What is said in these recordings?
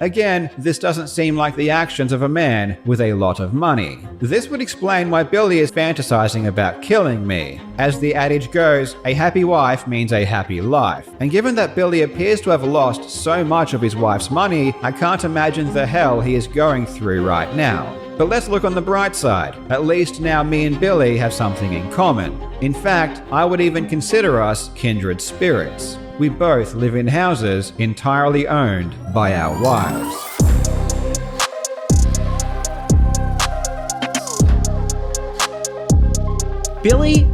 Again, this doesn't seem like the actions of a man with a lot of money. This would explain why Billy is fantasizing about killing me. As the adage goes, a happy wife means a happy life. And given that Billy appears to have lost so much of his wife's money, I can't imagine the hell he is going through right now. But let's look on the bright side. At least now me and Billy have something in common. In fact, I would even consider us kindred spirits. We both live in houses entirely owned by our wives. Billy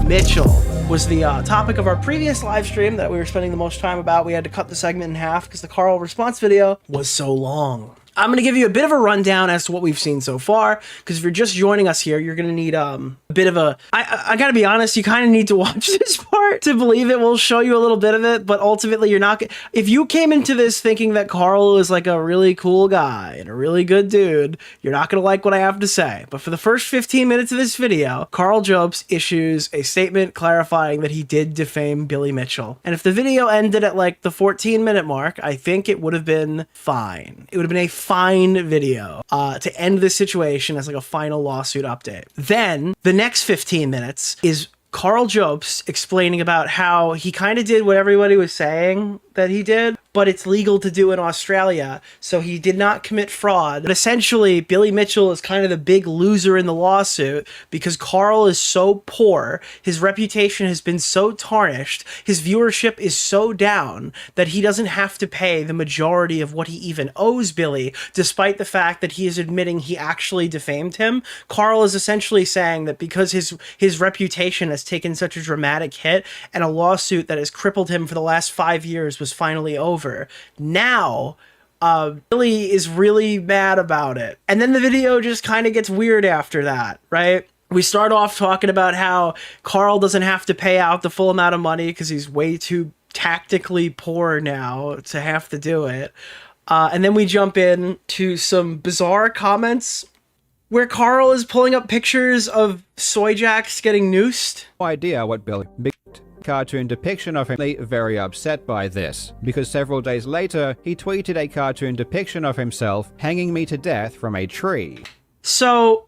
Mitchell was the topic of our previous live stream that we were spending the most time about. We had to cut the segment in half because the Karl response video was so long. I'm going to give you a bit of a rundown as to what we've seen so far, because if you're just joining us here, you're going to need a bit of a... I got to be honest, you kind of need to watch this part to believe it. We'll show you a little bit of it, but ultimately you're not... If you came into this thinking that Karl is like a really cool guy and a really good dude, you're not going to like what I have to say. But for the first 15 minutes of this video, Karl Jobst issues a statement clarifying that he did defame Billy Mitchell. And if the video ended at like the 14-minute mark, I think it would have been fine. It would have been a fine video to end this situation as like a final lawsuit update. Then the next 15 minutes is Karl Jobst explaining about how he kind of did what everybody was saying that he did, but it's legal to do in Australia, so he did not commit fraud. But essentially, Billy Mitchell is kind of the big loser in the lawsuit because Karl is so poor, his reputation has been so tarnished, his viewership is so down that he doesn't have to pay the majority of what he even owes Billy, despite the fact that he is admitting he actually defamed him. Karl is essentially saying that because his reputation has taken such a dramatic hit and a lawsuit that has crippled him for the last 5 years was finally over. Now, Billy is really mad about it. And then the video just kind of gets weird after that, right? We start off talking about how Karl doesn't have to pay out the full amount of money because he's way too tactically poor now to have to do it. And then we jump in to some bizarre comments where Karl is pulling up pictures of soy jacks getting noosed. No idea what Billy... cartoon depiction of him, very upset by this, because several days later, he tweeted a cartoon depiction of himself hanging me to death from a tree. So,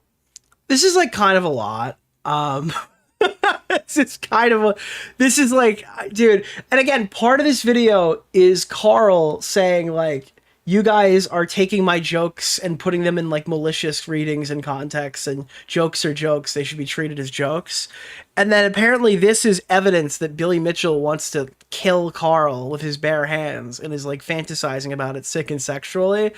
this is like kind of a lot. This is like, dude, and again, part of this video is Karl saying like, you guys are taking my jokes and putting them in like malicious readings and contexts, and jokes are jokes. They should be treated as jokes. And then apparently this is evidence that Billy Mitchell wants to kill Karl with his bare hands and is like fantasizing about it sick and sexually.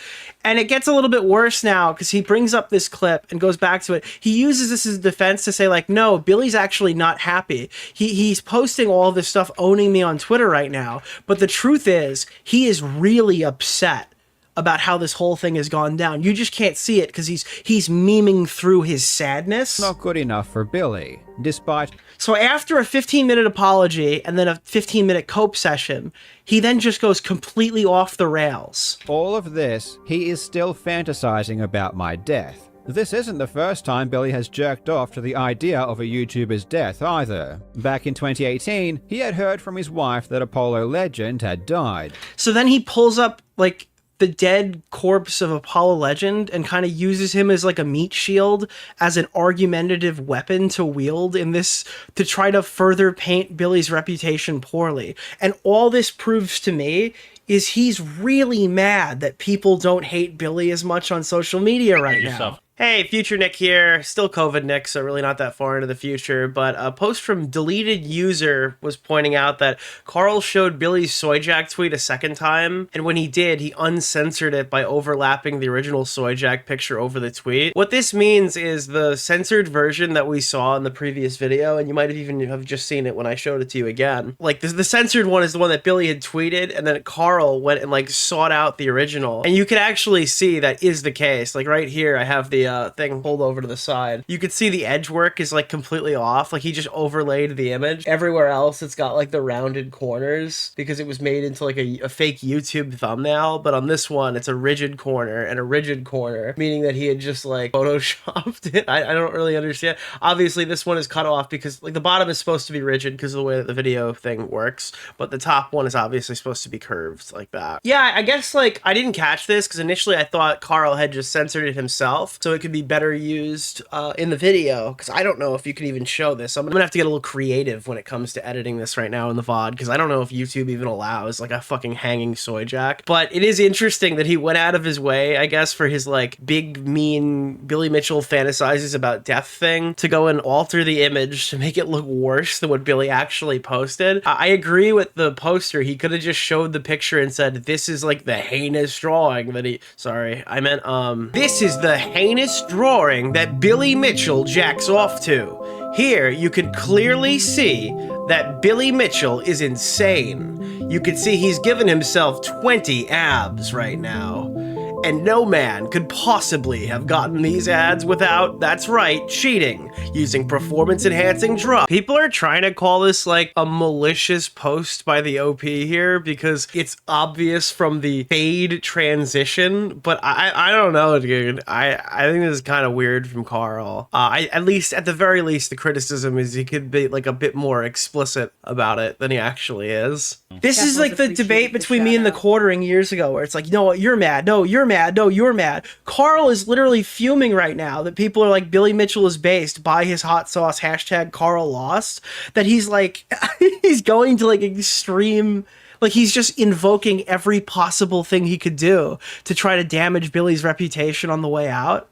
And it gets a little bit worse now because he brings up this clip and goes back to it. He uses this as defense to say like, no, Billy's actually not happy. He's posting all this stuff owning me on Twitter right now. But the truth is he is really upset about how this whole thing has gone down. You just can't see it because he's memeing through his sadness. Not good enough for Billy, despite... So after a 15-minute apology and then a 15-minute cope session, he then just goes completely off the rails. All of this, he is still fantasizing about my death. This isn't the first time Billy has jerked off to the idea of a YouTuber's death either. Back in 2018, he had heard from his wife that Apollo legend had died. So then he pulls up, like, the dead corpse of Apollo legend and kind of uses him as like a meat shield as an argumentative weapon to wield in this to try to further paint Billy's reputation poorly. And all this proves to me is he's really mad that people don't hate Billy as much on social media right now. Hey, Future Nick here. Still COVID Nick, so really not that far into the future. But a post from Deleted User was pointing out that Karl showed Billy's Soyjack tweet a second time, and when he did, he uncensored it by overlapping the original Soyjack picture over the tweet. What this means is the censored version that we saw in the previous video, and you might have even have just seen it when I showed it to you again. Like, the censored one is the one that Billy had tweeted, and then Karl went and, like, sought out the original. And you can actually see that is the case. Like, right here, I have the the thing pulled over to the side, you could see the edge work is like completely off. Like he just overlaid the image. Everywhere else, it's got like the rounded corners because it was made into like a fake YouTube thumbnail. But on this one, it's a rigid corner and a rigid corner, meaning that he had just like photoshopped it. I don't really understand. Obviously, this one is cut off because like the bottom is supposed to be rigid because of the way that the video thing works, but the top one is obviously supposed to be curved like that. Yeah, I guess like I didn't catch this because initially I thought Karl had just censored it himself so it could be better used in the video, because I don't know if you can even show this. I'm gonna have to get a little creative when it comes to editing this right now in the VOD, because I don't know if YouTube even allows like a fucking hanging soy jack. But it is interesting that he went out of his way, I guess, for his like big mean Billy Mitchell fantasizes about death thing to go and alter the image to make it look worse than what Billy actually posted. I agree with the poster. He could have just showed the picture and said, this is like the heinous drawing that he, sorry, I meant, this is the heinous drawing that Billy Mitchell jacks off to. Here, you can clearly see that Billy Mitchell is insane. You can see he's given himself 20 abs right now. And no man could possibly have gotten these ads without, that's right, cheating, using performance-enhancing drugs. People are trying to call this like a malicious post by the OP here because it's obvious from the fade transition, but I don't know, dude. I think this is kind of weird from Karl. At the very least, the criticism is he could be like a bit more explicit about it than he actually is. This is like the debate between me and the Quartering years ago, where it's like, no, you're mad. No, you're mad. No, you're mad. Karl is literally fuming right now that people are like, Billy Mitchell is based by his hot sauce hashtag Karl lost. That he's like, he's going to like extreme, like he's just invoking every possible thing he could do to try to damage Billy's reputation on the way out.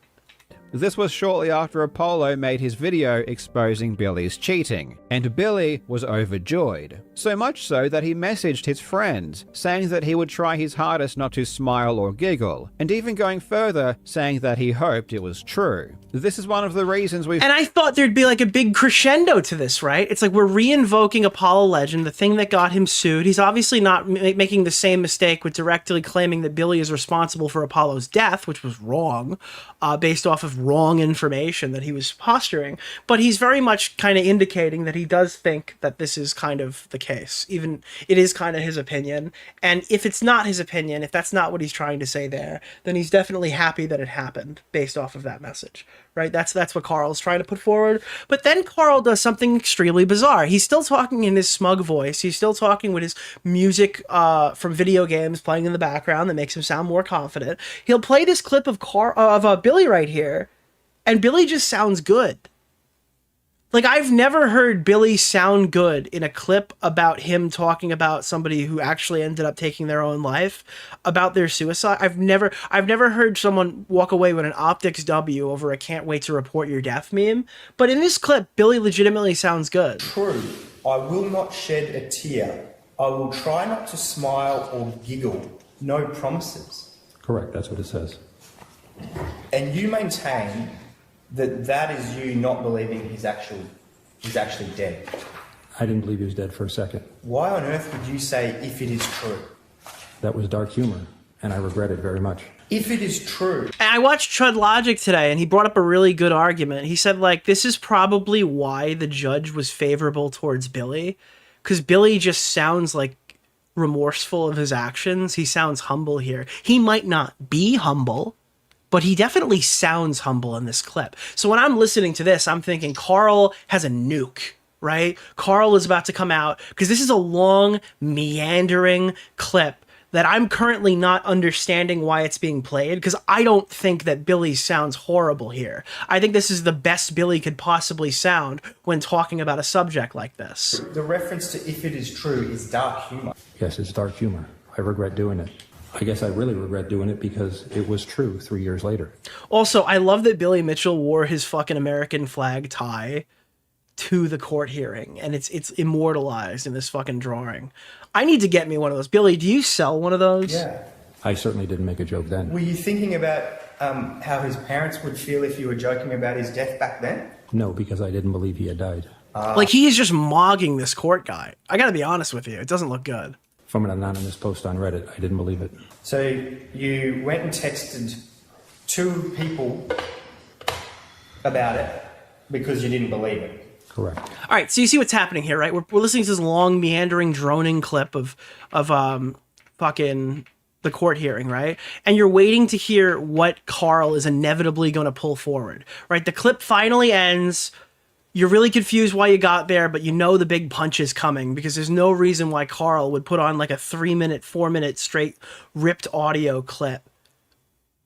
This was shortly after Apollo made his video exposing Billy's cheating, and Billy was overjoyed. So much so that he messaged his friends, saying that he would try his hardest not to smile or giggle, and even going further, saying that he hoped it was true. This is one of the reasons we've— And I thought there'd be like a big crescendo to this, right? It's like we're re-invoking Apollo Legend, the thing that got him sued. He's obviously not making the same mistake with directly claiming that Billy is responsible for Apollo's death, which was wrong, based off of wrong information that he was posturing. But he's very much kind of indicating that he does think that this is kind of the case. Even it is kind of his opinion. And if it's not his opinion, if that's not what he's trying to say there, then he's definitely happy that it happened based off of that message. Right? That's what Karl's trying to put forward. But then Karl does something extremely bizarre. He's still talking in his smug voice. He's still talking with his music from video games playing in the background that makes him sound more confident. He'll play this clip of Billy right here, and Billy just sounds good. Like, I've never heard Billy sound good in a clip about him talking about somebody who actually ended up taking their own life, about their suicide. I've never heard someone walk away with an optics W over a can't wait to report your death meme. But in this clip, Billy legitimately sounds good. True, I will not shed a tear. I will try not to smile or giggle. No promises. Correct, that's what it says. And you maintain that is you not believing he's actually dead. I didn't believe he was dead for a second. Why on earth would you say if it is true? That was dark humor, and I regret it very much. If it is true. And I watched Chud Logic today, and he brought up a really good argument. He said, like, this is probably why the judge was favorable towards Billy, because Billy just sounds like remorseful of his actions. He sounds humble here. He might not be humble, but he definitely sounds humble in this clip. So when I'm listening to this, I'm thinking Karl has a nuke, right? Karl is about to come out, because this is a long, meandering clip that I'm currently not understanding why it's being played, because I don't think that Billy sounds horrible here. I think this is the best Billy could possibly sound when talking about a subject like this. The reference to if it is true is dark humor. Yes, it's dark humor. I regret doing it. I guess I really regret doing it because it was true 3 years later. Also, I love that Billy Mitchell wore his fucking American flag tie to the court hearing, and it's immortalized in this fucking drawing. I need to get me one of those. Billy, do you sell one of those? Yeah. I certainly didn't make a joke then. Were you thinking about how his parents would feel if you were joking about his death back then? No, because I didn't believe he had died. Like, he is just mogging this court guy. I gotta be honest with you. It doesn't look good. From an anonymous post on Reddit, I didn't believe it. So you went and texted two people about it because you didn't believe it. Correct. All right, so you see what's happening here, right? We're listening to this long, meandering, droning clip of fucking the court hearing, right? And you're waiting to hear what Karl is inevitably going to pull forward, right? The clip finally ends. You're really confused why you got there, but you know the big punch is coming because there's no reason why Karl would put on like a 3-minute, 4-minute straight ripped audio clip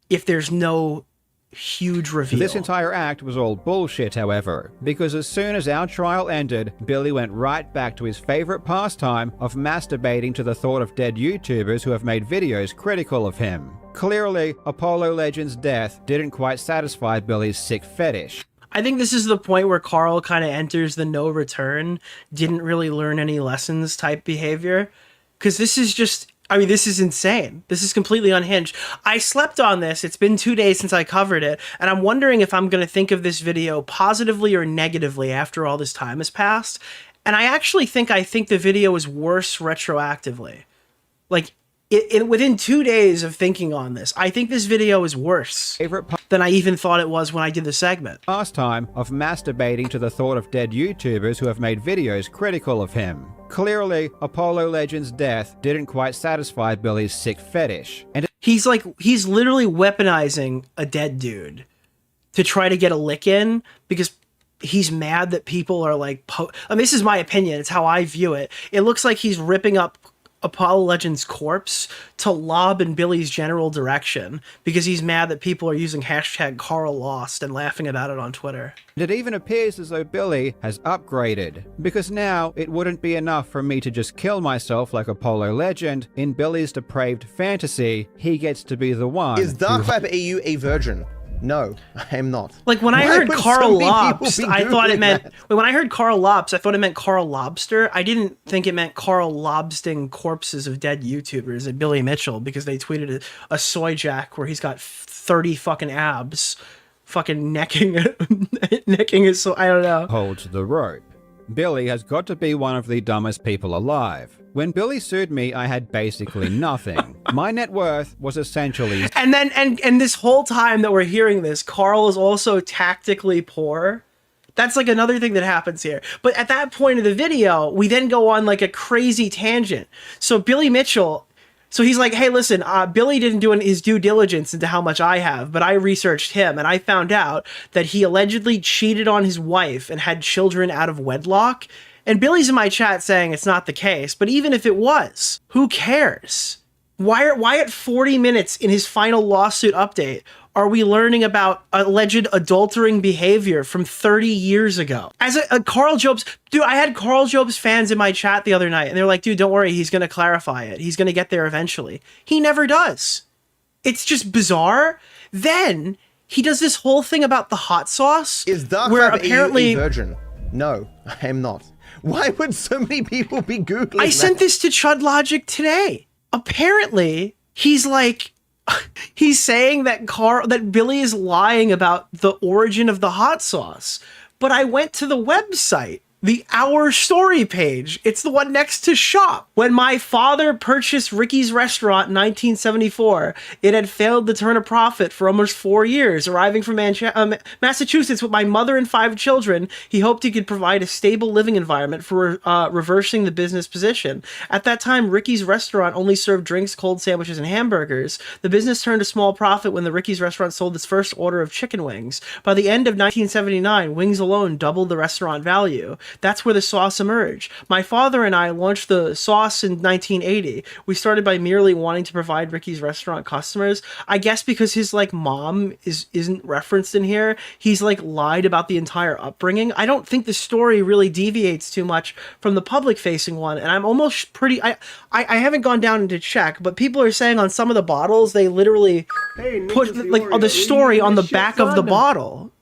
if there's no huge reveal. This entire act was all bullshit, however, because as soon as our trial ended, Billy went right back to his favorite pastime of masturbating to the thought of dead YouTubers who have made videos critical of him. Clearly, Apollo Legend's death didn't quite satisfy Billy's sick fetish. I think this is the point where Karl kind of enters the no return, didn't really learn any lessons type behavior. Because this is just, I mean, this is insane. This is completely unhinged. I slept on this. It's been 2 days since I covered it. And I'm wondering if I'm going to think of this video positively or negatively after all this time has passed. And I actually think the video is worse retroactively. Like, within 2 days of thinking on this, I think this video is worse than I even thought it was when I did the segment. Pastime of masturbating to the thought of dead YouTubers who have made videos critical of him. Clearly, Apollo Legend's death didn't quite satisfy Billy's sick fetish. And he's literally weaponizing a dead dude to try to get a lick in because he's mad that people are like, I mean, this is my opinion. It's how I view it. It looks like he's ripping up Apollo Legend's corpse to lob in Billy's general direction because he's mad that people are using hashtag Karl Lost and laughing about it on Twitter. it even appears as though Billy has upgraded, because now it wouldn't be enough for me to just kill myself like Apollo Legend. In Billy's depraved fantasy, he gets to be the one. Is Dark Vibe EU a virgin? No, I am not. Like when I heard Karl Lobst, I thought it meant when I heard Karl Lobst, I thought it meant Karl Lobster. I didn't think it meant Karl lobsting corpses of dead YouTubers at Billy Mitchell because they tweeted a soy jack where he's got 30 fucking abs, fucking necking his. So I don't know. Holds the rope. Billy has got to be one of the dumbest people alive. When Billy sued me, I had basically nothing. My net worth was essentially... And then, and this whole time that we're hearing this, Karl is also tactically poor. That's like another thing that happens here. But at that point of the video, we then go on like a crazy tangent. So Billy Mitchell... So he's like, hey, listen, Billy didn't do his due diligence into how much I have, but I researched him and I found out that he allegedly cheated on his wife and had children out of wedlock. And Billy's in my chat saying it's not the case, but even if it was, who cares? Why at 40 minutes in his final lawsuit update are we learning about alleged adultering behavior from 30 years ago? As a Karl Jobst, dude, I had Karl Jobst fans in my chat the other night, and they're like, dude, don't worry, he's going to clarify it. He's going to get there eventually. He never does. It's just bizarre. Then he does this whole thing about the hot sauce. Is Dark where Vibe apparently EU a virgin? No, I am not. Why would so many people be Googling I sent this to Chud Logic today. Apparently, he's like, he's saying that Billy is lying about the origin of the hot sauce. But I went to the website, the Our Story page. It's the one next to shop. When my father purchased Ricky's restaurant in 1974, it had failed to turn a profit for almost 4 years. Arriving from Massachusetts with my mother and 5 children, he hoped he could provide a stable living environment for reversing the business position. At that time, Ricky's restaurant only served drinks, cold sandwiches, and hamburgers. The business turned a small profit when the Ricky's restaurant sold its first order of chicken wings. By the end of 1979, wings alone doubled the restaurant value. That's where the sauce emerged. My father and I launched the sauce in 1980. We started by merely wanting to provide Ricky's restaurant customers. I guess because his like mom isn't referenced in here, he's like lied about the entire upbringing. I don't think the story really deviates too much from the public facing one, and I'm almost pretty I haven't gone down to check, but people are saying on some of the bottles they literally put like the story on the back of the bottle.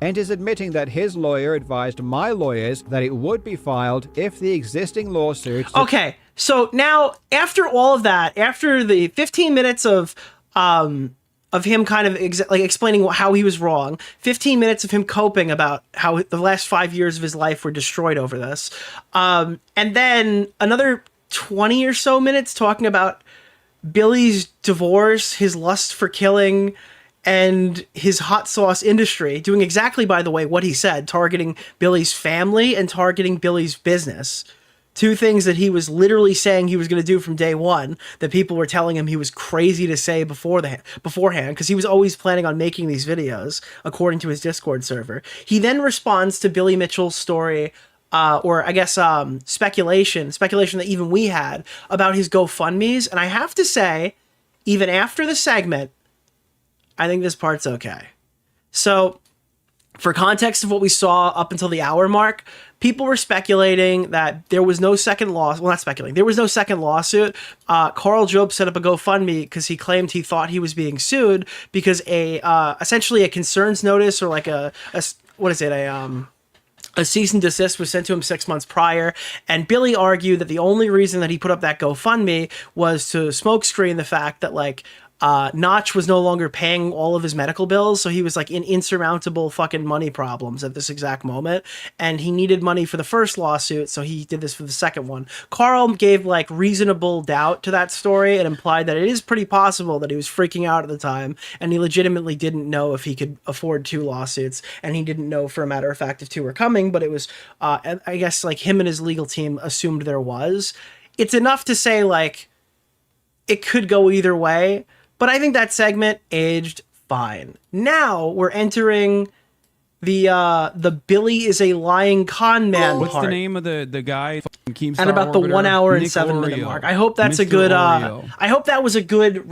And is admitting that his lawyer advised my lawyers that it would be filed if the existing lawsuits... Okay, so now, after all of that, after the 15 minutes of him kind of explaining how he was wrong, 15 minutes of him coping about how the last 5 years of his life were destroyed over this, and then another 20 or so minutes talking about Billy's divorce, his lust for killing, and his hot sauce industry, doing exactly, by the way, what he said, targeting Billy's family and targeting Billy's business. Two things that he was literally saying he was going to do from day one that people were telling him he was crazy to say beforehand, because he was always planning on making these videos, according to his Discord server. He then responds to Billy Mitchell's story, or I guess speculation that even we had about his GoFundMes. And I have to say, even after the segment, I think this part's okay. So, for context of what we saw up until the hour mark, people were speculating that there was no second lawsuit. Well, not speculating. There was no second lawsuit. Karl Jobst set up a GoFundMe because he claimed he thought he was being sued because essentially a concerns notice, or like a cease and desist was sent to him 6 months prior. And Billy argued that the only reason that he put up that GoFundMe was to smokescreen the fact that, like, Notch was no longer paying all of his medical bills, so he was like in insurmountable fucking money problems at this exact moment, and he needed money for the first lawsuit, so he did this for the second one. Karl gave like reasonable doubt to that story and implied that it is pretty possible that he was freaking out at the time, and he legitimately didn't know if he could afford 2 lawsuits, and he didn't know, for a matter of fact, if 2 were coming, but it was, I guess, like, him and his legal team assumed there was. It's enough to say, like, it could go either way. But I think that segment aged fine. Now we're entering the Billy is a lying con man What's part. The name of the guy? Keemstar And about the orbiter? 1 hour and Nick 7 minute Oreo. mark. I hope that's a Mr. good. Oreo. I hope that was a good,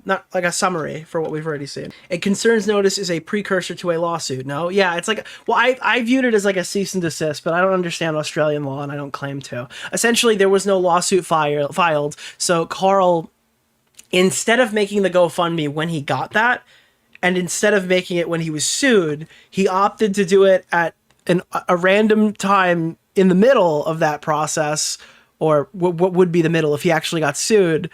not like a summary for what we've already seen. A concerns notice is a precursor to a lawsuit. No, yeah, it's like, well, I viewed it as like a cease and desist, but I don't understand Australian law, and I don't claim to. Essentially, there was no lawsuit filed, so Karl, instead of making the GoFundMe when he got that, and instead of making it when he was sued, he opted to do it at a random time in the middle of that process, or what would be the middle if he actually got sued,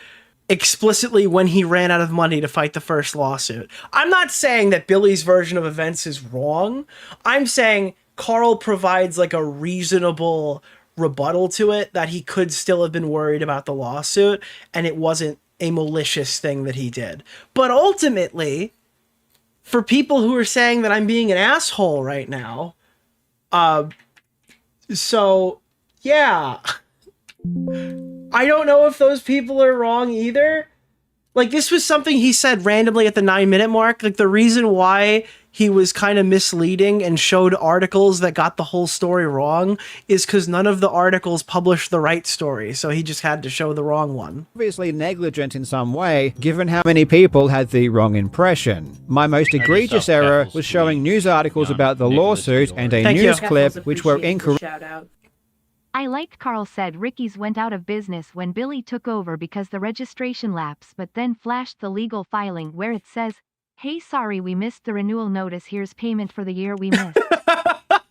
explicitly when he ran out of money to fight the first lawsuit. I'm not saying that Billy's version of events is wrong. I'm saying Karl provides like a reasonable rebuttal to it, that he could still have been worried about the lawsuit, and it wasn't a malicious thing that he did. But ultimately, for people who are saying that I'm being an asshole right now, so yeah, I don't know if those people are wrong either. Like, this was something he said randomly at the 9-minute mark. Like, the reason why he was kind of misleading and showed articles that got the whole story wrong is because none of the articles published the right story, so he just had to show the wrong one. Obviously negligent in some way, given how many people had the wrong impression. My most egregious error was showing news articles about the lawsuit and a news clip which were incorrect. I liked Karl said Ricky's went out of business when Billy took over because the registration lapsed, but then flashed the legal filing where it says, "Hey, sorry we missed the renewal notice, here's payment for the year we missed."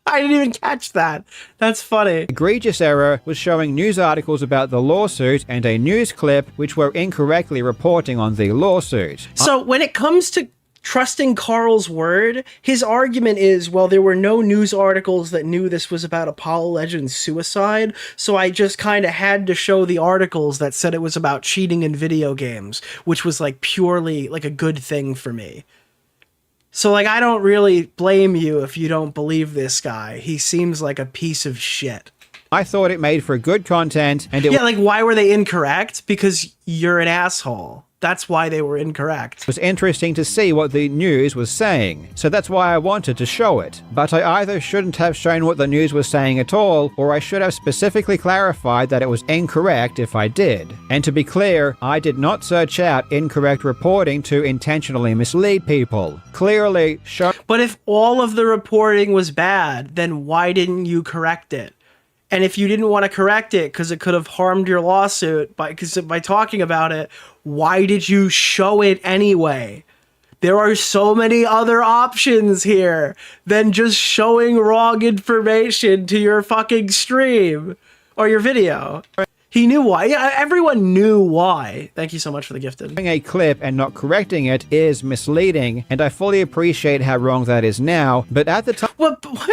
I didn't even catch that. That's funny. Egregious error was showing news articles about the lawsuit and a news clip which were incorrectly reporting on the lawsuit. So when it comes to trusting Karl's word, his argument is, well, there were no news articles that knew this was about Apollo Legends suicide, so I just kind of had to show the articles that said it was about cheating in video games, which was like purely like a good thing for me. So like, I don't really blame you if you don't believe this guy. He seems like a piece of shit. I thought it made for good content, and it like, why were they incorrect? Because you're an asshole. That's why they were incorrect. was interesting to see what the news was saying, so that's why I wanted to show it. But I either shouldn't have shown what the news was saying at all, or I should have specifically clarified that it was incorrect if I did. And to be clear, I did not search out incorrect reporting to intentionally mislead people. Clearly, But if all of the reporting was bad, then why didn't you correct it? And if you didn't want to correct it because it could have harmed your lawsuit by talking about it, why did you show it anyway? There are so many other options here than just showing wrong information to your fucking stream or your video. He knew why. Yeah, everyone knew why. Thank you so much for the gifted. showing a clip and not correcting it is misleading, and I fully appreciate how wrong that is now, but at the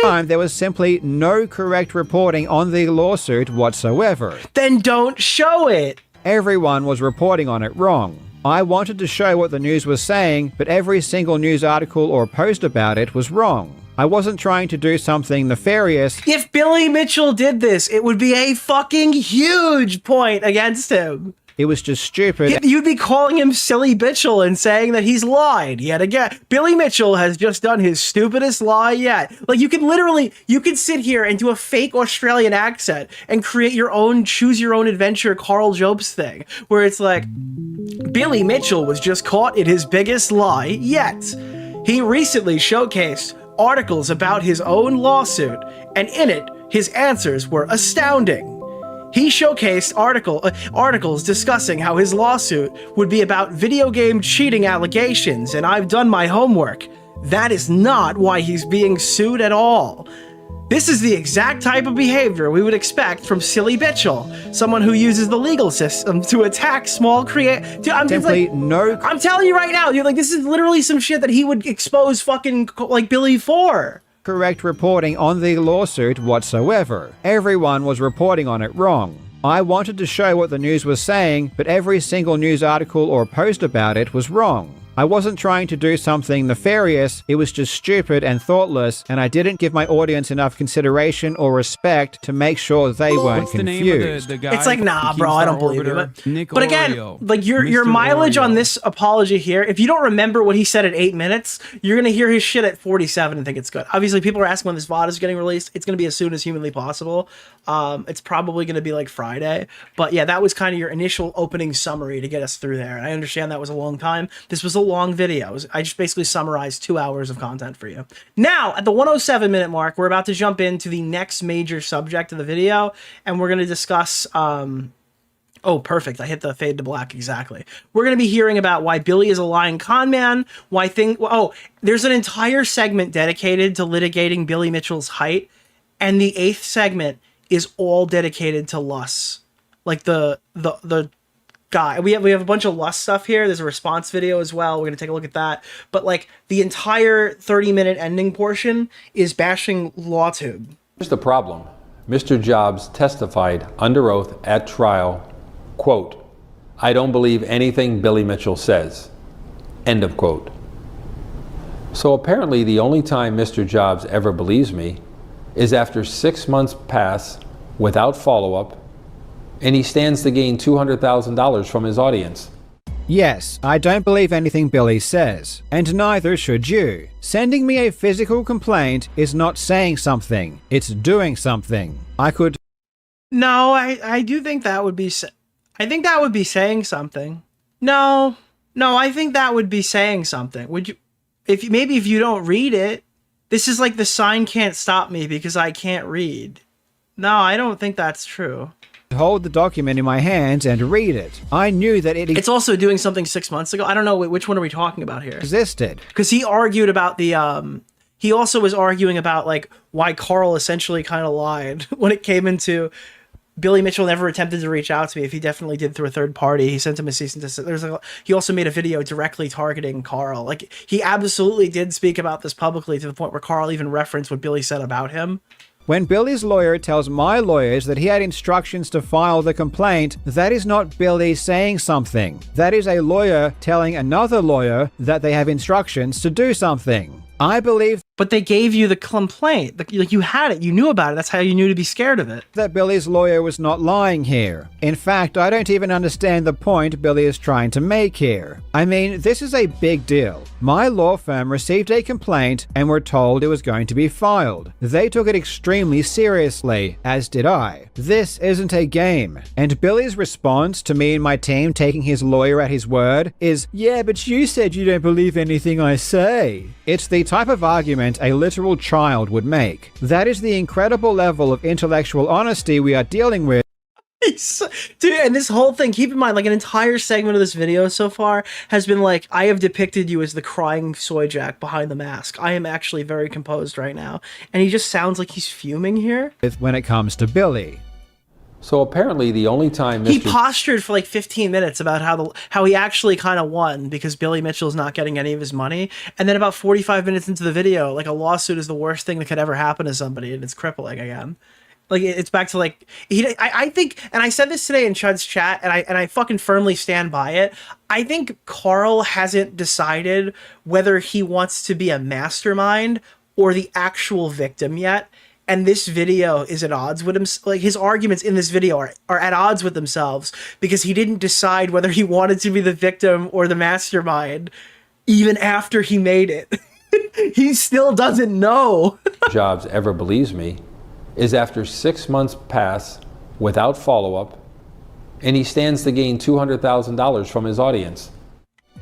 time, there was simply no correct reporting on the lawsuit whatsoever. Then don't show it. Everyone was reporting on it wrong. I wanted to show what the news was saying, but every single news article or post about it was wrong. I wasn't trying to do something nefarious. If Billy Mitchell did this, it would be a fucking huge point against him. It was just stupid. You'd be calling him Silly Bitchell and saying that he's lied yet again. Billy Mitchell has just done his stupidest lie yet. Like, you could sit here and do a fake Australian accent and create your own choose your own adventure Karl Jobst thing, where it's like, Billy Mitchell was just caught in his biggest lie yet. He recently showcased articles about his own lawsuit, and in it, his answers were astounding. He showcased articles discussing how his lawsuit would be about video game cheating allegations, and I've done my homework. That is not why he's being sued at all. This is the exact type of behavior we would expect from Silly Bitchell, someone who uses the legal system to attack small I'm telling you right now, dude, like, this is literally some shit that he would expose fucking, like, Billy for. Correct reporting on the lawsuit whatsoever. Everyone was reporting on it wrong. I wanted to show what the news was saying, but every single news article or post about it was wrong. I wasn't trying to do something nefarious, it was just stupid and thoughtless, and I didn't give my audience enough consideration or respect to make sure they weren't confused. The guy it's like, nah, bro, I don't believe it. But again, DeOrio, like, your mileage on this apology here, if you don't remember what he said at 8 minutes, you're gonna hear his shit at 47 and think it's good. Obviously, people are asking when this VOD is getting released. It's gonna be as soon as humanly possible. It's probably gonna be like Friday. But yeah, that was kind of your initial opening summary to get us through there. And I understand that was a long time. This was a long video. I just basically summarized 2 hours of content for you. Now, at the 107-minute mark, we're about to jump into the next major subject of the video, and we're going to discuss... oh, perfect. I hit the fade to black exactly. We're going to be hearing about why Billy is a lying con man, there's an entire segment dedicated to litigating Billy Mitchell's height, and the 8th segment is all dedicated to Lus. Like, the guy. We have a bunch of Lust stuff here. There's a response video as well. We're going to take a look at that. But, like, the entire 30-minute ending portion is bashing LawTube. Here's the problem. Mr. Jobs testified under oath at trial, quote, "I don't believe anything Billy Mitchell says," end of quote. So apparently the only time Mr. Jobs ever believes me is after 6 months pass without follow-up, and he stands to gain $200,000 from his audience. Yes, I don't believe anything Billy says, and neither should you. Sending me a physical complaint is not saying something, it's doing something. No, I do think that would be... I think that would be saying something. No, I think that would be saying something. Would you... Maybe if you don't read it, this is like the sign can't stop me because I can't read. No, I don't think that's true. Hold the document in my hands and read it. I knew that it's also doing something 6 months ago. I don't know, which one are we talking about here? Existed. Because he argued about the, he also was arguing about, like, why Karl essentially kind of lied when it came into Billy Mitchell never attempted to reach out to me. If he definitely did through a third party, he sent him a cease and desist. He also made a video directly targeting Karl. Like, he absolutely did speak about this publicly to the point where Karl even referenced what Billy said about him. When Billy's lawyer tells my lawyers that he had instructions to file the complaint, that is not Billy saying something. That is a lawyer telling another lawyer that they have instructions to do something. I believe... But they gave you the complaint. Like, you had it. You knew about it. That's how you knew to be scared of it. That Billy's lawyer was not lying here. In fact, I don't even understand the point Billy is trying to make here. I mean, this is a big deal. My law firm received a complaint and were told it was going to be filed. They took it extremely seriously, as did I. This isn't a game. And Billy's response to me and my team taking his lawyer at his word is, "Yeah, but you said you don't believe anything I say." It's the type of argument a literal child would make. That is the incredible level of intellectual honesty we are dealing with. Dude, and this whole thing, keep in mind, like, an entire segment of this video so far has been like, I have depicted you as the crying soy jack behind the mask. I am actually very composed right now. And he just sounds like he's fuming here. When it comes to Billy. So apparently the only time he postured for like 15 minutes about how he actually kind of won because Billy Mitchell's not getting any of his money. And then about 45 minutes into the video, like, a lawsuit is the worst thing that could ever happen to somebody, and it's crippling again. Like it's back to like I think, and I said this today in Chud's chat, and I fucking firmly stand by it. I think Karl hasn't decided whether he wants to be a mastermind or the actual victim yet. And this video is at odds with him. Like his arguments in this video are at odds with themselves because he didn't decide whether he wanted to be the victim or the mastermind even after he made it. He still doesn't know. Jobs ever believes me is after 6 months pass without follow-up, and he stands to gain $200,000 from his audience.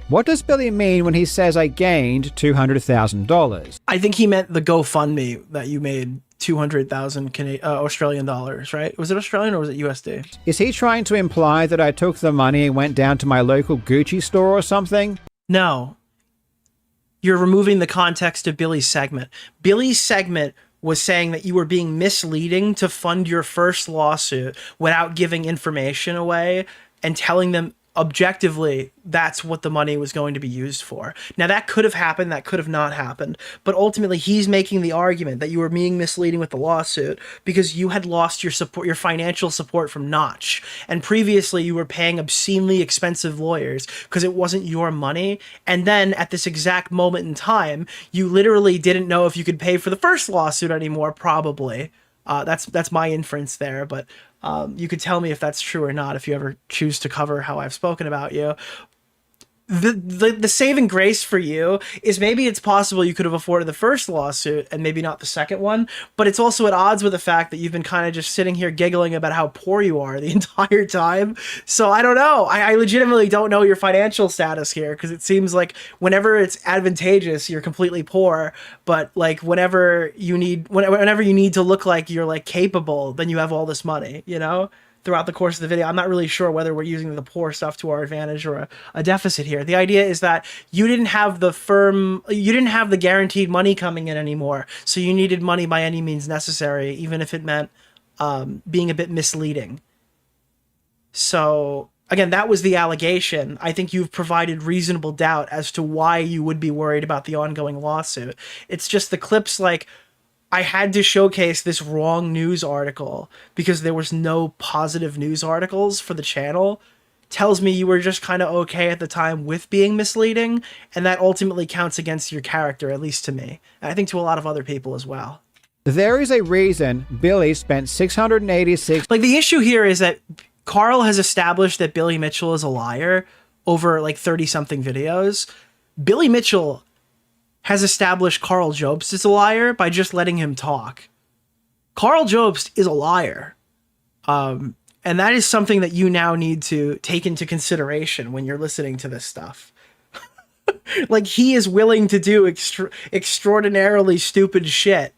What does Billy mean when he says I gained $200,000? I think he meant the GoFundMe that you made 200,000 Australian dollars, right? Was it Australian or was it USD? Is he trying to imply that I took the money and went down to my local Gucci store or something? No. You're removing the context of Billy's segment. Billy's segment was saying that you were being misleading to fund your first lawsuit without giving information away and telling them objectively that's what the money was going to be used for. Now that could have happened, that could have not happened, but ultimately he's making the argument that you were being misleading with the lawsuit because you had lost your support, your financial support from Notch, and previously you were paying obscenely expensive lawyers because it wasn't your money, and then at this exact moment in time you literally didn't know if you could pay for the first lawsuit anymore, probably. That's my inference there, but you could tell me if that's true or not if you ever choose to cover how I've spoken about you. The saving grace for you is maybe it's possible you could have afforded the first lawsuit and maybe not the second one, but it's also at odds with the fact that you've been kind of just sitting here giggling about how poor you are the entire time. So I don't know. I legitimately don't know your financial status here because it seems like whenever it's advantageous, you're completely poor, but like whenever you need to look like you're like capable, then you have all this money, you know? Throughout the course of the video. I'm not really sure whether we're using the poor stuff to our advantage or a deficit here. The idea is that you didn't have the guaranteed money coming in anymore, so you needed money by any means necessary, even if it meant being a bit misleading. So again, that was the allegation. I think you've provided reasonable doubt as to why you would be worried about the ongoing lawsuit. It's just the clips like, I had to showcase this wrong news article because there was no positive news articles for the channel, tells me you were just kind of okay at the time with being misleading, and that ultimately counts against your character, at least to me. And I think to a lot of other people as well. There is a reason Billy spent $686. Like the issue here is that Karl has established that Billy Mitchell is a liar over like 30-something videos. Billy Mitchell has established Karl Jobst is a liar by just letting him talk. Karl Jobst is a liar. And that is something that you now need to take into consideration when you're listening to this stuff. Like he is willing to do extraordinarily stupid shit.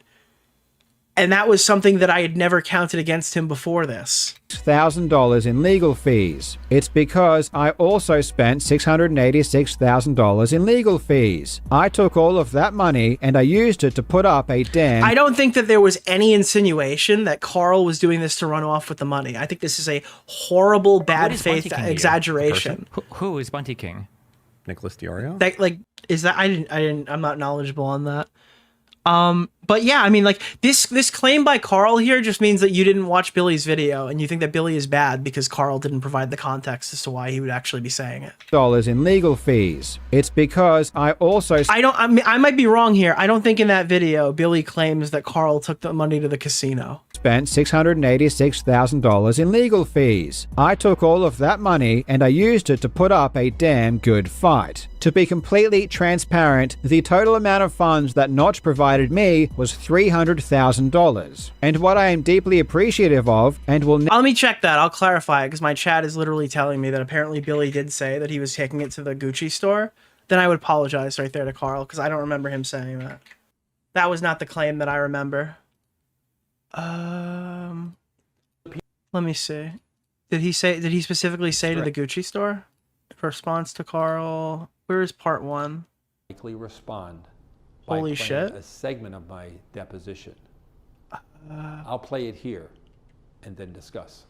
And that was something that I had never counted against him before this. $1,000 in legal fees. It's because I also spent $686,000 in legal fees. I took all of that money and I used it to put up a damn... I don't think that there was any insinuation that Karl was doing this to run off with the money. I think this is a horrible, bad faith exaggeration. Who is Bunty King? Nicholas DeOrio? That, like, is that... I'm not knowledgeable on that. But yeah, I mean, like this claim by Karl here just means that you didn't watch Billy's video and you think that Billy is bad because Karl didn't provide the context as to why he would actually be saying it. Dollars in legal fees. It's because I also... I might be wrong here. I don't think in that video Billy claims that Karl took the money to the casino. Spent $686,000 in legal fees. I took all of that money and I used it to put up a damn good fight. To be completely transparent, the total amount of funds that Notch provided me was $300,000. And what I am deeply appreciative of and will... Let me check that. I'll clarify because my chat is literally telling me that apparently Billy did say that he was taking it to the Gucci store. Then I would apologize right there to Karl because I don't remember him saying that. That was not the claim that I remember. Let me see. Did he specifically say to the Gucci store? Response to Karl. Where is part 1? Likely respond. Holy shit. A segment of my deposition. I'll play it here and then discuss.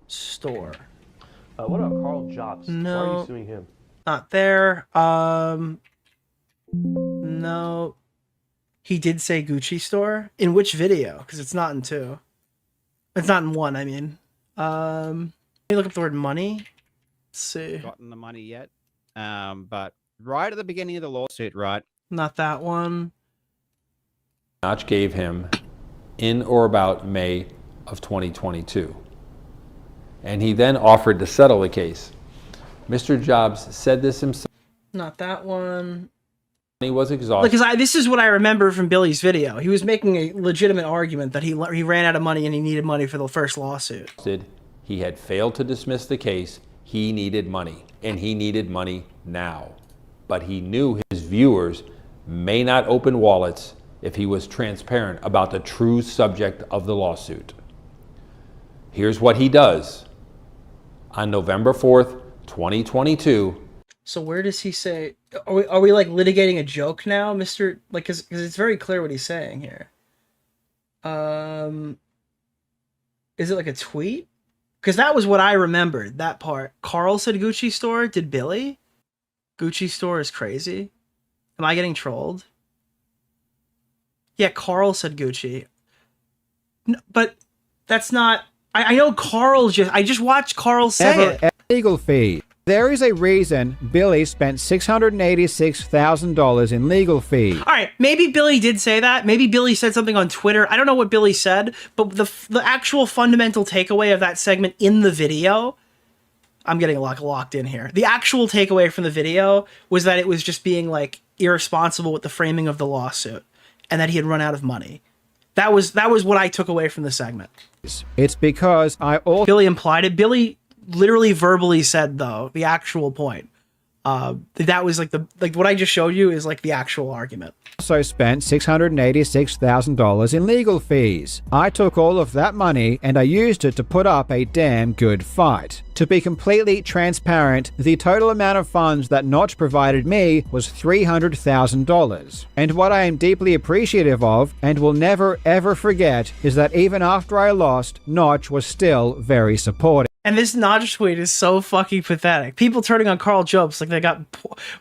Store. What about Karl Jobst? No. Why are you suing him? Not there. No. He did say Gucci store. In which video? Because it's not in 2. It's not in one, I mean. Let me look up the word money. Let's see. Gotten the money yet. But right at the beginning of the lawsuit, right? Not that one. Notch gave him in or about May of 2022. And he then offered to settle the case. Mr. Jobs said this himself. Not that one. He was exhausted. Because this is what I remember from Billy's video. He was making a legitimate argument that he ran out of money and he needed money for the first lawsuit. He had failed to dismiss the case. He needed money, and he needed money now. But he knew his viewers may not open wallets if he was transparent about the true subject of the lawsuit. Here's what he does. On November 4th, 2022. So where does he say, are we like litigating a joke now, Mr. Like, cause it's very clear what he's saying here. Is it like a tweet? Cause that was what I remembered, that part. Karl said Gucci store, did Billy? Gucci store is crazy. Am I getting trolled? Yeah, Karl said Gucci. No, but that's not, I know Karl I just watched Karl say it. Legal fee. There is a reason Billy spent $686,000 in legal fees. All right, maybe Billy did say that. Maybe Billy said something on Twitter. I don't know what Billy said, but the actual fundamental takeaway of that segment in the video, I'm getting locked in here. The actual takeaway from the video was that it was just being like irresponsible with the framing of the lawsuit and that he had run out of money. That was what I took away from the segment. It's because Billy implied it. Billy literally verbally said, though, the actual point. That was like what I just showed you is like the actual argument. Also spent $686,000 in legal fees. I took all of that money and I used it to put up a damn good fight. To be completely transparent, the total amount of funds that Notch provided me was $300,000. And what I am deeply appreciative of and will never ever forget is that even after I lost, Notch was still very supportive. And this Notch tweet is so fucking pathetic. People turning on Karl Jobst like they got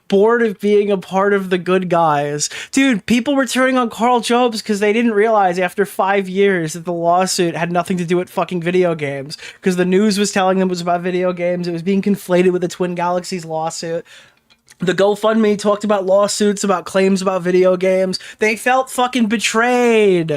bored of being a part of the good guys. Dude, people were turning on Karl Jobst because they didn't realize after 5 years that the lawsuit had nothing to do with fucking video games. Because the news was telling them it was about video games. It was being conflated with the Twin Galaxies lawsuit. The GoFundMe talked about lawsuits, about claims about video games. They felt fucking betrayed.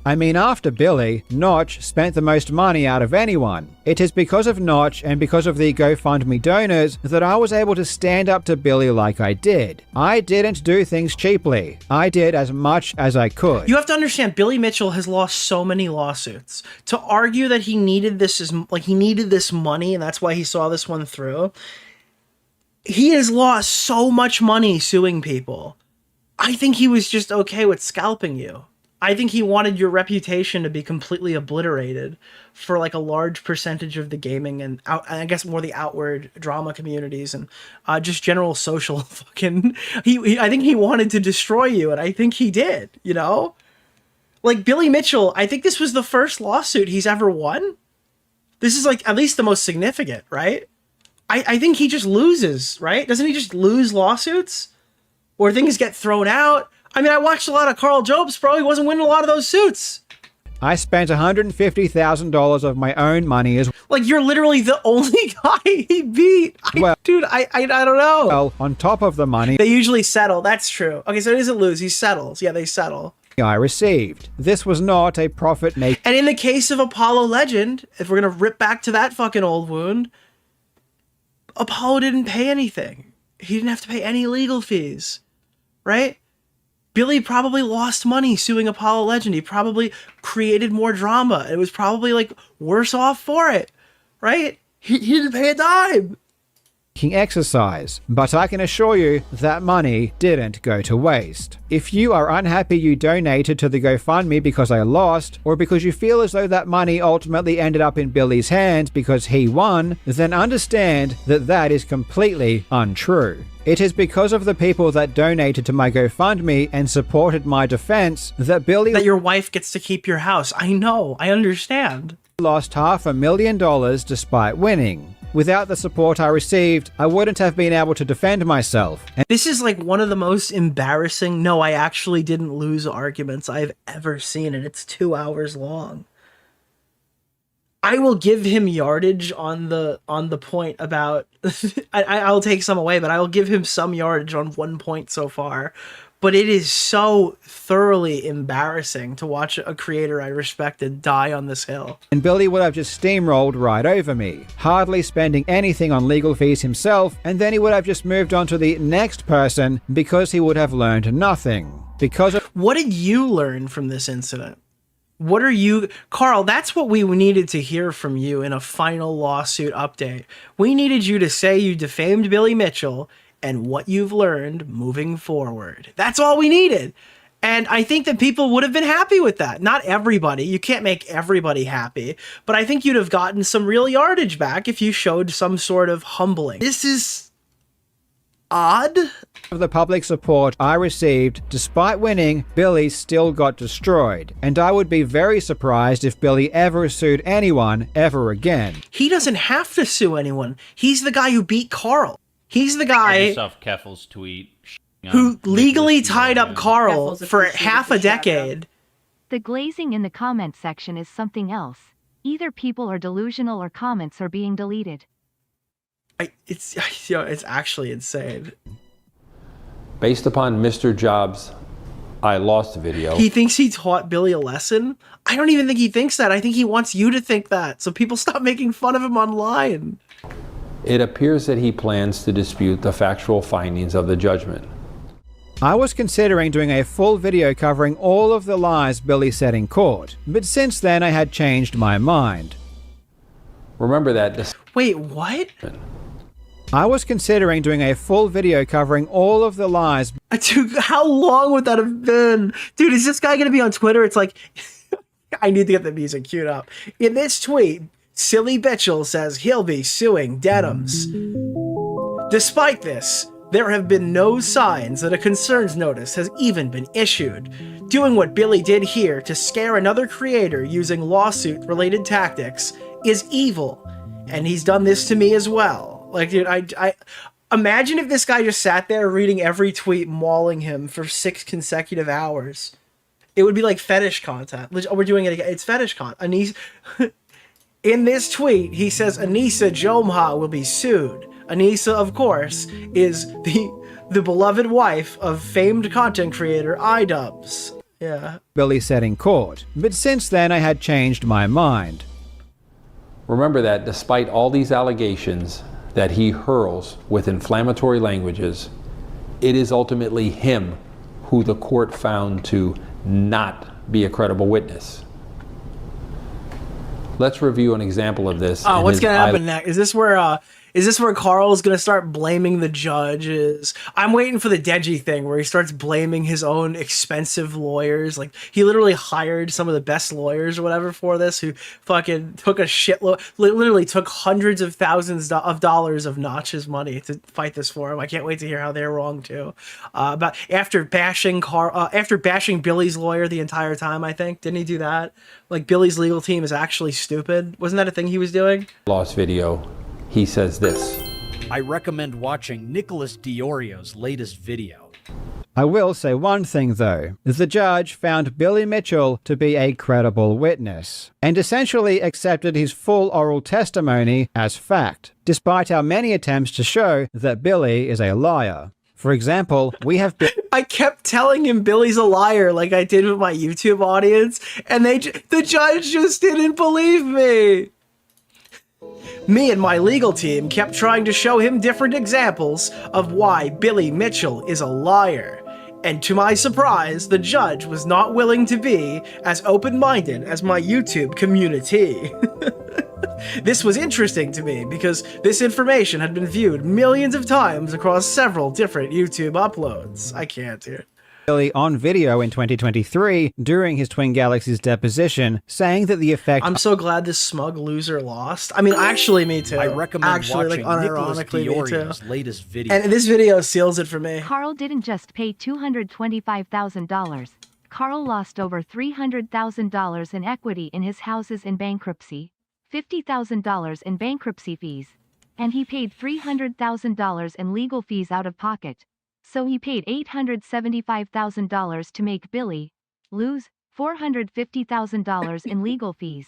I mean, after Billy, Notch spent the most money out of anyone. It is because of Notch and because of the GoFundMe donors that I was able to stand up to Billy like I did. I didn't do things cheaply. I did as much as I could. You have to understand, Billy Mitchell has lost so many lawsuits. To argue that he needed this money and that's why he saw this one through. He has lost so much money suing people. I think he was just okay with scalping you. I think he wanted your reputation to be completely obliterated for like a large percentage of the gaming and I guess more the outward drama communities and just general social fucking. I think he wanted to destroy you, and I think he did. You know, like Billy Mitchell. I think this was the first lawsuit he's ever won. This is like at least the most significant, right? I think he just loses, right? Doesn't he just lose lawsuits? Or things get thrown out? I mean, I watched a lot of Karl Jobst, bro. He wasn't winning a lot of those suits. I spent $150,000 of my own money as like, you're literally the only guy he beat. Dude, I don't know. Well, on top of the money they usually settle. That's true. Okay, so he doesn't lose. He settles. Yeah, they settle. I received. This was not a profit making. And in the case of Apollo Legend, if we're going to rip back to that fucking old wound, Apollo didn't pay anything. He didn't have to pay any legal fees, right? Billy probably lost money suing Apollo Legend. He probably created more drama. It was probably like worse off for it, right? He didn't pay a dime. Exercise, but I can assure you that money didn't go to waste. If you are unhappy you donated to the GoFundMe because I lost, or because you feel as though that money ultimately ended up in Billy's hands because he won, then understand that that is completely untrue. It is because of the people that donated to my GoFundMe and supported my defense that your wife gets to keep your house. I know, I understand. Lost $500,000 despite winning. Without the support I received, I wouldn't have been able to defend myself. And this is like one of the most embarrassing, no, I actually didn't lose arguments I've ever seen, and it's 2 hours long. I will give him yardage on the point about I'll take some away, but I will give him some yardage on one point so far. But it is so thoroughly embarrassing to watch a creator I respected die on this hill. And Billy would have just steamrolled right over me, hardly spending anything on legal fees himself, and then he would have just moved on to the next person because he would have learned nothing. Because of— What did you learn from this incident? What are you, Karl, that's what we needed to hear from you in a final lawsuit update. We needed you to say you defamed Billy Mitchell and what you've learned moving forward. That's all we needed. And I think that people would have been happy with that. Not everybody. You can't make everybody happy. But I think you'd have gotten some real yardage back if you showed some sort of humbling. This is odd. of the public support I received, despite winning, Billy still got destroyed. And I would be very surprised if Billy ever sued anyone ever again. He doesn't have to sue anyone. He's the guy who beat Karl. He's the guy Keffel's tweet who legally tied up Karl for half a decade. The glazing in the comment section is something else. Either people are delusional or comments are being deleted. It's actually insane. Based upon Mr. Jobs' I lost video. He thinks he taught Billy a lesson? I don't even think he thinks that. I think he wants you to think that, so people stop making fun of him online. It appears that he plans to dispute the factual findings of the judgment. I was considering doing a full video covering all of the lies Billy said in court, but since then I had changed my mind. Remember that. Wait, what? I was considering doing a full video covering all of the lies. Dude, how long would that have been? Dude, is this guy gonna be on Twitter? It's like, I need to get the music queued up. In this tweet, Silly Bitchel says he'll be suing Denims. Despite this, there have been no signs that a concerns notice has even been issued. Doing what Billy did here to scare another creator using lawsuit-related tactics is evil, and he's done this to me as well. Like, dude, I imagine if this guy just sat there reading every tweet, mauling him for 6 consecutive hours. It would be like fetish content. We're doing it again. It's fetish content. In this tweet, he says Anissa Jomha will be sued. Anissa, of course, is the beloved wife of famed content creator iDubbbz. Yeah. Billy said in court, but since then I had changed my mind. Remember that despite all these allegations that he hurls with inflammatory languages, it is ultimately him who the court found to not be a credible witness. Let's review an example of this. Oh, what's gonna happen next? Is this where Karl is gonna start blaming the judges? I'm waiting for the Deji thing where he starts blaming his own expensive lawyers. Like, he literally hired some of the best lawyers or whatever for this, who fucking took a shitload, literally took hundreds of thousands of dollars of Notch's money to fight this for him. I can't wait to hear how they're wrong too. But after bashing Billy's lawyer the entire time, I think, didn't he do that? Like, Billy's legal team is actually stupid. Wasn't that a thing he was doing? Lost video. He says this. I recommend watching Nicholas DeOrio's latest video. I will say one thing though. The judge found Billy Mitchell to be a credible witness, and essentially accepted his full oral testimony as fact, despite our many attempts to show that Billy is a liar. For example, we have I kept telling him Billy's a liar like I did with my YouTube audience, and the judge just didn't believe me. Me and my legal team kept trying to show him different examples of why Billy Mitchell is a liar. And to my surprise, the judge was not willing to be as open-minded as my YouTube community. This was interesting to me because this information had been viewed millions of times across several different YouTube uploads. I can't, dude. Billy on video in 2023 during his Twin Galaxies deposition, saying that the effect— I'm so glad this smug loser lost. I mean, actually, me too. I recommend watching Nicholas unironically, DeOrio's latest video. And this video seals it for me. Karl didn't just pay $225,000. Karl lost over $300,000 in equity in his houses in bankruptcy, $50,000 in bankruptcy fees, and he paid $300,000 in legal fees out of pocket. So he paid $875,000 to make Billy lose $450,000 in legal fees.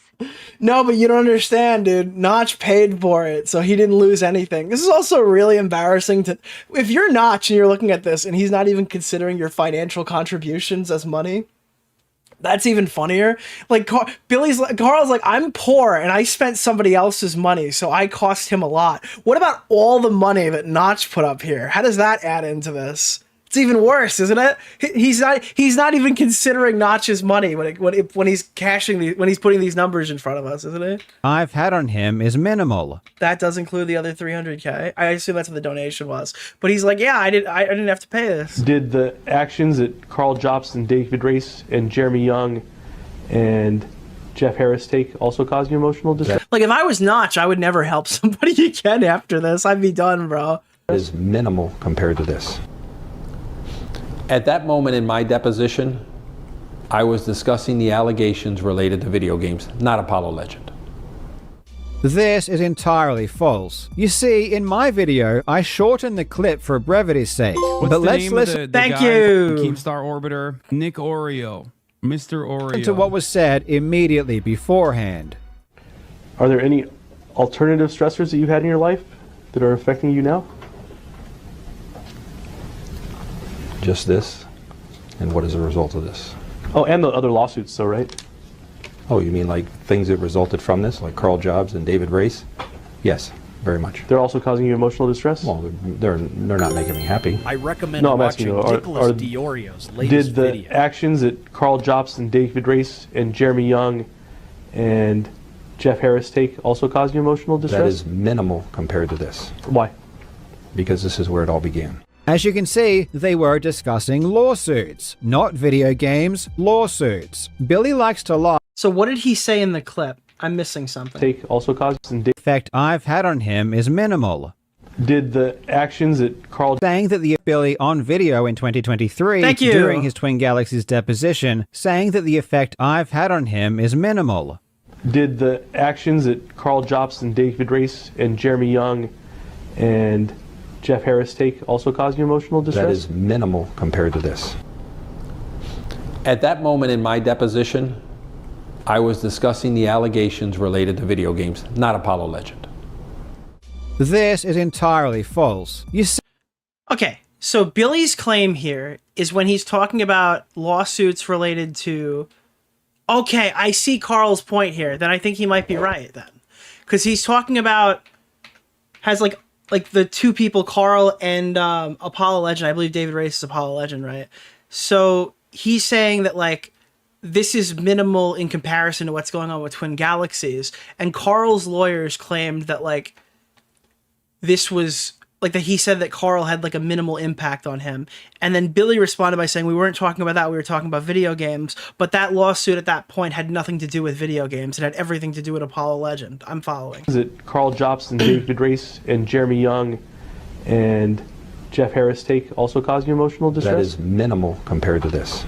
No, but you don't understand, dude. Notch paid for it, so he didn't lose anything. This is also really embarrassing to... If you're Notch and you're looking at this and he's not even considering your financial contributions as money, that's even funnier. Like, Carl's like, I'm poor and I spent somebody else's money, so I cost him a lot. What about all the money that Notch put up here? How does that add into this? It's even worse, isn't it? He's not even considering Notch's money when he's when he's putting these numbers in front of us, isn't it? I've had on him is minimal. That does include the other 300K. I assume that's what the donation was. But he's like, yeah, I didn't have to pay this. Did the actions that Karl Jobst and David Race and Jeremy Young and Jeff Harris take also cause you emotional distress? Like, if I was Notch, I would never help somebody again after this. I'd be done, bro. Is minimal compared to this. At that moment in my deposition, I was discussing the allegations related to video games, not Apollo Legend. This is entirely false. You see, in my video, I shortened the clip for brevity's sake. What's but the let's name listen. of the Thank guy you. from Keemstar Orbiter? Nick Oreo. Mr. Oreo. To what was said immediately beforehand. Are there any alternative stressors that you've had in your life that are affecting you now? Just this, and what is a result of this? Oh, and the other lawsuits, though, right? Oh, you mean like things that resulted from this, like Karl Jobst and David Race? Yes, very much. They're also causing you emotional distress? Well, they're not making me happy. I recommend No, I'm asking watching you, Nicholas DeOrio's latest did the video. actions that Karl Jobst and David Race and Jeremy Young and Jeff Harris take also cause you emotional distress? That is minimal compared to this, Why? because this is where it all began. As you can see, they were discussing lawsuits, not video games, lawsuits. Billy likes to lie. So what did he say in the clip? I'm missing something. Take also cause and The effect I've had on him is minimal. did the actions that Karl Saying that the Billy on video in 2023 Thank you. during his Twin Galaxies deposition, saying that the effect I've had on him is minimal. did the actions that Karl Jobst and David Race and Jeremy Young and Jeff Harris take also cause you emotional distress? That is minimal compared to this. At that moment in my deposition, I was discussing the allegations related to video games, not Apollo Legend. This is entirely false. You see, Okay, so Billy's claim here is when he's talking about lawsuits related to... Okay, I see Carl's point here. Then I think he might be right then. Because he's talking about... Has like the two people, Karl and Apollo Legend. I believe David Race is Apollo Legend, right? So he's saying that like this is minimal in comparison to what's going on with Twin Galaxies. And Karl's lawyers claimed that like this was like that he said that Karl had like a minimal impact on him. And then Billy responded by saying we weren't talking about that, we were talking about video games, but that lawsuit at that point had nothing to do with video games. It had everything to do with Apollo Legend. I'm following. Is it Karl Jobst and David Race and Jeremy Young and Jeff Harris take also cause you emotional distress? That is minimal compared to this.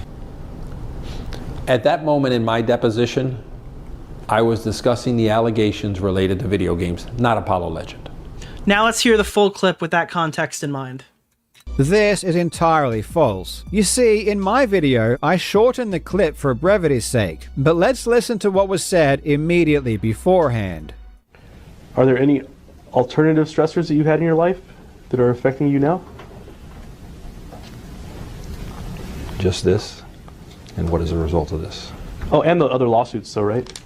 At that moment in my deposition, I was discussing the allegations related to video games, not Apollo Legend. Now let's hear the full clip with that context in mind. this is entirely false. You see, in my video, I shortened the clip for brevity's sake. But let's listen to what was said immediately beforehand. Are there any alternative stressors that you've had in your life that are affecting you now? Just this, and what is a result of this? Oh, and the other lawsuits, though, right?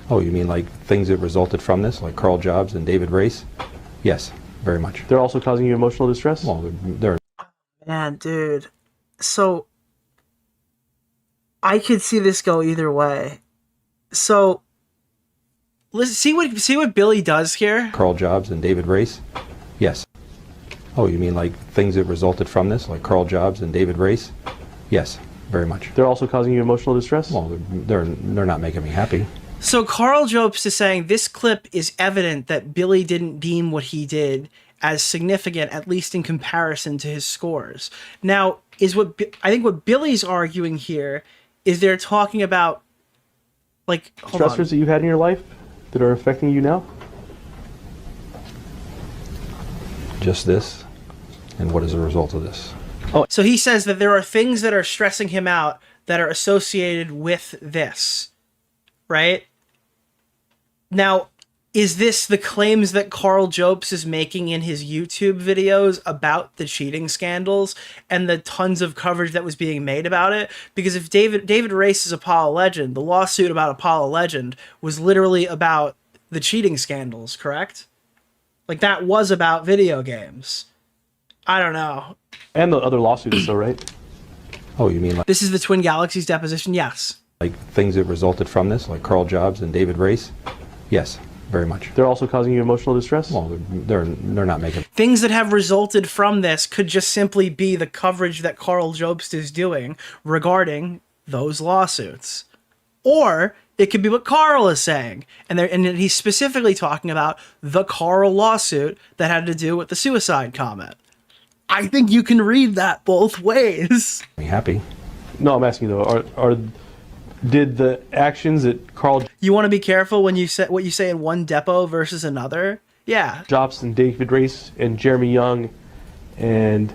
Oh, you mean like things that resulted from this, like Karl Jobst and David Race? Yes, very much. They're also causing you emotional distress? Well, they're... Man, dude. So, I could see this go either way. So, let's see what Billy does here. Karl Jobst and David Race? Yes. Oh, you mean like things that resulted from this, like Karl Jobst and David Race? Yes, very much. They're also causing you emotional distress? Well, they're not making me happy. So Karl Jobst is saying this clip is evident that Billy didn't deem what he did as significant, at least in comparison to his scores. Now, I think what Billy's arguing here is they're talking about, like, stressors that you've had in your life that are affecting you now? Just this, and what is a result of this? So he says that there are things that are stressing him out that are associated with this, right? Now, is this the claims that Karl Jobst is making in his YouTube videos about the cheating scandals and the tons of coverage that was being made about it? Because if David Race's Apollo Legend, the lawsuit about Apollo Legend was literally about the cheating scandals, correct? Like, that was about video games. I don't know. And the other lawsuit is so, right? Oh, you mean like This is the Twin Galaxies deposition? Yes. things that resulted from this, like Karl Jobst and David Race? Yes, very much. They're also causing you emotional distress? Well, they're not making... Things that have resulted from this could just simply be the coverage that Karl Jobst is doing regarding those lawsuits. Or it could be what Karl is saying. And he's specifically talking about the Karl lawsuit that had to do with the suicide comment. I think you can read that both ways. Me happy. No, I'm asking you though, did the actions that Karl You want to be careful when you say what you say in one depot versus another? Yeah. Jobst and David Race and Jeremy Young and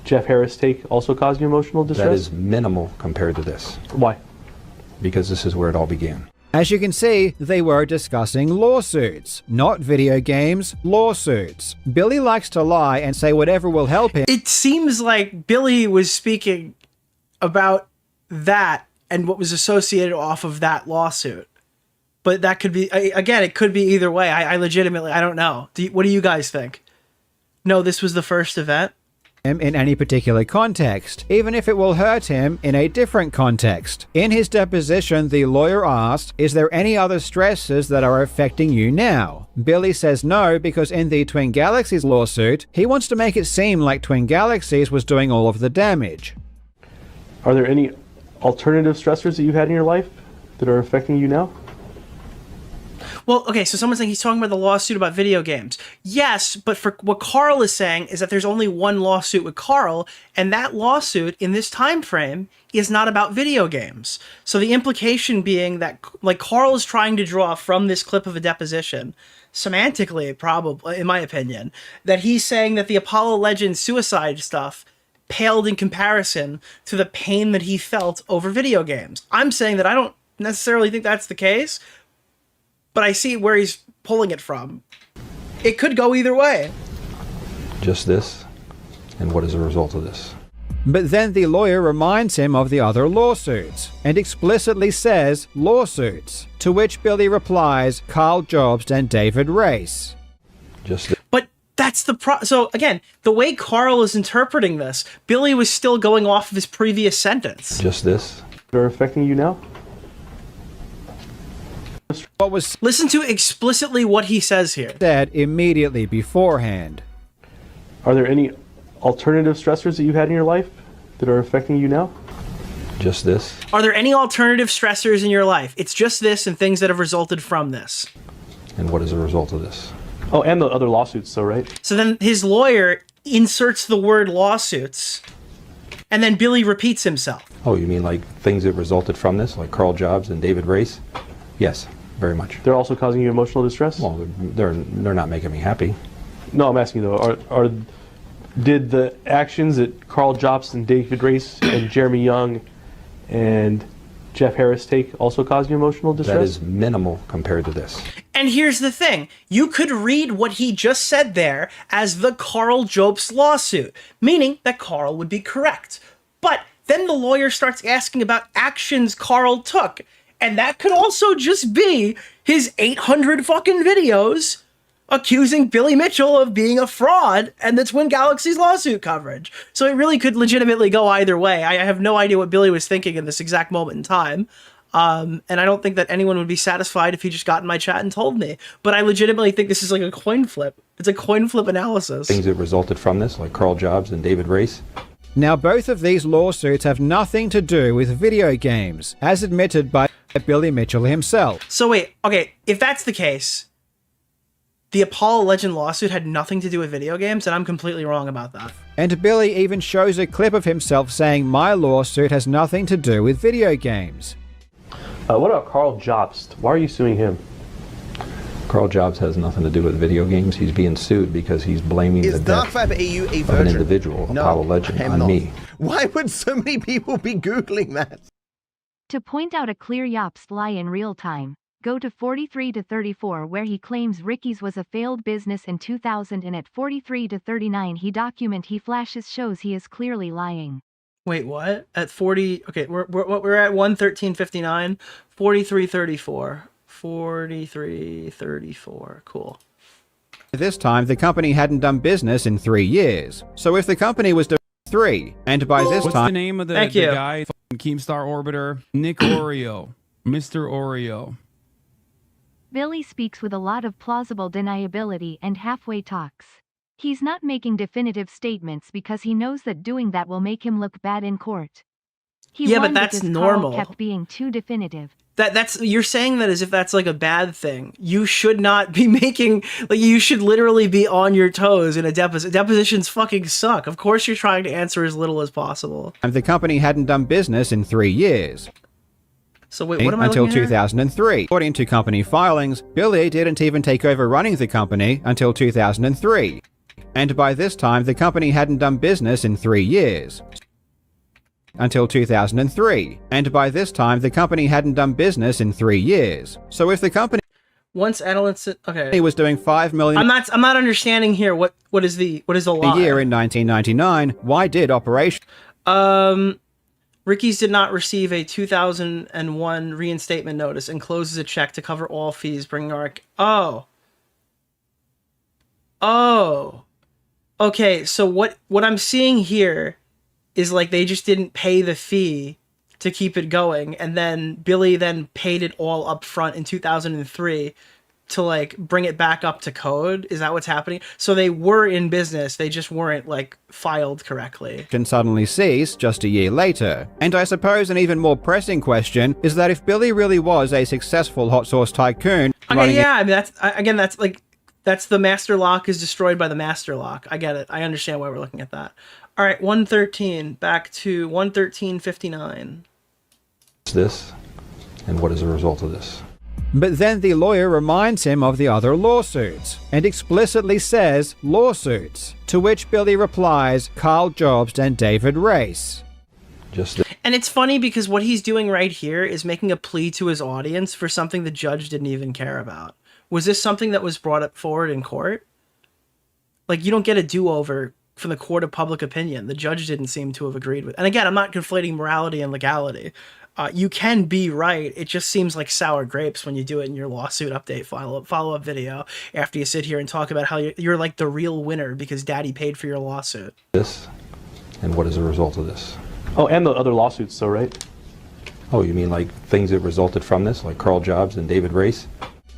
Jeff Harris take also cause you emotional distress? That is minimal compared to this. Why? Because this is where it all began. As you can see, they were discussing lawsuits, not video games, lawsuits. Billy likes to lie and say whatever will help him. It seems like Billy was speaking about that and what was associated off of that lawsuit. But that could be, again, it could be either way. I legitimately, I don't know. What do you guys think? No, this was the first event? In any particular context, even if it will hurt him in a different context. In his deposition, the lawyer asked, "Is there any other stresses that are affecting you now?" Billy says no, because in the Twin Galaxies lawsuit, he wants to make it seem like Twin Galaxies was doing all of the damage. Are there any alternative stressors that you had in your life that are affecting you now? Well, okay, so someone's saying he's talking about the lawsuit about video games. Yes, but for what Karl is saying is that there's only one lawsuit with Karl, and that lawsuit in this time frame is not about video games. So the implication being that, like, Karl is trying to draw from this clip of a deposition, semantically, probably, in my opinion, that he's saying that the Apollo Legends suicide stuff paled in comparison to the pain that he felt over video games. I'm saying that I don't necessarily think that's the case, but I see where he's pulling it from. It could go either way. Just this, and what is a result of this? But then the lawyer reminds him of the other lawsuits, and explicitly says lawsuits, to which Billy replies Karl Jobst and David Race. Just this. But that's the so again, the way Karl is interpreting this, Billy was still going off of his previous sentence. Just this. That are affecting you now? What was Listen to explicitly what he says here. said immediately beforehand. Are there any alternative stressors that you had in your life that are affecting you now? Just this. Are there any alternative stressors in your life? It's just this and things that have resulted from this. And what is a result of this? Oh, and the other lawsuits, so right? So then his lawyer inserts the word lawsuits, and then Billy repeats himself. Oh, you mean like things that resulted from this, like Karl Jobst and David Race? Yes, very much. They're also causing you emotional distress? Well, they're not making me happy. No, I'm asking you though, did the actions that Karl Jobst and David Race and Jeremy Young and Jeff Harris take also cause you emotional distress? That is minimal compared to this. And here's the thing. You could read what he just said there as the Karl Jobst lawsuit, meaning that Karl would be correct. But then the lawyer starts asking about actions Karl took, and that could also just be his 800 fucking videos accusing Billy Mitchell of being a fraud and the Twin Galaxies lawsuit coverage. So it really could legitimately go either way. I have no idea what Billy was thinking in this exact moment in time. And I don't think that anyone would be satisfied if he just got in my chat and told me. But I legitimately think this is like a coin flip. It's a coin flip analysis. Things that resulted from this, like Karl Jobst and David Race? Now, both of these lawsuits have nothing to do with video games, as admitted by Billy Mitchell himself. So wait, okay, if that's the case, the Apollo Legend lawsuit had nothing to do with video games, and I'm completely wrong about that. And Billy even shows a clip of himself saying, "My lawsuit has nothing to do with video games." What about Karl Jobst? Why are you suing him? Karl Jobst has nothing to do with video games. He's being sued because he's blaming Is the death DarkFiberEU a of virgin? an individual, a No, Apollo legend, I am on not. me. Why would so many people be Googling that? To point out a clear Jobst lie in real time, go to 43 to 34 where he claims Ricky's was a failed business in 2000, and at 43 to 39 he flashes shows he is clearly lying. Wait, what? At 40, okay, we're at 113.59, 43.34. 43.34. Cool. This time, the company hadn't done business in 3 years. So if the company was doing 3, and by this What's time... the name of the Thank you. guy? Keemstar Orbiter. Nick Oreo. Mr. Oreo. Billy speaks with a lot of plausible deniability and halfway talks. He's not making definitive statements because he knows that doing that will make him look bad in court. He Yeah, but won that's because normal. Karl kept being too definitive. That's you're saying that as if that's like a bad thing. You should not be making, like, you should literally be on your toes in a deposition. Depositions fucking suck. Of course you're trying to answer as little as possible. And the company hadn't done business in 3 years. So wait, what am I Until looking at here? 2003. According to company filings, Billy didn't even take over running the company until 2003. And by this time, the company hadn't done business in 3 years. Until 2003. And by this time, the company hadn't done business in 3 years. So if the company Once analysts, okay. was doing $5 million I'm not understanding here. What is the lie? a year in 1999, why did Operation Ricky's did not receive a 2001 reinstatement notice and closes a check to cover all fees, bringing our... Oh. Okay, so what I'm seeing here is like they just didn't pay the fee to keep it going, and then Billy then paid it all up front in 2003 to like bring it back up to code? Is that what's happening? So they were in business, they just weren't like filed correctly. can suddenly cease just a year later? And I suppose an even more pressing question is that if Billy really was a successful hot sauce tycoon Okay, running yeah, I mean that's the master lock is destroyed by the master lock. I get it. I understand why we're looking at that. All right, 113, back to 113.59. This, and what is the result of this? But then the lawyer reminds him of the other lawsuits and explicitly says lawsuits, to which Billy replies Karl Jobst and David Race. Just this. And it's funny because what he's doing right here is making a plea to his audience for something the judge didn't even care about. Was this something that was brought up forward in court? Like, you don't get a do-over from the court of public opinion. The judge didn't seem to have agreed with. And again, I'm not conflating morality and legality. You can be right. It just seems like sour grapes when you do it in your lawsuit update follow-up video after you sit here and talk about how you're like the real winner because daddy paid for your lawsuit. This, and what is the result of this? Oh, and the other lawsuits, though, right? Oh, you mean like things that resulted from this, like Karl Jobst and David Race?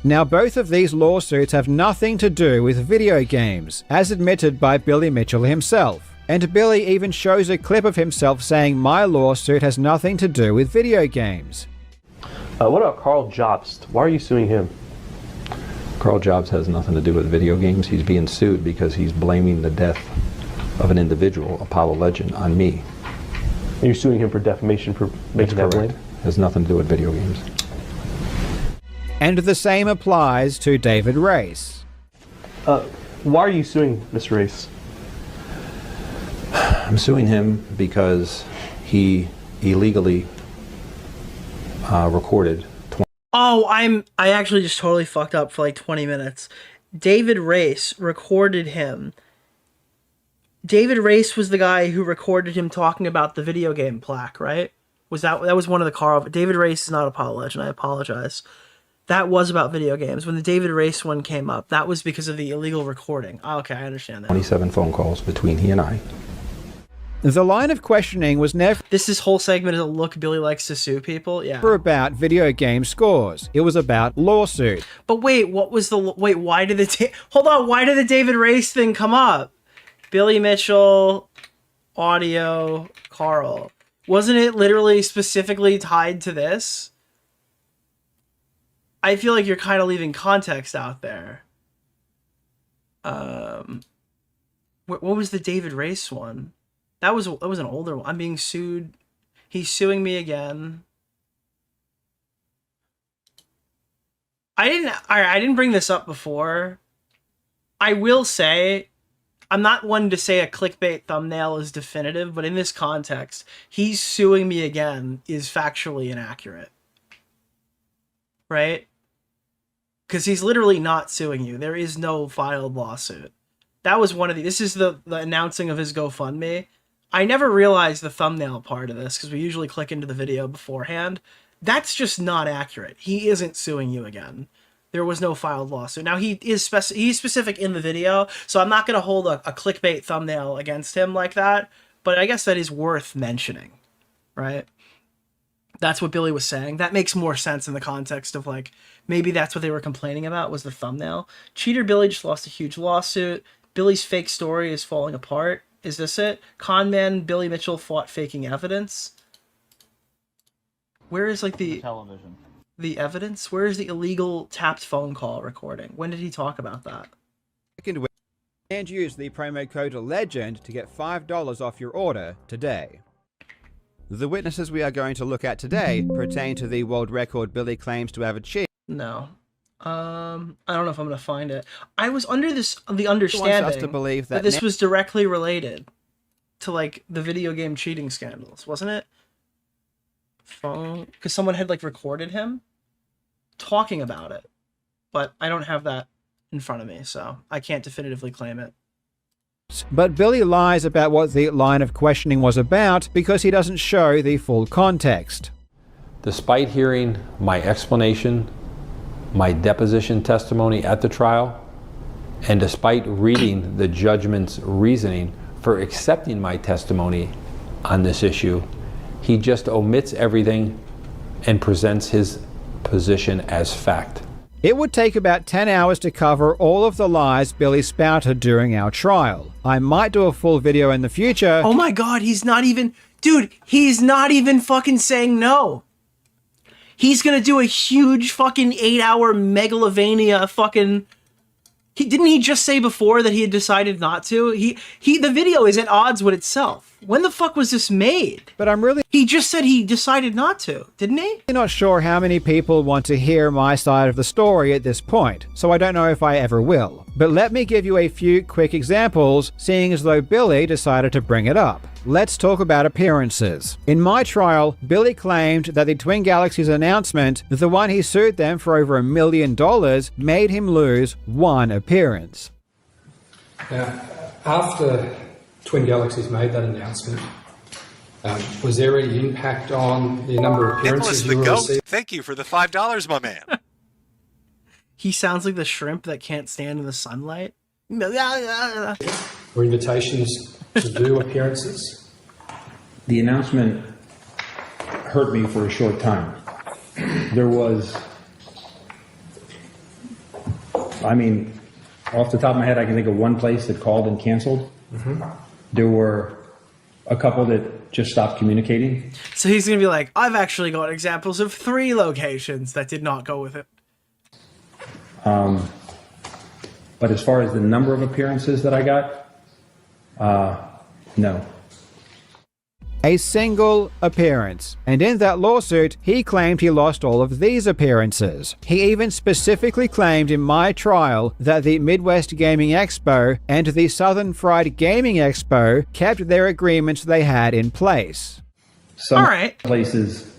Now, both of these lawsuits have nothing to do with video games, as admitted by Billy Mitchell himself. And Billy even shows a clip of himself saying, "My lawsuit has nothing to do with video games." What about Karl Jobst? Why are you suing him? Karl Jobst has nothing to do with video games. He's being sued because he's blaming the death of an individual, Apollo legend, on me. Are you suing him for defamation for making that Correct. blame? Has nothing to do with video games. And the same applies to David Race. Why are you suing Mr. Race? I'm suing him because he illegally recorded Oh, I actually just totally fucked up for like 20 minutes. David Race recorded him. David Race was the guy who recorded him talking about the video game plaque, right? That was one of the Karl. David Race is not Apollo legend. I apologize. That was about video games. When the David Race one came up, that was because of the illegal recording. Oh, okay, I understand that. 27 phone calls between he and I. The line of questioning was never This whole segment is a look Billy likes to sue people. Yeah. about video game scores. It was about lawsuit. But wait, why did hold on, why did the David Race thing come up? Billy Mitchell, audio, Karl. Wasn't it literally specifically tied to this? I feel like you're kind of leaving context out there. What was the David Race one? That was an older one. I'm being sued. He's suing me again. I didn't bring this up before. I will say, I'm not one to say a clickbait thumbnail is definitive, but in this context, he's suing me again is factually inaccurate. Right? Because he's literally not suing you. There is no filed lawsuit. That was one of this is the announcing of his GoFundMe. I never realized the thumbnail part of this because we usually click into the video beforehand. That's just not accurate. He isn't suing you again. There was no filed lawsuit. Now, he's specific in the video, so I'm not going to hold a clickbait thumbnail against him like that, but I guess that is worth mentioning, right? That's what Billy was saying. That makes more sense in the context of, like, maybe that's what they were complaining about was the thumbnail. Cheater Billy just lost a huge lawsuit. Billy's fake story is falling apart. Is this it? Conman Billy Mitchell fought faking evidence. Where is, like, the television? The evidence? Where is the illegal tapped phone call recording? When did he talk about that? And use the promo code LEGEND to get $5 off your order today. The witnesses we are going to look at today pertain to the world record Billy claims to have achieved. No. I don't know if I'm going to find it. I was under the understanding us to believe that this was directly related to, like, the video game cheating scandals, wasn't it? Phone, because someone had, like, recorded him talking about it, but I don't have that in front of me, so I can't definitively claim it. But Billy lies about what the line of questioning was about because he doesn't show the full context. Despite hearing my explanation, my deposition testimony at the trial, and despite reading the judgment's reasoning for accepting my testimony on this issue, he just omits everything and presents his position as fact. It would take about 10 hours to cover all of the lies Billy spouted during our trial. I might do a full video in the future. Oh my god, he's not even... Dude, he's not even fucking saying no. He's gonna do a huge fucking 8-hour megalovania fucking... Didn't he just say before that he had decided not to? The video is at odds with itself. When the fuck was this made? But I'm really... He just said he decided not to, didn't he? I'm not sure how many people want to hear my side of the story at this point, so I don't know if I ever will. But let me give you a few quick examples, seeing as though Billy decided to bring it up. Let's talk about appearances. In my trial, Billy claimed that the Twin Galaxies announcement, the one he sued them for over $1 million, made him lose one appearance. Now, after Twin Galaxies made that announcement, was there any impact on the number of appearances you were receiving? Thank you for the $5, my man. He sounds like the shrimp that can't stand in the sunlight. Were invitations to do appearances? The announcement hurt me for a short time. There was, I mean, off the top of my head, I can think of one place that called and canceled. Mm-hmm. There were a couple that just stopped communicating. So he's going to be like, I've actually got examples of 3 locations that did not go with it. But as far as the number of appearances that I got, no. A single appearance. And in that lawsuit, he claimed he lost all of these appearances. He even specifically claimed in my trial that the Midwest Gaming Expo and the Southern Fried Gaming Expo kept their agreements they had in place. Some places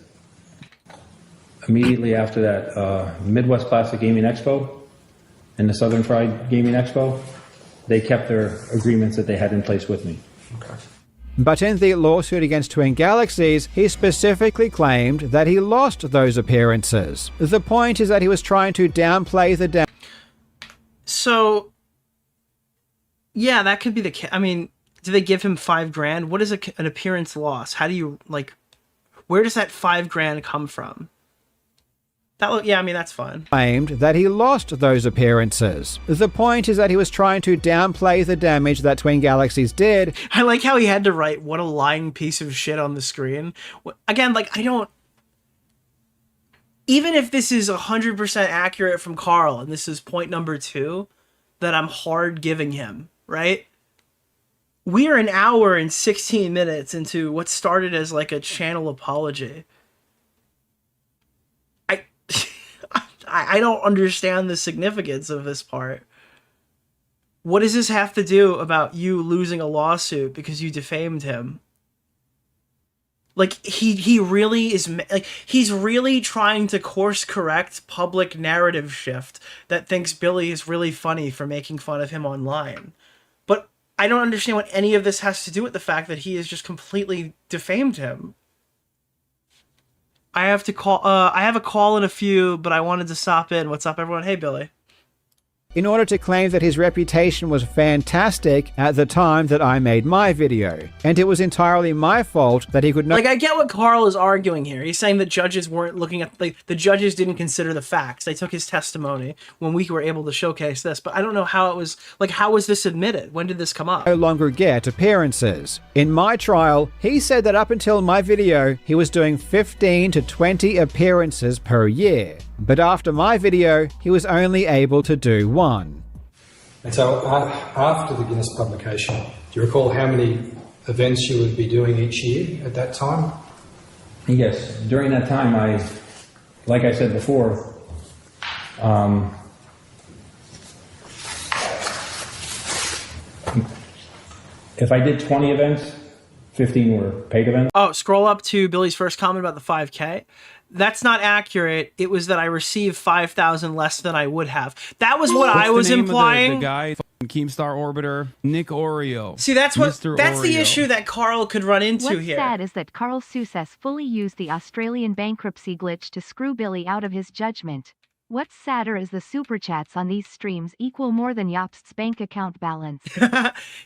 immediately after that, Midwest Classic Gaming Expo and the Southern Fried Gaming Expo, they kept their agreements that they had in place with me. Okay. But in the lawsuit against Twin Galaxies, he specifically claimed that he lost those appearances. The point is that he was trying to downplay the damage. So, yeah, that could be the case. I mean, do they give him $5,000? What is an appearance loss? How do you, like, where does that $5,000 come from? Yeah, I mean, that's fine. Claimed that he lost those appearances. The point is that he was trying to downplay the damage that Twin Galaxies did. I like how he had to write, what a lying piece of shit on the screen. Again, like, I don't... Even if this is 100% accurate from Karl, and this is point number 2, that I'm hard giving him, right? We're an hour and 16 minutes into what started as, like, a channel apology. I don't understand the significance of this part. What does this have to do about you losing a lawsuit because you defamed him? Like, he really is, like, he's really trying to course correct public narrative shift that thinks Billy is really funny for making fun of him online. But I don't understand what any of this has to do with the fact that he has just completely defamed him. I have to call, I have a call in a few, but I wanted to stop in. What's up, everyone? Hey, Billy. In order to claim that his reputation was fantastic at the time that I made my video, and it was entirely my fault that he could not— Like, I get what Karl is arguing here. He's saying that judges weren't looking at, like, the judges didn't consider the facts. They took his testimony when we were able to showcase this, but I don't know how it was, like, how was this admitted? When did this come up? no longer get appearances. In my trial, he said that up until my video, he was doing 15 to 20 appearances per year. But after my video, he was only able to do 1. And so after the Guinness publication, do you recall how many events you would be doing each year at that time? Yes, during that time, like I said before, if I did 20 events, 15 were paid events. Oh, scroll up to Billy's first comment about the 5K. That's not accurate. It was that I received 5,000 less than I would have. That was what I was implying. The guy, Keemstar Orbiter, Nick DeOrio. See, that's what Mr. that's the Oreo. issue that Karl could run into What's here. What's sad is that Karl Success fully used the Australian bankruptcy glitch to screw Billy out of his judgment. What's sadder is the super chats on these streams equal more than Jobst's bank account balance.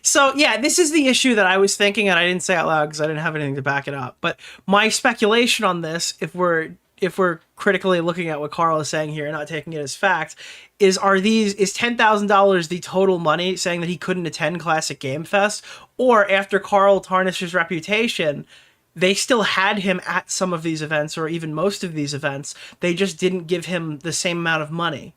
So yeah, this is the issue that I was thinking, and I didn't say out loud because I didn't have anything to back it up. But my speculation on this, if we're critically looking at what Karl is saying here and not taking it as fact, is $10,000 the total money saying that he couldn't attend Classic Game Fest, or after Karl tarnished his reputation, they still had him at some of these events, or even most of these events. They just didn't give him the same amount of money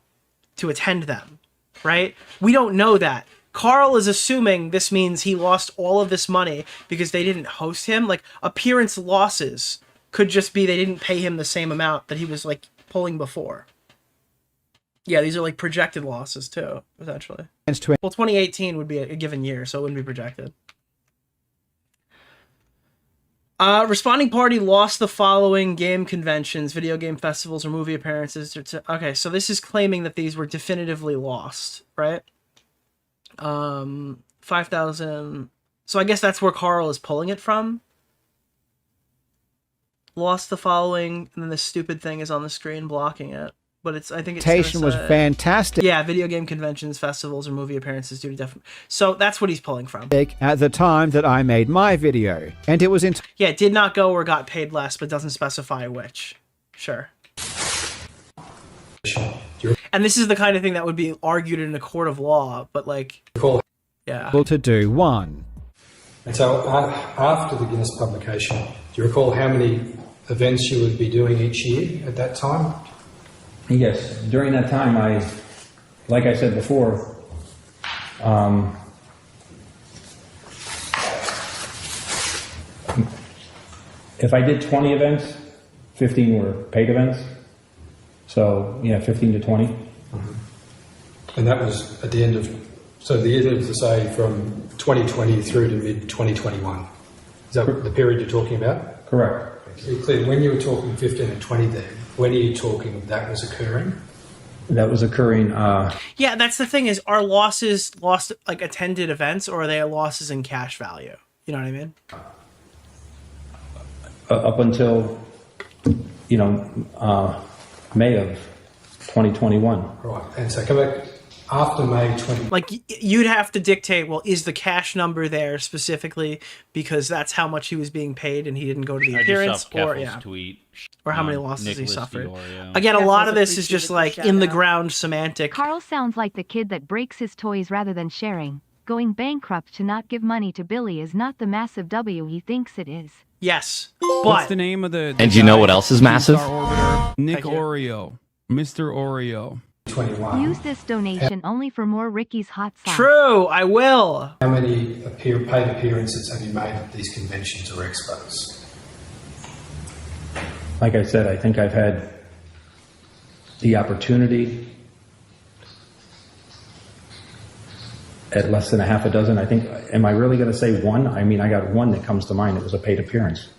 to attend them, right? We don't know that. Karl is assuming this means he lost all of this money because they didn't host him. Like, appearance losses could just be they didn't pay him the same amount that he was, like, pulling before. Yeah, these are, like, projected losses, too, essentially. Well, 2018 would be a given year, so it wouldn't be projected. Responding party lost the following game conventions, video game festivals, or movie appearances. Okay, so this is claiming that these were definitively lost, right? 5,000. So I guess that's where Karl is pulling it from. Lost the following, and then this stupid thing is on the screen blocking it. But it's, I think it's reputation was fantastic. Yeah, video game conventions, festivals, or movie appearances due to different. So that's what he's pulling from. At the time that I made my video, and it was yeah, it did not go or got paid less, but doesn't specify which. Sure. And this is the kind of thing that would be argued in a court of law, but like, yeah. Able to do 1. And so after the Guinness publication, do you recall how many events you would be doing each year at that time? Yes, during that time, like I said before, if I did 20 events, 15 were paid events. So, yeah, 15 to 20. Mm-hmm. And that was at the end of, so the end of, say, from 2020 through to mid-2021. Is that the period you're talking about? Correct. To be clear, when you were talking 15 and 20 there, when are you talking that was occurring? That was occurring. Yeah, that's the thing, is are losses lost, like, attended events, or are they losses in cash value? You know what I mean? Up until, you know, May of 2021. Right, and so come back after May 20. Like, you'd have to dictate, well, is the cash number there specifically because that's how much he was being paid and he didn't go to the appearance, or yeah, tweet, or how many losses he Nicholas suffered. DeOrio. Again, a lot of this is just like in the ground semantic. Karl sounds like the kid that breaks his toys rather than sharing. Going bankrupt to not give money to Billy is not the massive W he thinks it is. Yes, What's but the name of the And you know what else is massive? Orbiter, Nick DeOrio, Mr. Oreo. 21. Use this donation only for more Ricky's hot sauce. True, I will. How many paid appearances have you made at these conventions or expos? Like I said, I think I've had the opportunity at less than a half a dozen. I think, am I really going to say one? I mean, I got one that comes to mind. It was a paid appearance.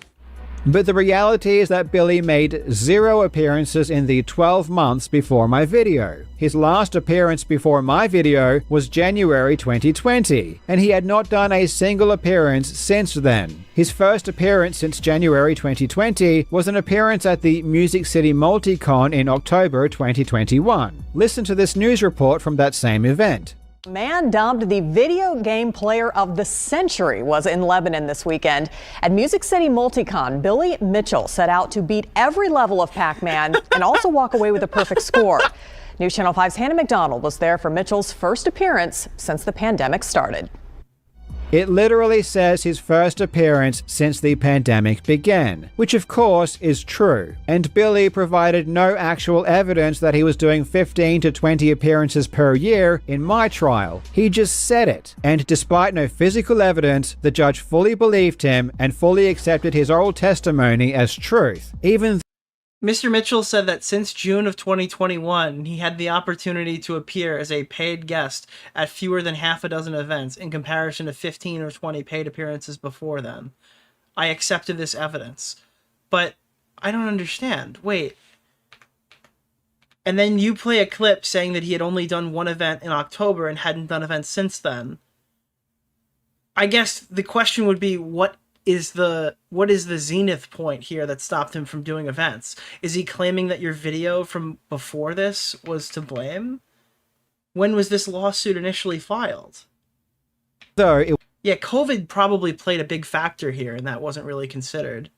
But the reality is that Billy made 0 appearances in the 12 months before my video. His last appearance before my video was January 2020, and he had not done a single appearance since then. His first appearance since January 2020 was an appearance at the Music City Multicon in October 2021. Listen to this news report from that same event. Man dubbed the video game player of the century was in Lebanon this weekend. At Music City Multicon, Billy Mitchell set out to beat every level of Pac-Man and also walk away with a perfect score. News Channel 5's Hannah McDonald was there for Mitchell's first appearance since the pandemic started. It literally says his first appearance since the pandemic began, which of course is true. And Billy provided no actual evidence that he was doing 15 to 20 appearances per year in my trial. He just said it. And despite no physical evidence, the judge fully believed him and fully accepted his oral testimony as truth, even Mr. Mitchell said that since June of 2021, he had the opportunity to appear as a paid guest at fewer than half a dozen events in comparison to 15 or 20 paid appearances before then. I accepted this evidence. But I don't understand. Wait. And then you play a clip saying that he had only done one event in October and hadn't done events since then. I guess the question would be, what is the zenith point here that stopped him from doing events? Is he claiming that your video from before this was to blame? When was this lawsuit initially filed? Yeah, COVID probably played a big factor here, and that wasn't really considered.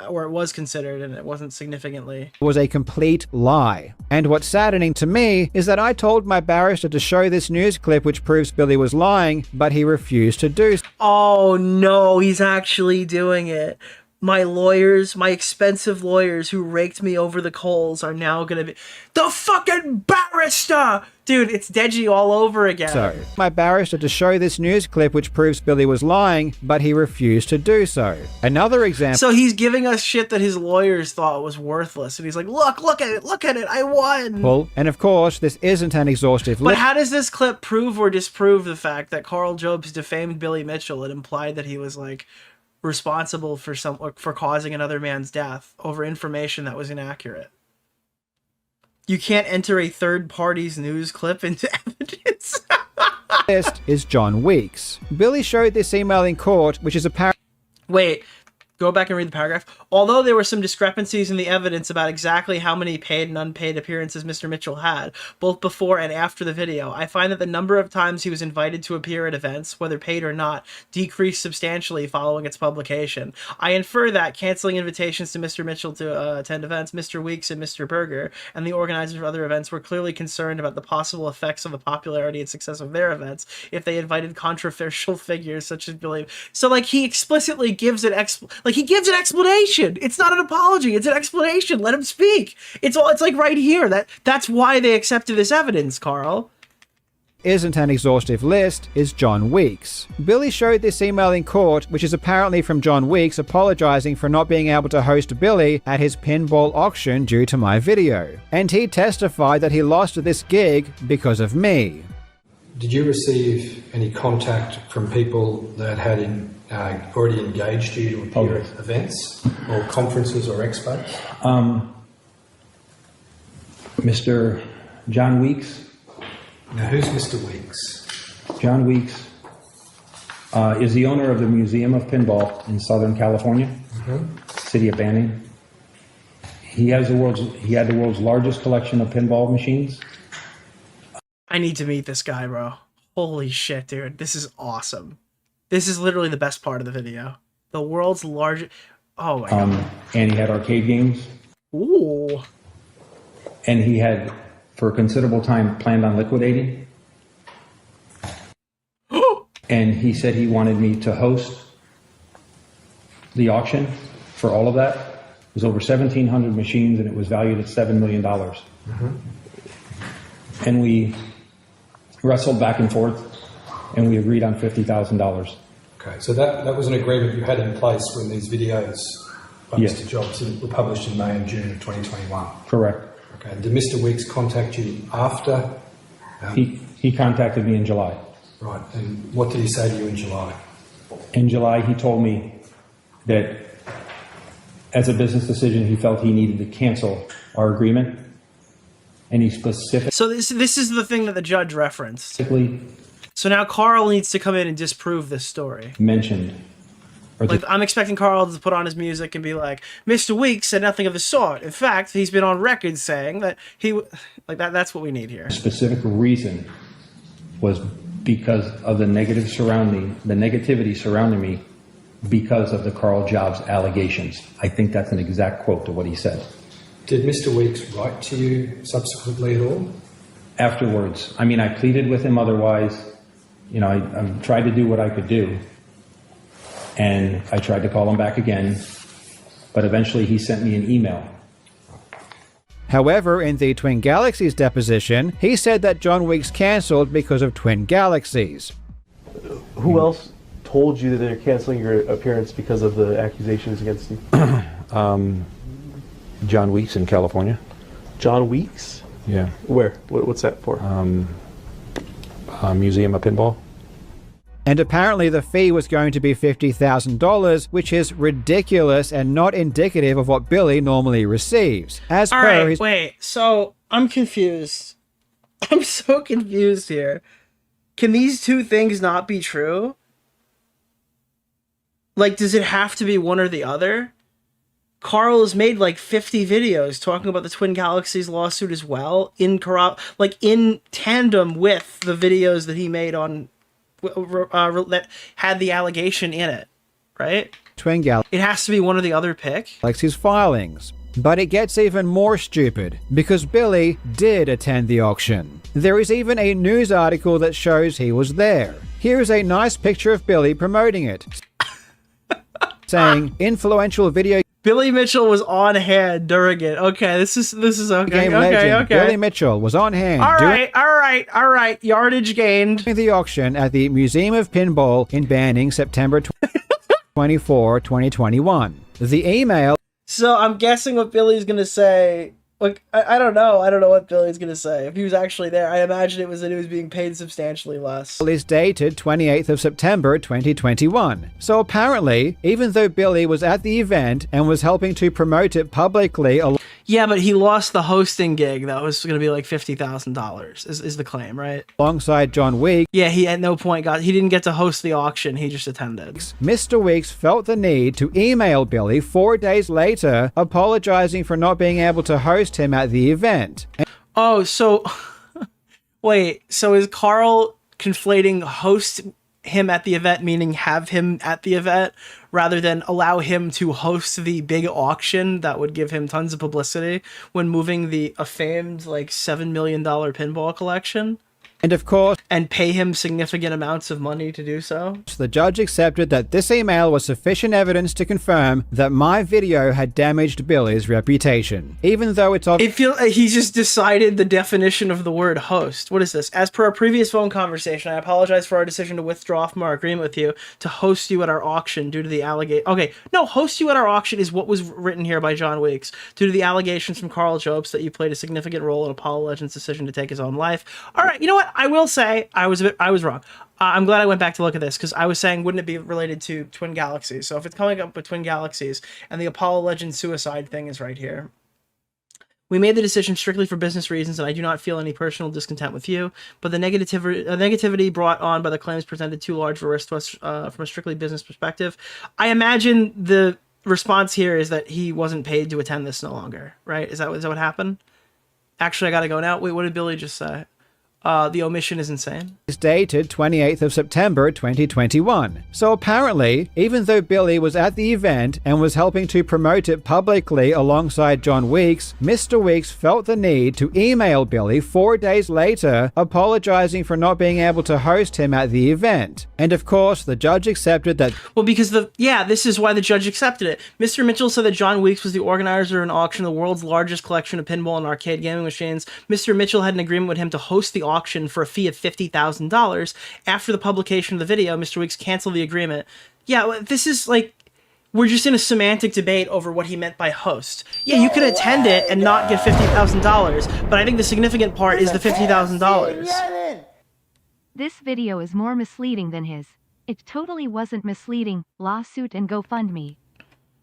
Or it was considered, and it wasn't significantly. Was a complete lie. And what's saddening to me is that I told my barrister to show this news clip which proves Billy was lying, but he refused to do so. Oh no, he's actually doing it. My lawyers, my expensive lawyers who raked me over the coals are now gonna be the fucking barrister! Dude, it's Deji all over again. So, my barrister to show this news clip which proves Billy was lying, but he refused to do so. Another example. So he's giving us shit that his lawyers thought was worthless, and he's like, look at it, I won! And of course, this isn't an exhaustive list. But how does this clip prove or disprove the fact that Karl Jobst defamed Billy Mitchell and implied that he was, like, responsible for causing another man's death over information that was inaccurate? You can't enter a third party's news clip into evidence. List is John Weeks. Billy showed this email in court, which is apparent. Wait, go back and read the paragraph. Although there were some discrepancies in the evidence about exactly how many paid and unpaid appearances Mr. Mitchell had, both before and after the video, I find that the number of times he was invited to appear at events, whether paid or not, decreased substantially following its publication. I infer that canceling invitations to Mr. Mitchell to attend events, Mr. Weeks and Mr. Berger, and the organizers of other events were clearly concerned about the possible effects of the popularity and success of their events if they invited controversial figures such as Billy. So, like, he explicitly gives an explanation. It's not an apology. It's an explanation. Let him speak. It's like right here. That's why they accepted this evidence, Karl. Isn't an exhaustive list is John Weeks. Billy showed this email in court, which is apparently from John Weeks apologizing for not being able to host Billy at his pinball auction due to my video. And he testified that he lost this gig because of me. Did you receive any contact from people that had already engaged you to appear at events or conferences or expos? Mr. John Weeks. Now, who's Mr. Weeks? John Weeks is the owner of the Museum of Pinball in Southern California, city of Banning. He had the world's largest collection of pinball machines. I need to meet this guy, bro. Holy shit, dude. This is awesome. This is literally the best part of the video. The world's largest... Oh my god. And he had arcade games. Ooh. And he had, for a considerable time, planned on liquidating. And he said he wanted me to host the auction for all of that. It was over 1,700 machines, and it was valued at $7 million. And we wrestled back and forth, and we agreed on $50,000. Okay, so that was an agreement you had in place when these videos by Yes. Mr. Jobs were published in May and June of 2021? Correct. Okay. Did Mr. Weeks contact you after? He contacted me in July. Right. And what did he say to you in July? In July, he told me that as a business decision, he felt he needed to cancel our agreement. And he specifically... So this is the thing that the judge referenced. So now Karl needs to come in and disprove this story. Mentioned. Like, I'm expecting Karl to put on his music and be like, Mr. Weeks said nothing of the sort. In fact, he's been on record saying that he... Like, that's what we need here. The specific reason was because of the negativity surrounding me because of the Karl Jobst allegations. I think that's an exact quote to what he said. Did Mr. Weeks write to you subsequently at all? Afterwards. I mean, I pleaded with him otherwise. You know, I tried to do what I could do. And I tried to call him back again. But eventually he sent me an email. However, in the Twin Galaxies deposition, he said that John Weeks cancelled because of Twin Galaxies. Who else told you that they're canceling your appearance because of the accusations against you? John Weeks in California. John Weeks? Yeah. Where? What's that for? Museum of Pinball. And apparently the fee was going to be $50,000, which is ridiculous and not indicative of what Billy normally receives. Wait, so I'm confused. I'm so confused here. Can these two things not be true? Like, does it have to be one or the other? Karl has made like 50 videos talking about the Twin Galaxies lawsuit as well, in tandem with the videos that he made on that had the allegation in it, right? Twin Galaxies. It has to be one or the other pick. His filings. But it gets even more stupid, because Billy did attend the auction. There is even a news article that shows he was there. Here is a nice picture of Billy promoting it, saying, influential video Billy Mitchell was on hand during it. Okay, this is okay. Game okay, legend Billy Mitchell was on hand. All right. Yardage gained. The auction at the Museum of Pinball in Banning, September 24, 2021. The email. So I'm guessing what Billy's gonna say. Like, I don't know. I don't know what Billy's gonna say. If he was actually there, I imagine it was that he was being paid substantially less. Is dated 28th of September 2021. So apparently, even though Billy was at the event and was helping to promote it publicly... Yeah, but he lost the hosting gig. That was going to be like $50,000 is the claim, right? Alongside John Weeks. Yeah, he at no point he didn't get to host the auction. He just attended. Mr. Weeks felt the need to email Billy 4 days later, apologizing for not being able to host him at the event. Oh, so wait, so is Karl conflating host him at the event, meaning have him at the event, rather than allow him to host the big auction that would give him tons of publicity when moving the famed like $7 million pinball collection? And of course, and pay him significant amounts of money to do so. The judge accepted that this email was sufficient evidence to confirm that my video had damaged Billy's reputation, even though it's he just decided the definition of the word host. What is this? As per our previous phone conversation, I apologize for our decision to withdraw from our agreement with you to host you at our auction due to the allegation. Okay, no, host you at our auction is what was written here by John Weeks due to the allegations from Karl Jobst that you played a significant role in Apollo Legends' decision to take his own life. All right, you know what? I will say I was wrong. I'm glad I went back to look at this because I was saying, wouldn't it be related to Twin Galaxies? So if it's coming up with Twin Galaxies and the Apollo Legends suicide thing is right here. We made the decision strictly for business reasons, and I do not feel any personal discontent with you. But the negativity brought on by the claims presented too large a risk to us from a strictly business perspective. I imagine the response here is that he wasn't paid to attend this no longer, right? Is that what happened? Actually, I gotta go now. Wait, what did Billy just say? The omission is insane. It's dated 28th of September 2021. So apparently, even though Billy was at the event and was helping to promote it publicly alongside John Weeks, Mr. Weeks felt the need to email Billy 4 days later, apologizing for not being able to host him at the event. And of course, the judge accepted that... Well, because this is why the judge accepted it. Mr. Mitchell said that John Weeks was the organizer of an auction of the world's largest collection of pinball and arcade gaming machines. Mr. Mitchell had an agreement with him to host the auction for a fee of $50,000. After the publication of the video, Mr. Weeks canceled the agreement. Yeah, this is like, we're just in a semantic debate over what he meant by host. Yeah, you can attend it and not get $50,000, but I think the significant part is the $50,000. This video is more misleading than his. It totally wasn't misleading. Lawsuit and GoFundMe.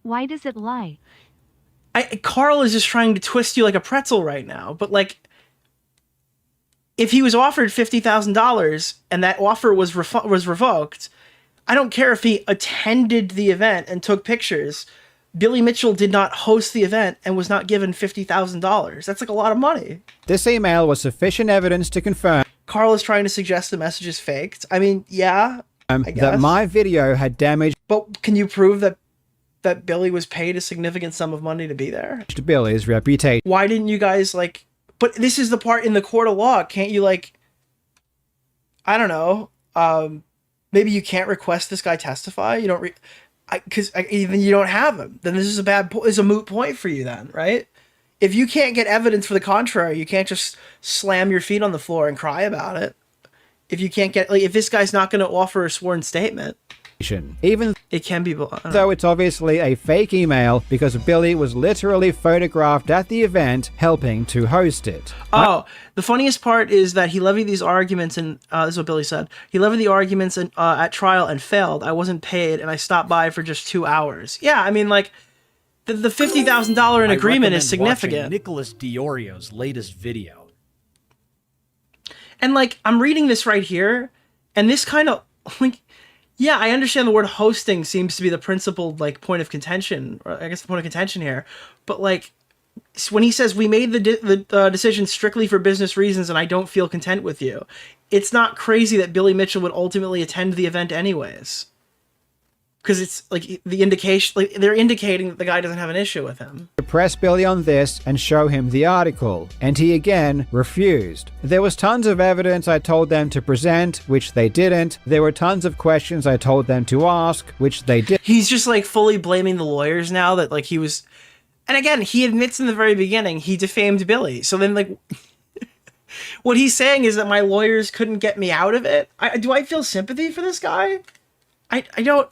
Why does it lie? Karl is just trying to twist you like a pretzel right now, but like, if he was offered $50,000 and that offer was revoked, I don't care if he attended the event and took pictures. Billy Mitchell did not host the event and was not given $50,000. That's like a lot of money. This email was sufficient evidence to confirm Karl is trying to suggest the message is faked. I mean, yeah, I guess. that my video had damaged. But can you prove that Billy was paid a significant sum of money to be there? Billy's reputation. Why didn't you guys like? But this is the part in the court of law. Can't you like? I don't know. Maybe you can't request this guy testify. You don't because even you don't have him. Then this is a moot point for you then, right? If you can't get evidence for the contrary, you can't just slam your feet on the floor and cry about it. If you can't get, like, if this guy's not going to offer a sworn statement, even it can be, though it's obviously a fake email because Billy was literally photographed at the event helping to host it. Oh, the funniest part is that he levied these arguments, and this is what Billy said. He levied the arguments at trial and failed. I wasn't paid, and I stopped by for just 2 hours. Yeah, I mean, like, the $50,000 in agreement is significant. Nicholas DeOrio's latest video. And like, I'm reading this right here, and this kind of like, yeah, I understand the word hosting seems to be the principal like point of contention, or I guess the point of contention here. But like, when he says we made the decision strictly for business reasons, and I don't feel content with you, it's not crazy that Billy Mitchell would ultimately attend the event anyways. Because it's like the indication, like they're indicating that the guy doesn't have an issue with him. To press Billy on this and show him the article, and he again refused. There was tons of evidence I told them to present, which they didn't. There were tons of questions I told them to ask, which they did. He's just like fully blaming the lawyers now that like he was, and again, he admits in the very beginning he defamed Billy. So then like, what he's saying is that my lawyers couldn't get me out of it. Do I feel sympathy for this guy? I don't.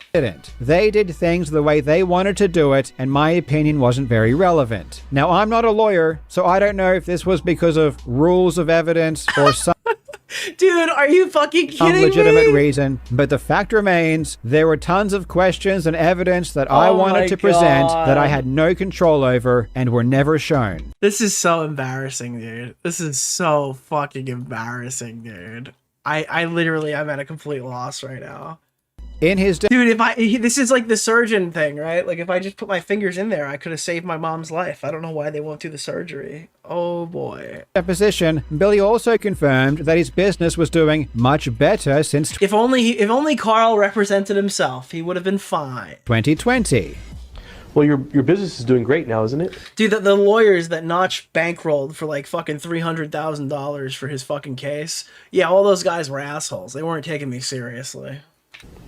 They did things the way they wanted to do it, and my opinion wasn't very relevant. Now, I'm not a lawyer, so I don't know if this was because of rules of evidence or some Dude, are you fucking kidding legitimate me? reason, but the fact remains, there were tons of questions and evidence that I wanted to present that I had no control over and were never shown. This is so embarrassing, dude. This is so fucking embarrassing, dude. I'm at a complete loss right now. In his dude, this is like the surgeon thing, right? Like if I just put my fingers in there, I could have saved my mom's life. I don't know why they won't do the surgery. Oh boy. Deposition, Billy also confirmed that his business was doing much better since if only Karl represented himself, he would have been fine. 2020. Well, your business is doing great now, isn't it? Dude, the lawyers that Notch bankrolled for like fucking $300,000 for his fucking case. Yeah, all those guys were assholes. They weren't taking me seriously.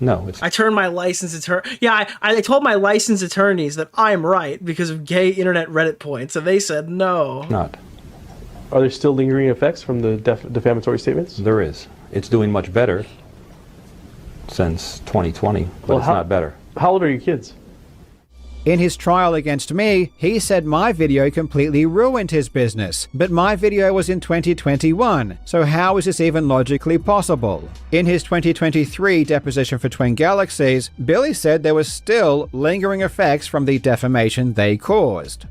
No, it's... I turned my licensed attorney. Yeah, I told my licensed attorneys that I'm right because of gay internet Reddit points, and they said no. Not. Are there still lingering effects from the defamatory statements? There is. It's doing much better since 2020, but it's not better. How old are your kids? In his trial against me, he said my video completely ruined his business, but my video was in 2021, so how is this even logically possible? In his 2023 deposition for Twin Galaxies, Billy said there was still lingering effects from the defamation they caused.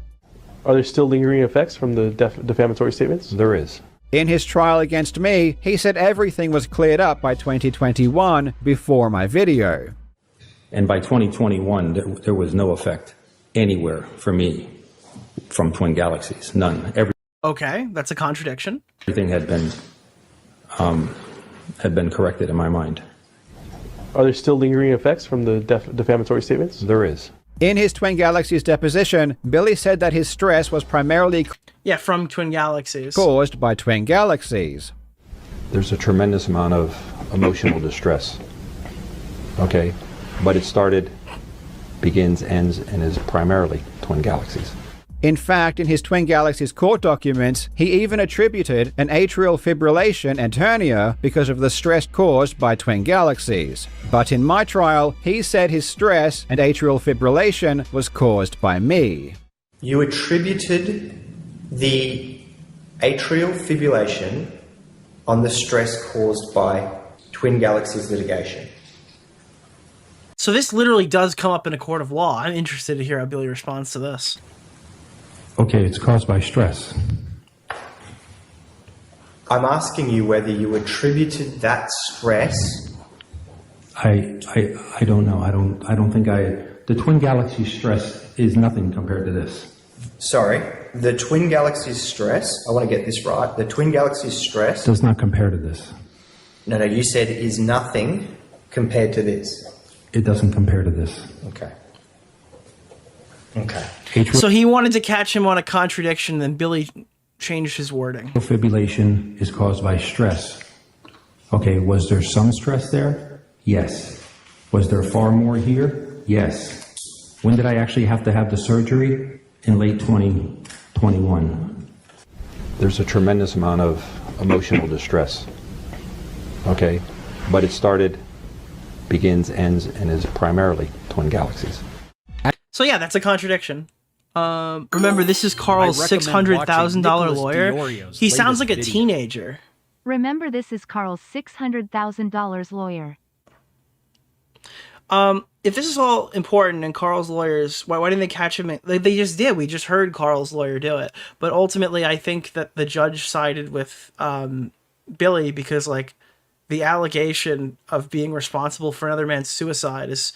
Are there still lingering effects from the defamatory statements? There is. In his trial against me, he said everything was cleared up by 2021 before my video. And by 2021, there was no effect anywhere for me from Twin Galaxies. None. Okay, that's a contradiction. Everything had been corrected in my mind. Are there still lingering effects from the defamatory statements? There is. In his Twin Galaxies deposition, Billy said that his stress was primarily from Twin Galaxies. Caused by Twin Galaxies. There's a tremendous amount of emotional distress. Okay? But it started, begins, ends, and is primarily Twin Galaxies. In fact, in his Twin Galaxies court documents, he even attributed an atrial fibrillation and hernia because of the stress caused by Twin Galaxies. But in my trial, he said his stress and atrial fibrillation was caused by me. You attributed the atrial fibrillation on the stress caused by Twin Galaxies litigation. So this literally does come up in a court of law. I'm interested to hear how Billy responds to this. Okay, it's caused by stress. I'm asking you whether you attributed that stress. I don't know. I don't think the Twin Galaxies stress is nothing compared to this. Sorry, the Twin Galaxies stress, I want to get this right, the Twin Galaxies stress... Does not compare to this. No, you said is nothing compared to this. It doesn't compare to this. Okay. Okay. So he wanted to catch him on a contradiction, then Billy changed his wording. Fibrillation is caused by stress. Okay, was there some stress there? Yes. Was there far more here? Yes. When did I actually have to have the surgery? In late 2021. There's a tremendous amount of emotional distress. Okay? But it started, begins, ends, and is primarily Twin Galaxies. So yeah, that's a contradiction. Remember, this is Karl's $600,000 lawyer. He sounds like a teenager. Remember, this is Karl's $600,000 lawyer. If this is all important and Karl's lawyers, why didn't they catch him? They just did. We just heard Karl's lawyer do it. But ultimately, I think that the judge sided with Billy because, like, the allegation of being responsible for another man's suicide is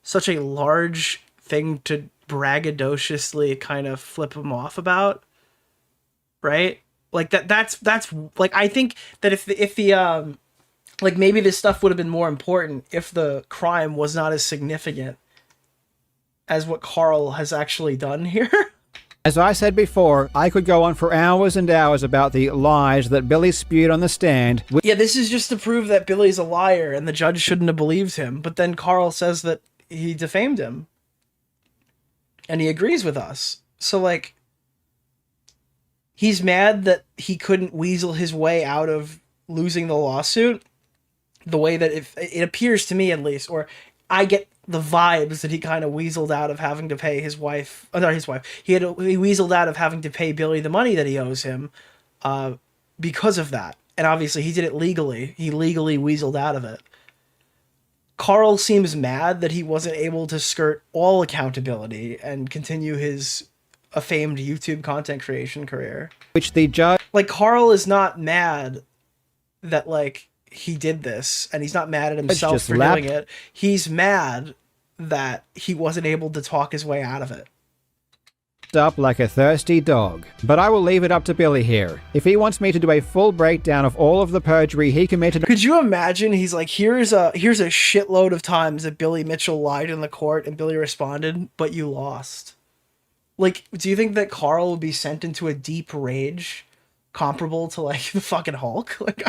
such a large thing to braggadociously kind of flip him off about, right? Like that's like, I think that if the like, maybe this stuff would have been more important if the crime was not as significant as what Karl has actually done here. As I said before, I could go on for hours and hours about the lies that Billy spewed on the stand. Yeah, this is just to prove that Billy's a liar and the judge shouldn't have believed him. But then Karl says that he defamed him. And he agrees with us. So, like, he's mad that he couldn't weasel his way out of losing the lawsuit the way that it appears to me, at least, or I get the vibes that he kind of weaseled out of having to pay his wife, not his wife, he weaseled out of having to pay Billy the money that he owes him because of that. And obviously he did it legally. He legally weaseled out of it. Karl seems mad that he wasn't able to skirt all accountability and continue his famed YouTube content creation career. Which the judge... Like, Karl is not mad that, like, he did this, and he's not mad at himself for doing it. He's mad that he wasn't able to talk his way out of it. Up like a thirsty dog. But I will leave it up to Billy here. If he wants me to do a full breakdown of all of the perjury he committed... Could you imagine? He's like, here's a shitload of times that Billy Mitchell lied in the court, and Billy responded, but you lost. Like, do you think that Karl would be sent into a deep rage comparable to, like, the fucking Hulk? Like,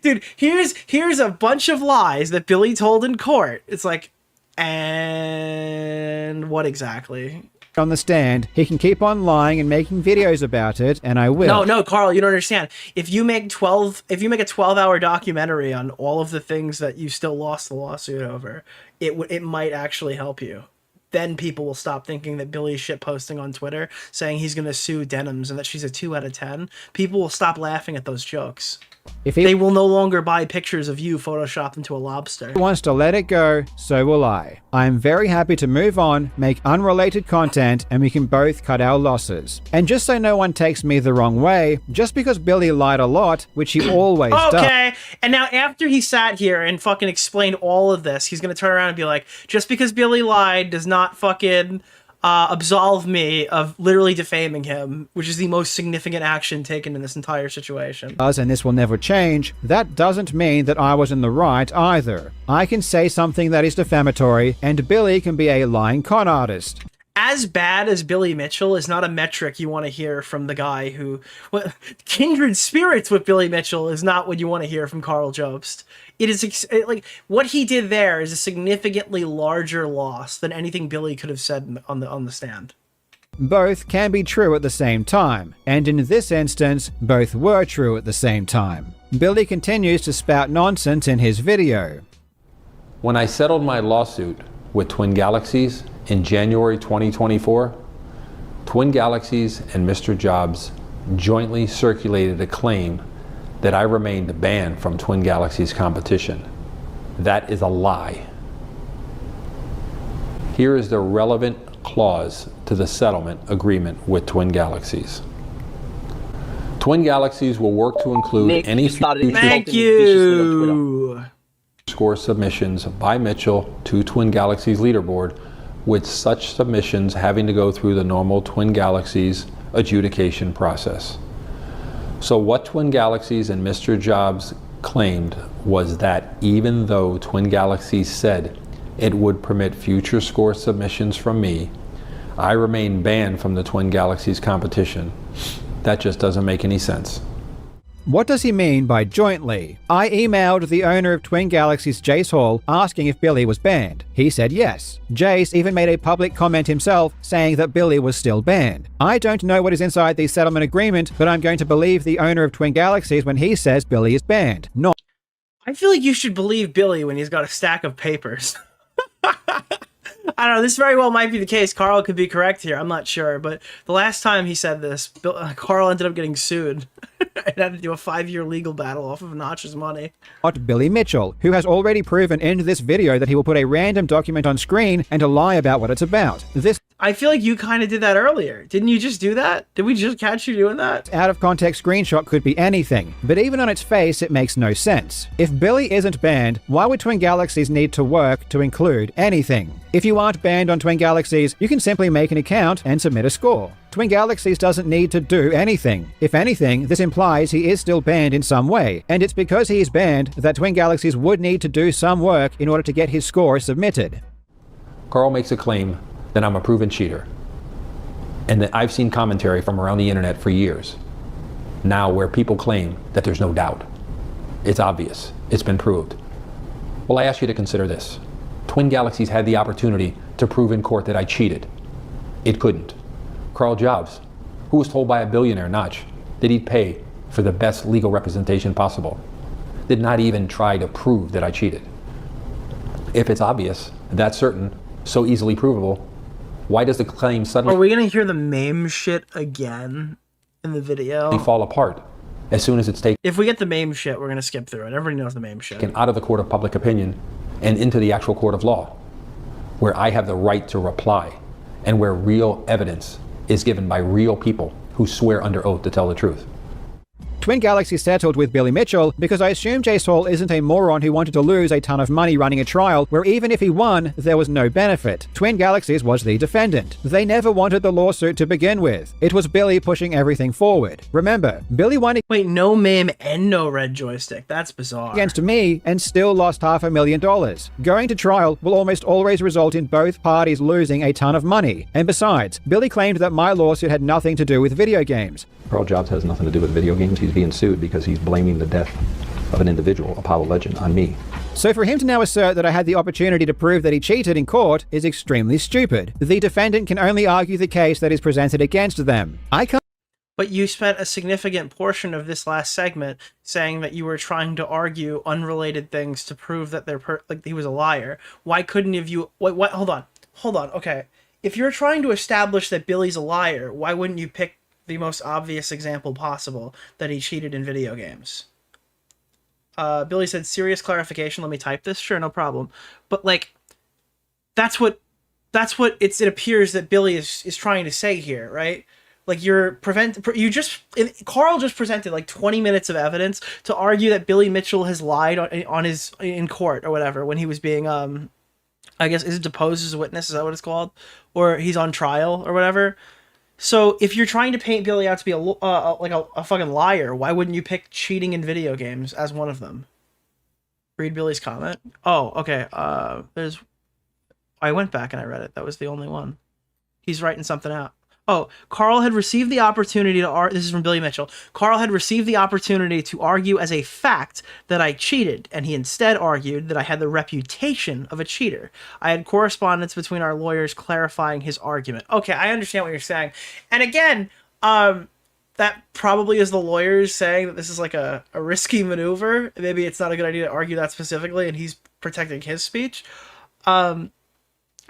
dude, here's a bunch of lies that Billy told in court. It's like, and what exactly? On the stand, he can keep on lying and making videos about it, and I will. No, Karl, you don't understand. If you make a 12-hour documentary on all of the things that you still lost the lawsuit over, it might actually help you. Then people will stop thinking that Billy's shitposting on Twitter saying he's going to sue Denims and that she's a 2 out of 10. People will stop laughing at those jokes. They will no longer buy pictures of you photoshopped into a lobster. If he wants to let it go, so will I. I am very happy to move on, make unrelated content, and we can both cut our losses. And just so no one takes me the wrong way, just because Billy lied a lot, which he always does. Okay, and now after he sat here and fucking explained all of this, he's gonna turn around and be like, just because Billy lied does not fucking absolve me of literally defaming him, which is the most significant action taken in this entire situation. And this will never change. That doesn't mean that I was in the right either. I can say something that is defamatory, and Billy can be a lying con artist. As bad as Billy Mitchell is not a metric you want to hear from the guy who... Well, kindred spirits with Billy Mitchell is not what you want to hear from Karl Jobst. It is like what he did there is a significantly larger loss than anything Billy could have said on the stand. Both can be true at the same time, and in this instance, both were true at the same time. Billy continues to spout nonsense in his video. When I settled my lawsuit with Twin Galaxies in January 2024, Twin Galaxies and Mr. Jobs jointly circulated a claim that I remained banned from Twin Galaxies competition. That is a lie. Here is the relevant clause to the settlement agreement with Twin Galaxies. Twin Galaxies will work to include any future score submissions by Mitchell to Twin Galaxies leaderboard, with such submissions having to go through the normal Twin Galaxies adjudication process. So what Twin Galaxies and Mr. Jobs claimed was that even though Twin Galaxies said it would permit future score submissions from me, I remain banned from the Twin Galaxies competition. That just doesn't make any sense. What does he mean by jointly? I emailed the owner of Twin Galaxies, Jace Hall, asking if Billy was banned. He said yes. Jace even made a public comment himself saying that Billy was still banned. I don't know what is inside the settlement agreement, but I'm going to believe the owner of Twin Galaxies when he says Billy is banned. Not. I feel like you should believe Billy when he's got a stack of papers. I don't know, this very well might be the case. Karl could be correct here, I'm not sure. But the last time he said this, Karl ended up getting sued and had to do a 5-year legal battle off of Notch's money. Not Billy Mitchell, who has already proven in this video that he will put a random document on screen and lie about what it's about. This I feel like you kind of did that earlier. Didn't you just do that? Did we just catch you doing that? out of context screenshot could be anything, but even on its face it makes no sense. If Billy isn't banned, why would Twin Galaxies need to work to include anything? If you aren't banned on Twin Galaxies, you can simply make an account and submit a score. Twin Galaxies doesn't need to do anything. If anything, this implies he is still banned in some way, and it's because he is banned that Twin Galaxies would need to do some work in order to get his score submitted. Karl makes a claim that I'm a proven cheater, and that I've seen commentary from around the internet for years now where people claim that there's no doubt. It's obvious. It's been proved. Well, I ask you to consider this. Twin Galaxies had the opportunity to prove in court that I cheated. It couldn't. Karl Jobst, who was told by a billionaire, Notch, that he'd pay for the best legal representation possible, did not even try to prove that I cheated. If it's obvious, that's certain, so easily provable, why does the claim suddenly... Are we gonna hear the meme shit again in the video? ...fall apart as soon as it's taken... If we get the meme shit, we're gonna skip through it. Everybody knows the meme shit. ...out of the court of public opinion and into the actual court of law, where I have the right to reply, and where real evidence is given by real people who swear under oath to tell the truth. Twin Galaxies settled with Billy Mitchell because I assume Jace Hall isn't a moron who wanted to lose a ton of money running a trial where even if he won, there was no benefit. Twin Galaxies was the defendant. They never wanted the lawsuit to begin with. It was Billy pushing everything forward. Remember, Billy won... Wait, no meme and no red joystick. That's bizarre. ...against me and still lost $500,000. Going to trial will almost always result in both parties losing a ton of money. And besides, Billy claimed that my lawsuit had nothing to do with video games. Karl Jobst has nothing to do with video games. He's being sued because he's blaming the death of an individual, Apollo Legend, on me. So for him to now assert that I had the opportunity to prove that he cheated in court is extremely stupid. The defendant can only argue the case that is presented against them. I can't... But you spent a significant portion of this last segment saying that you were trying to argue unrelated things to prove that he was a liar. Why couldn't you... What? Hold on. Okay. If you're trying to establish that Billy's a liar, why wouldn't you pick the most obvious example possible that he cheated in video games? Billy said, serious clarification. Let me type this. Sure, no problem. But like, that's what it appears that Billy is trying to say here, right? Like Karl just presented like 20 minutes of evidence to argue that Billy Mitchell has lied in court or whatever when he was being I guess, is it deposed as a witness? Is that what it's called? Or he's on trial or whatever. So if you're trying to paint Billy out to be a fucking liar, why wouldn't you pick cheating in video games as one of them? Read Billy's comment. Oh, okay. I went back and I read it. That was the only one. He's writing something out. Oh, Karl had received the opportunity to this is from Billy Mitchell. Karl had received the opportunity to argue as a fact that I cheated, and he instead argued that I had the reputation of a cheater. I had correspondence between our lawyers clarifying his argument. Okay, I understand what you're saying. And again, that probably is the lawyers saying that this is like a risky maneuver. Maybe it's not a good idea to argue that specifically, and he's protecting his speech.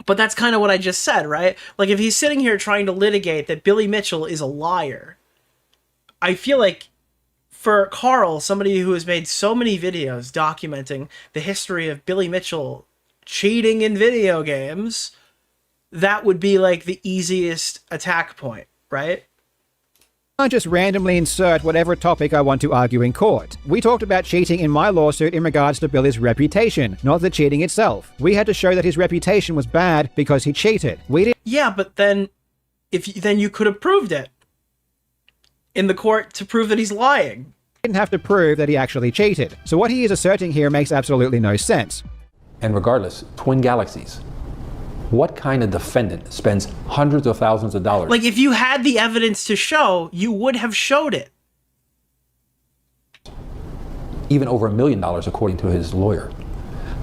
But that's kind of what I just said, right? Like, if he's sitting here trying to litigate that Billy Mitchell is a liar, I feel like for Karl, somebody who has made so many videos documenting the history of Billy Mitchell cheating in video games, that would be like the easiest attack point, right? I just randomly insert whatever topic I want to argue in court. We talked about cheating in my lawsuit in regards to Billy's reputation, not the cheating itself. We had to show that his reputation was bad because he cheated. We didn't. Yeah, but then then you could have proved it in the court to prove that he's lying. Didn't have to prove that he actually cheated. So what he is asserting here makes absolutely no sense. And regardless, twin galaxies. What kind of defendant spends hundreds of thousands of dollars? Like, if you had the evidence to show, you would have showed it. Even over $1 million, according to his lawyer,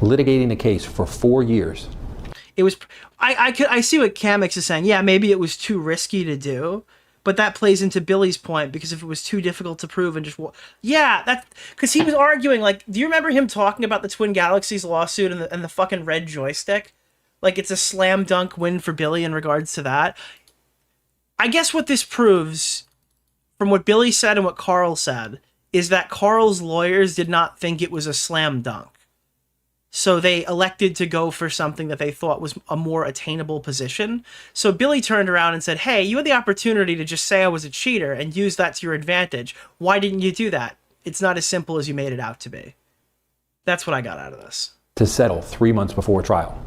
litigating the case for 4 years. It was. I see what Kamix is saying. Yeah, maybe it was too risky to do, but that plays into Billy's point, because if it was too difficult to prove and just that, because he was arguing, like, do you remember him talking about the Twin Galaxies lawsuit and the fucking red joystick? Like, it's a slam dunk win for Billy in regards to that. I guess what this proves, from what Billy said and what Karl said, is that Karl's lawyers did not think it was a slam dunk. So they elected to go for something that they thought was a more attainable position. So Billy turned around and said, hey, you had the opportunity to just say I was a cheater and use that to your advantage. Why didn't you do that? It's not as simple as you made it out to be. That's what I got out of this. To settle 3 months before trial.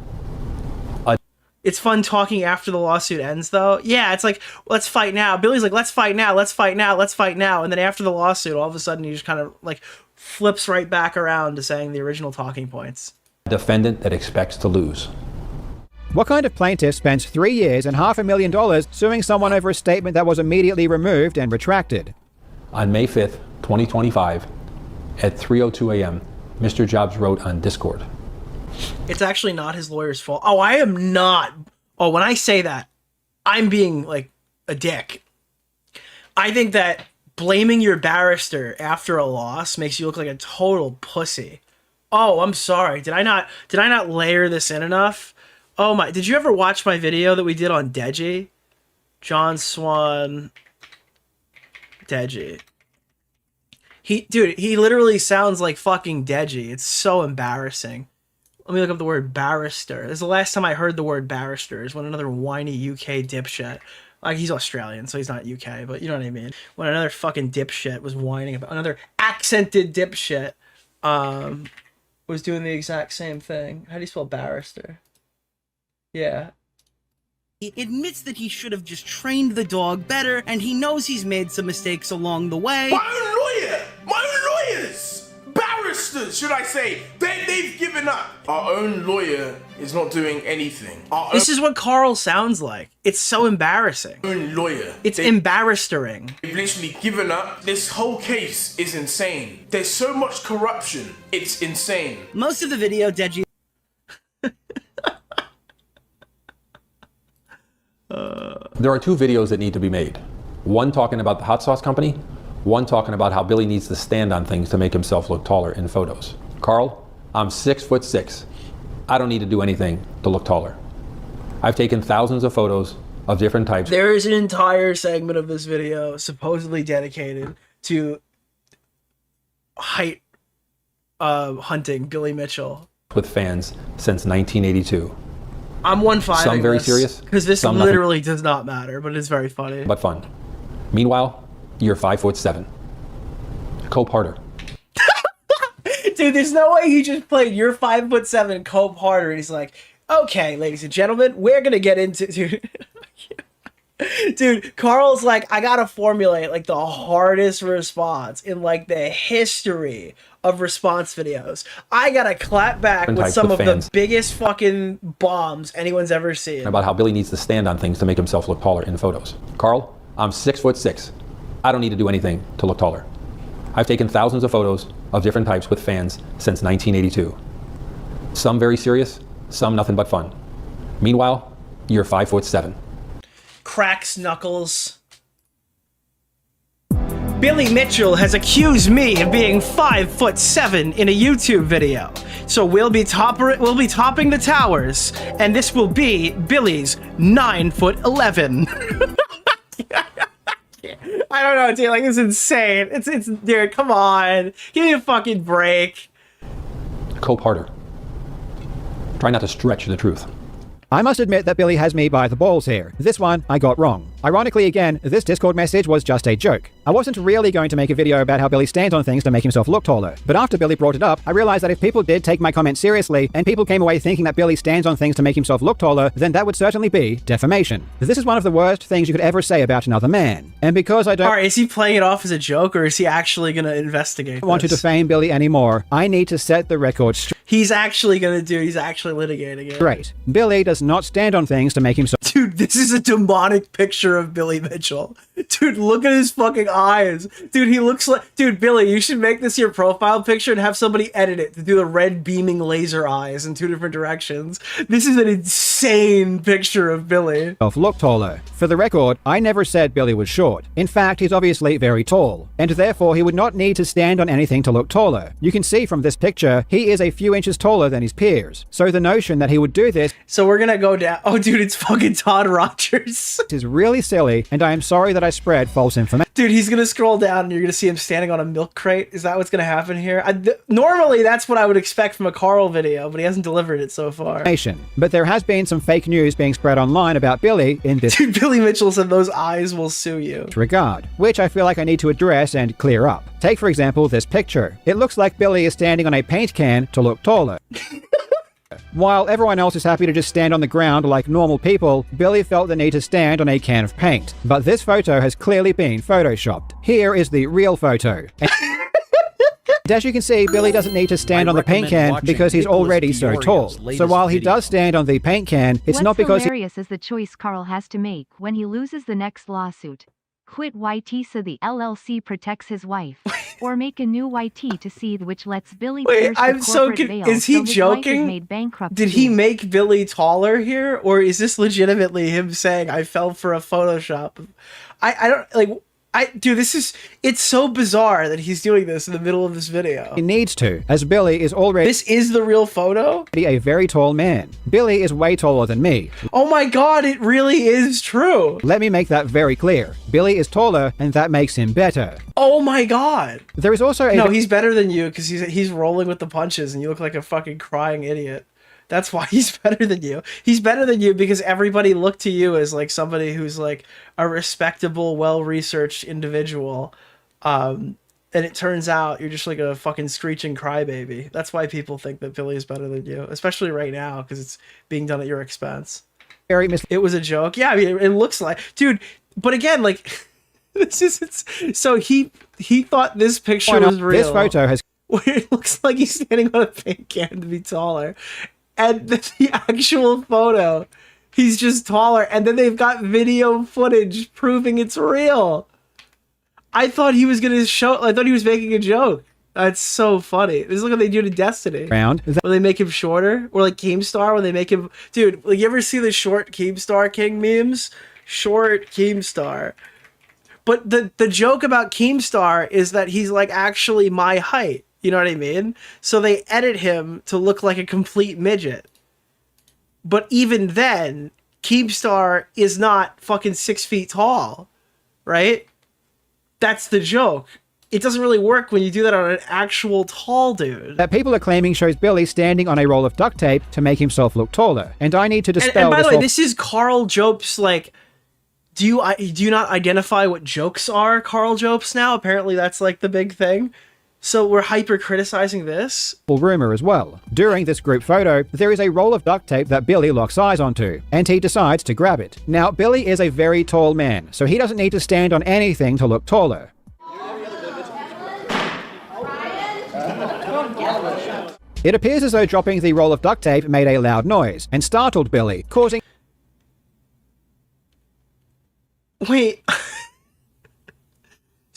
It's fun talking after the lawsuit ends, though. Yeah, it's like, let's fight now. Billy's like, let's fight now, let's fight now, let's fight now. And then after the lawsuit, all of a sudden, he just kind of like flips right back around to saying the original talking points. Defendant that expects to lose. What kind of plaintiff spends 3 years and $500,000 suing someone over a statement that was immediately removed and retracted? On May 5th, 2025, at 3:02 a.m., Mr. Jobs wrote on Discord. It's actually not his lawyer's fault. Oh, I am not. Oh, when I say that, I'm being like a dick. I think that blaming your barrister after a loss makes you look like a total pussy. Oh, I'm sorry. Did I not layer this in enough? Oh my, did you ever watch my video that we did on Deji? John Swan Deji. He literally sounds like fucking Deji. It's so embarrassing. Let me look up the word barrister. This is the last time I heard the word barrister, is when another whiny UK dipshit, like, he's Australian, so he's not UK, but you know what I mean. When another fucking dipshit was whining about, another accented dipshit, was doing the exact same thing. How do you spell barrister? Yeah. He admits that he should have just trained the dog better, and he knows he's made some mistakes along the way. My own lawyer! My own lawyers! Barristers, should I say? They've given up. Our own lawyer is not doing anything. This is what Karl sounds like. It's so embarrassing. Our own lawyer. It's embarrassing. They've literally given up. This whole case is insane. There's so much corruption. It's insane. Most of the video, Deji. There are 2 videos that need to be made. One talking about the hot sauce company, one talking about how Billy needs to stand on things to make himself look taller in photos. Karl, I'm 6'6". I don't need to do anything to look taller. I've taken thousands of photos of different types. There is an entire segment of this video supposedly dedicated to height hunting Billy Mitchell. With fans since 1982. I'm 1-5. Some very serious, because this some literally does not matter, but it's very funny. But fun. Meanwhile, you're 5'7". Cope harder. Dude, there's no way he just played "You're 5'7", cope harder, and he's like, okay, ladies and gentlemen, we're gonna get into. Dude, Carl's like, I gotta formulate like the hardest response in like the history of response videos. I gotta clap back with some of the biggest fucking bombs anyone's ever seen. About how Billy needs to stand on things to make himself look taller in photos. Carl, I'm 6'6". I don't need to do anything to look taller. I've taken thousands of photos of different types with fans since 1982. Some very serious, some nothing but fun. Meanwhile, you're 5'7". Cracks knuckles. Billy Mitchell has accused me of being 5'7" in a YouTube video. So we'll be topping the towers, and this will be Billy's 9'11". I don't know, dude. Like, it's insane. It's dude. Come on, give me a fucking break. Cope harder. Try not to stretch the truth. I must admit that Billy has me by the balls here. This one, I got wrong. Ironically again, this Discord message was just a joke. I wasn't really going to make a video about how Billy stands on things to make himself look taller, but after Billy brought it up, I realized that if people did take my comment seriously, and people came away thinking that Billy stands on things to make himself look taller, then that would certainly be defamation. This is one of the worst things you could ever say about another man. And because I don't— Alright, is he playing it off as a joke, or is he actually gonna investigate want to defame Billy anymore, I need to set the record straight. He's actually litigating it. Right. Billy does not stand on things to make himself— Dude, this is a demonic picture of Billy Mitchell. Dude, look at his fucking eyes. Dude, he looks like— Dude, Billy, you should make this your profile picture and have somebody edit it to do the red beaming laser eyes in 2 different directions. This is an insane picture of Billy. Look taller. For the record, I never said Billy was short. In fact, he's obviously very tall, and therefore he would not need to stand on anything to look taller. You can see from this picture, he is a few inches taller than his peers. So the notion that he would do this— So we're gonna go down— Oh, dude, it's fucking Todd Rogers. is really silly, and I am sorry that I spread false information. Dude, he's gonna scroll down and you're gonna see him standing on a milk crate. Is that what's gonna happen here? Normally, that's what I would expect from a Karl video, but he hasn't delivered it so far. But there has been some fake news being spread online about Billy in this— Dude, Billy Mitchell said those eyes will sue you. regard, which I feel like I need to address and clear up. Take, for example, this picture. It looks like Billy is standing on a paint can to look taller. While everyone else is happy to just stand on the ground like normal people, Billy felt the need to stand on a can of paint. But this photo has clearly been photoshopped. Here is the real photo. And as you can see, Billy doesn't need to stand on the paint can because he's already so tall. So while he does stand on the paint can, it's not because— What's hilarious is the choice Karl has to make when he loses the next lawsuit. Quit YT so the LLC protects his wife, or make a new YT to see which lets Billy pierce I'm the so so veil is he so his wife is joking? made bankrupt Did he make Billy taller here, or is this legitimately him saying I fell for a Photoshop? I don't like. Dude, it's so bizarre that he's doing this in the middle of this video. he needs to, as Billy is already— This is the real photo? a very tall man. Billy is way taller than me. Oh my god, it really is true. Let me make that very clear. Billy is taller, and that makes him better. Oh my god. There is also a— No, he's better than you because he's rolling with the punches and you look like a fucking crying idiot. That's why he's better than you. He's better than you because everybody looked to you as like somebody who's like a respectable, well-researched individual. And it turns out you're just like a fucking screeching crybaby. That's why people think that Billy is better than you, especially right now because it's being done at your expense. It was a joke. Yeah, I mean, it looks like, dude. But again, like, so he thought this picture was real. This photo has— where it looks like he's standing on a paint can to be taller. And the actual photo, he's just taller. And then they've got video footage proving it's real. I thought he was gonna I thought he was making a joke. That's so funny. This is like what they do to Destiny. Where they make him shorter. Or like Keemstar, when they make him... Dude, like you ever see the short Keemstar King memes? Short Keemstar. But the joke about Keemstar is that he's like actually my height. You know what I mean? So they edit him to look like a complete midget. But even then, Keemstar is not fucking 6 feet tall. Right? That's the joke. It doesn't really work when you do that on an actual tall dude. that people are claiming shows Billy standing on a roll of duct tape to make himself look taller. And I need to dispel and by this the way, whole— this is Karl Jobst, like... Do you not identify what jokes are, Karl Jobst, now? Apparently that's like the big thing. So we're hyper criticizing this? Rumor as well. During this group photo, there is a roll of duct tape that Billy locks eyes onto, and he decides to grab it. Now, Billy is a very tall man, so he doesn't need to stand on anything to look taller. It appears as though dropping the roll of duct tape made a loud noise and startled Billy, causing... Wait...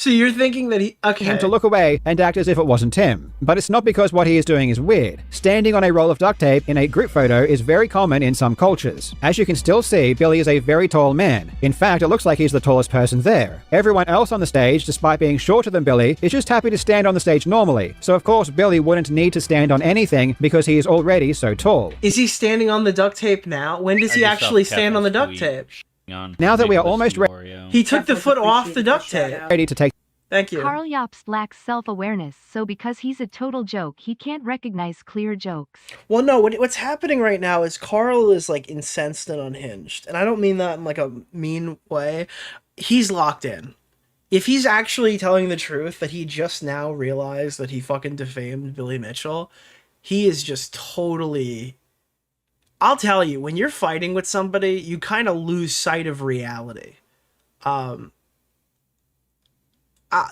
So you're thinking that him to look away and act as if it wasn't him. But it's not because what he is doing is weird. Standing on a roll of duct tape in a group photo is very common in some cultures. As you can still see, Billy is a very tall man. In fact, it looks like he's the tallest person there. Everyone else on the stage, despite being shorter than Billy, is just happy to stand on the stage normally. So of course, Billy wouldn't need to stand on anything because he is already so tall. Is he standing on the duct tape now? When does he actually stand on the duct tape? Now that we are almost ready, He took the foot off the duct tape. ready to take... Thank you. Karl Jobst lacks self-awareness, so because he's a total joke, he can't recognize clear jokes. Well, no, what's happening right now is Karl is, like, incensed and unhinged. And I don't mean that in, like, a mean way. He's locked in. If he's actually telling the truth that he just now realized that he fucking defamed Billy Mitchell, he is just totally... I'll tell you, when you're fighting with somebody, you kind of lose sight of reality.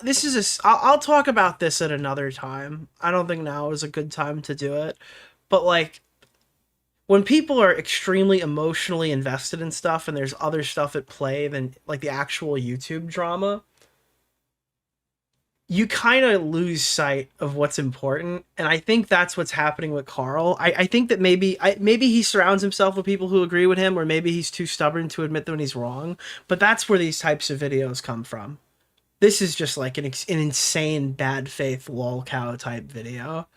This is I'll talk about this at another time. I don't think now is a good time to do it. But, like, when people are extremely emotionally invested in stuff and there's other stuff at play than, like, the actual YouTube drama, you kind of lose sight of what's important. And I think that's what's happening with Karl. I think that maybe he surrounds himself with people who agree with him, or maybe he's too stubborn to admit when he's wrong. But that's where these types of videos come from. This is just like an insane bad faith lol cow type video.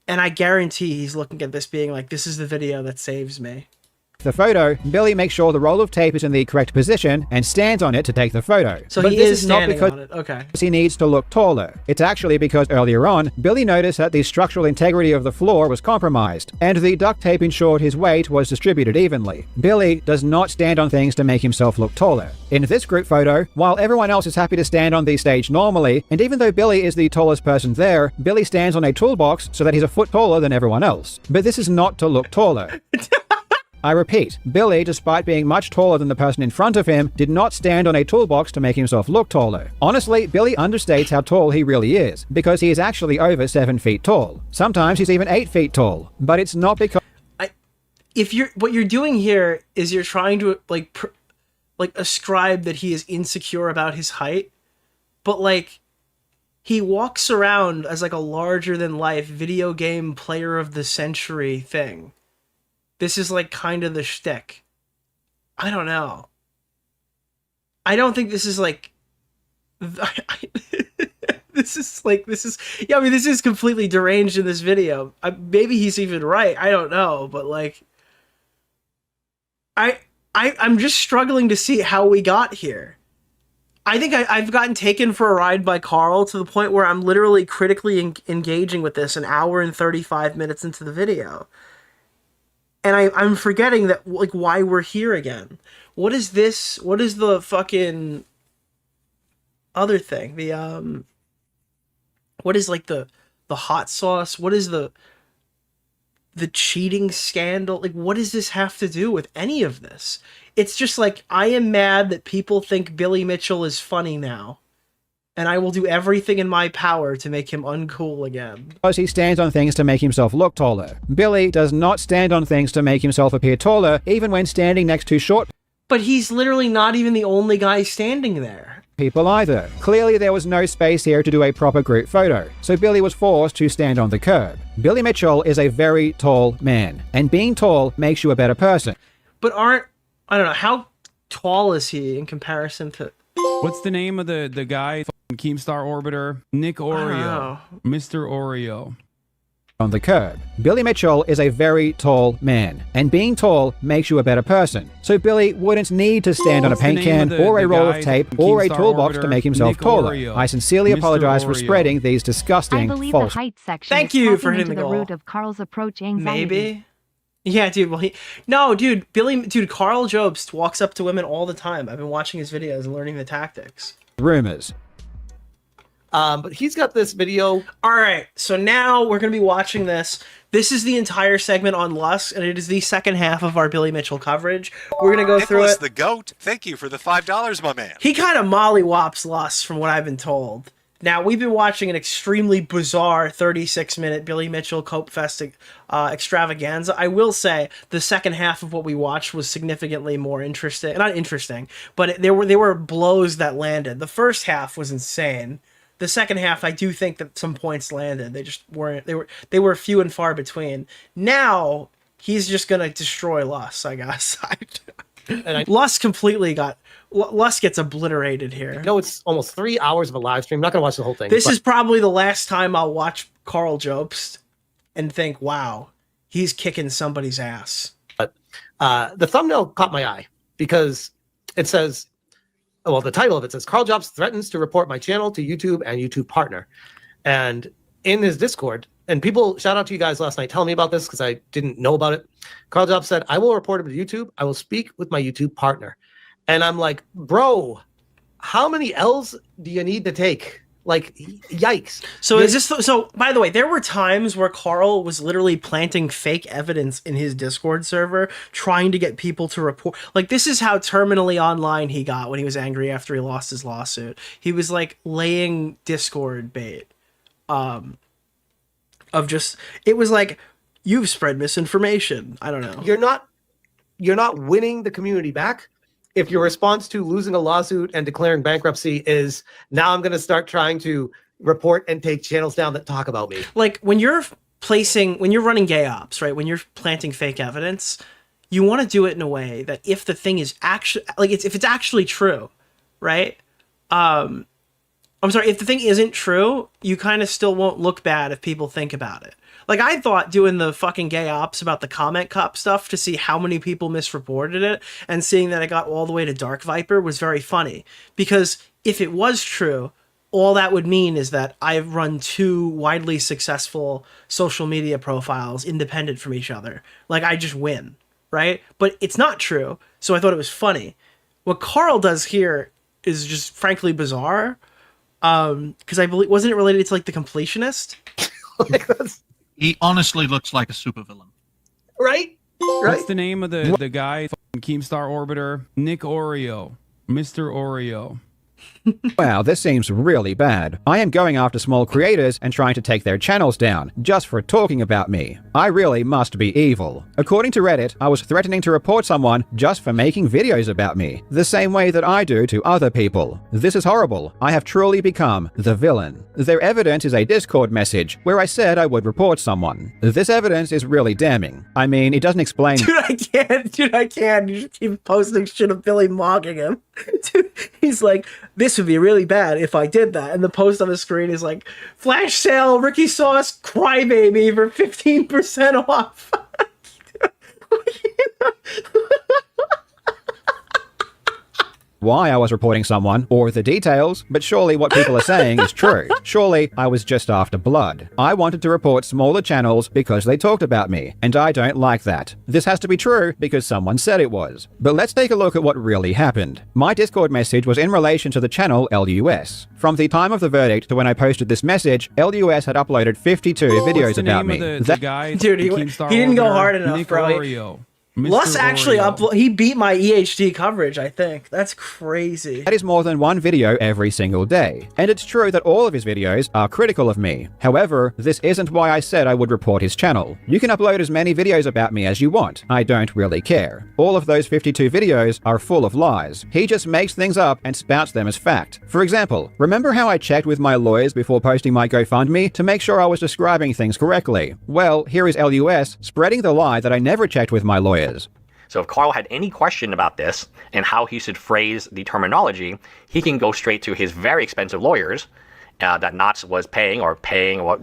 And I guarantee he's looking at this being like, this is the video that saves me. The photo, Billy makes sure the roll of tape is in the correct position and stands on it to take the photo. So but he this is is not standing because on it. Okay. he needs to look taller. It's actually because earlier on, Billy noticed that the structural integrity of the floor was compromised, and the duct tape ensured his weight was distributed evenly. Billy does not stand on things to make himself look taller. In this group photo, while everyone else is happy to stand on the stage normally, and even though Billy is the tallest person there, Billy stands on a toolbox so that he's a foot taller than everyone else. But this is not to look taller. I repeat, Billy, despite being much taller than the person in front of him, did not stand on a toolbox to make himself look taller. Honestly, Billy understates how tall he really is, because he is actually over 7 feet tall. Sometimes he's even 8 feet tall, but it's not because... What you're doing here is you're trying to, like ascribe that he is insecure about his height, but, like, he walks around as, like, a larger-than-life video game player of the century thing. This is, like, kind of the shtick. I don't know. I don't think this is, like... this is completely deranged in this video. Maybe he's even right. I don't know. But, like... I'm just struggling to see how we got here. I think I've gotten taken for a ride by Karl to the point where I'm literally critically engaging with this an hour and 35 minutes into the video. And I'm forgetting that, like, why we're here again. What is this? What is the fucking other thing? The, what is, like, the hot sauce? What is the cheating scandal? Like, what does this have to do with any of this? It's just like, I am mad that people think Billy Mitchell is funny now. And I will do everything in my power to make him uncool again. Because he stands on things to make himself look taller. Billy does not stand on things to make himself appear taller, even when standing next to short... But he's literally not even the only guy standing there. ...people either. Clearly there was no space here to do a proper group photo, so Billy was forced to stand on the curb. Billy Mitchell is a very tall man, and being tall makes you a better person. But I don't know, how tall is he in comparison to... What's the name of the guy? Keemstar Orbiter? Nick Oreo. Mr. Oreo. On the curb. Billy Mitchell is a very tall man, and being tall makes you a better person. So Billy wouldn't need to stand on a paint can or a roll of tape or a toolbox to make himself taller. I sincerely apologize for spreading these disgusting I believe false... the height section Thank is you tapping for hitting into the the goal. root of Karl's approach anxiety. Maybe. Yeah, dude, well, No, dude, Karl Jobst walks up to women all the time. I've been watching his videos and learning the tactics. Rumors. But he's got this video. All right, so now we're going to be watching this. This is the entire segment on Lust, and it is the second half of our Billy Mitchell coverage. We're going to go through Nicholas it. the GOAT, thank you for the $5, my man. He kind of mollywops Lust, from what I've been told. Now, we've been watching an extremely bizarre 36-minute Billy Mitchell Cope Fest extravaganza. I will say the second half of what we watched was significantly more interesting. Not interesting, but there were blows that landed. The first half was insane. The second half, I do think that some points landed. They just weren't. They were few and far between. Now he's just gonna destroy Lust, I guess. Lust completely got. Lust gets obliterated here. No, it's almost 3 hours of a live stream. I'm not gonna watch the whole thing. This is probably the last time I'll watch Karl Jobst and think, "Wow, he's kicking somebody's ass." But the thumbnail caught my eye because it says. Well, the title of it says, Karl Jobst threatens to report my channel to YouTube and YouTube partner. And in his Discord, and people, shout out to you guys last night telling me about this because I didn't know about it. Karl Jobst said, I will report him to YouTube. I will speak with my YouTube partner. And I'm like, bro, how many L's do you need to take? Like, yikes. So is this, so by the way, there were times where Karl was literally planting fake evidence in his Discord server, trying to get people to report. Like, this is how terminally online he got when he was angry after he lost his lawsuit. He was like laying Discord bait. Of just, it was like, you've spread misinformation. I don't know. You're not winning the community back. If your response to losing a lawsuit and declaring bankruptcy is, now I'm going to start trying to report and take channels down that talk about me. Like, when you're running gay ops, right? When you're planting fake evidence, you want to do it in a way that if the thing is actually, like, if it's actually true, right? I'm sorry, if the thing isn't true, you kind of still won't look bad if people think about it. Like, I thought doing the fucking gay ops about the comment cop stuff to see how many people misreported it and seeing that it got all the way to Dark Viper was very funny. Because if it was true, all that would mean is that I've run two widely successful social media profiles independent from each other. Like, I just win, right? But it's not true, so I thought it was funny. What Karl does here is just frankly bizarre. Because I believe, wasn't it related to, like, the completionist? He honestly looks like a supervillain. Right? What's the name of the guy? Keemstar Orbiter? Nick DeOrio. Mr. Oreo. Wow, this seems really bad. I am going after small creators and trying to take their channels down, just for talking about me. I really must be evil. According to Reddit, I was threatening to report someone just for making videos about me, the same way that I do to other people. This is horrible. I have truly become the villain. Their evidence is a Discord message where I said I would report someone. This evidence is really damning. I mean, it doesn't explain- Dude, I can't. You just keep posting shit of Billy mocking him. Dude, he's like, this would be really bad if I did that. And the post on the screen is like, flash sale, Ricky Sauce, Crybaby for 15% off. why I was reporting someone or the details, but surely what people are saying is true. Surely I was just after blood. I wanted to report smaller channels because they talked about me, and I don't like that. This has to be true because someone said it was. But let's take a look at what really happened. My Discord message was in relation to the channel LUS. From the time of the verdict to when I posted this message, LUS had uploaded 52 videos about me. The guy, dude, he didn't go hard enough, Nick bro. DeOrio. Lus actually he beat my EHD coverage, I think. That's crazy. That is more than one video every single day. And it's true that all of his videos are critical of me. However, this isn't why I said I would report his channel. You can upload as many videos about me as you want. I don't really care. All of those 52 videos are full of lies. He just makes things up and spouts them as fact. For example, remember how I checked with my lawyers before posting my GoFundMe to make sure I was describing things correctly? Well, here is LUS spreading the lie that I never checked with my lawyers. So if Karl had any question about this and how he should phrase the terminology, he can go straight to his very expensive lawyers that Knott's was paying or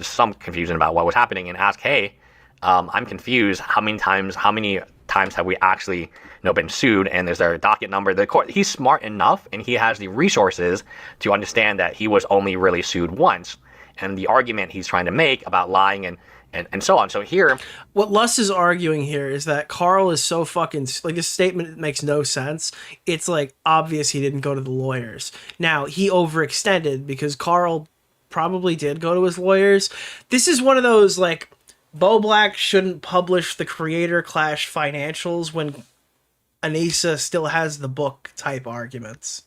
some confusion about what was happening and ask, hey, I'm confused. How many times have we actually been sued? And is there a docket number? The court, he's smart enough and he has the resources to understand that he was only really sued once. And the argument he's trying to make about lying and so on. So here, what Lus is arguing here is that Karl is so fucking, like, this statement makes no sense. It's like obvious he didn't go to the lawyers. Now he overextended because Karl probably did go to his lawyers. This is one of those, like, Bo Black shouldn't publish the Creator Clash financials when Anissa still has the book type arguments.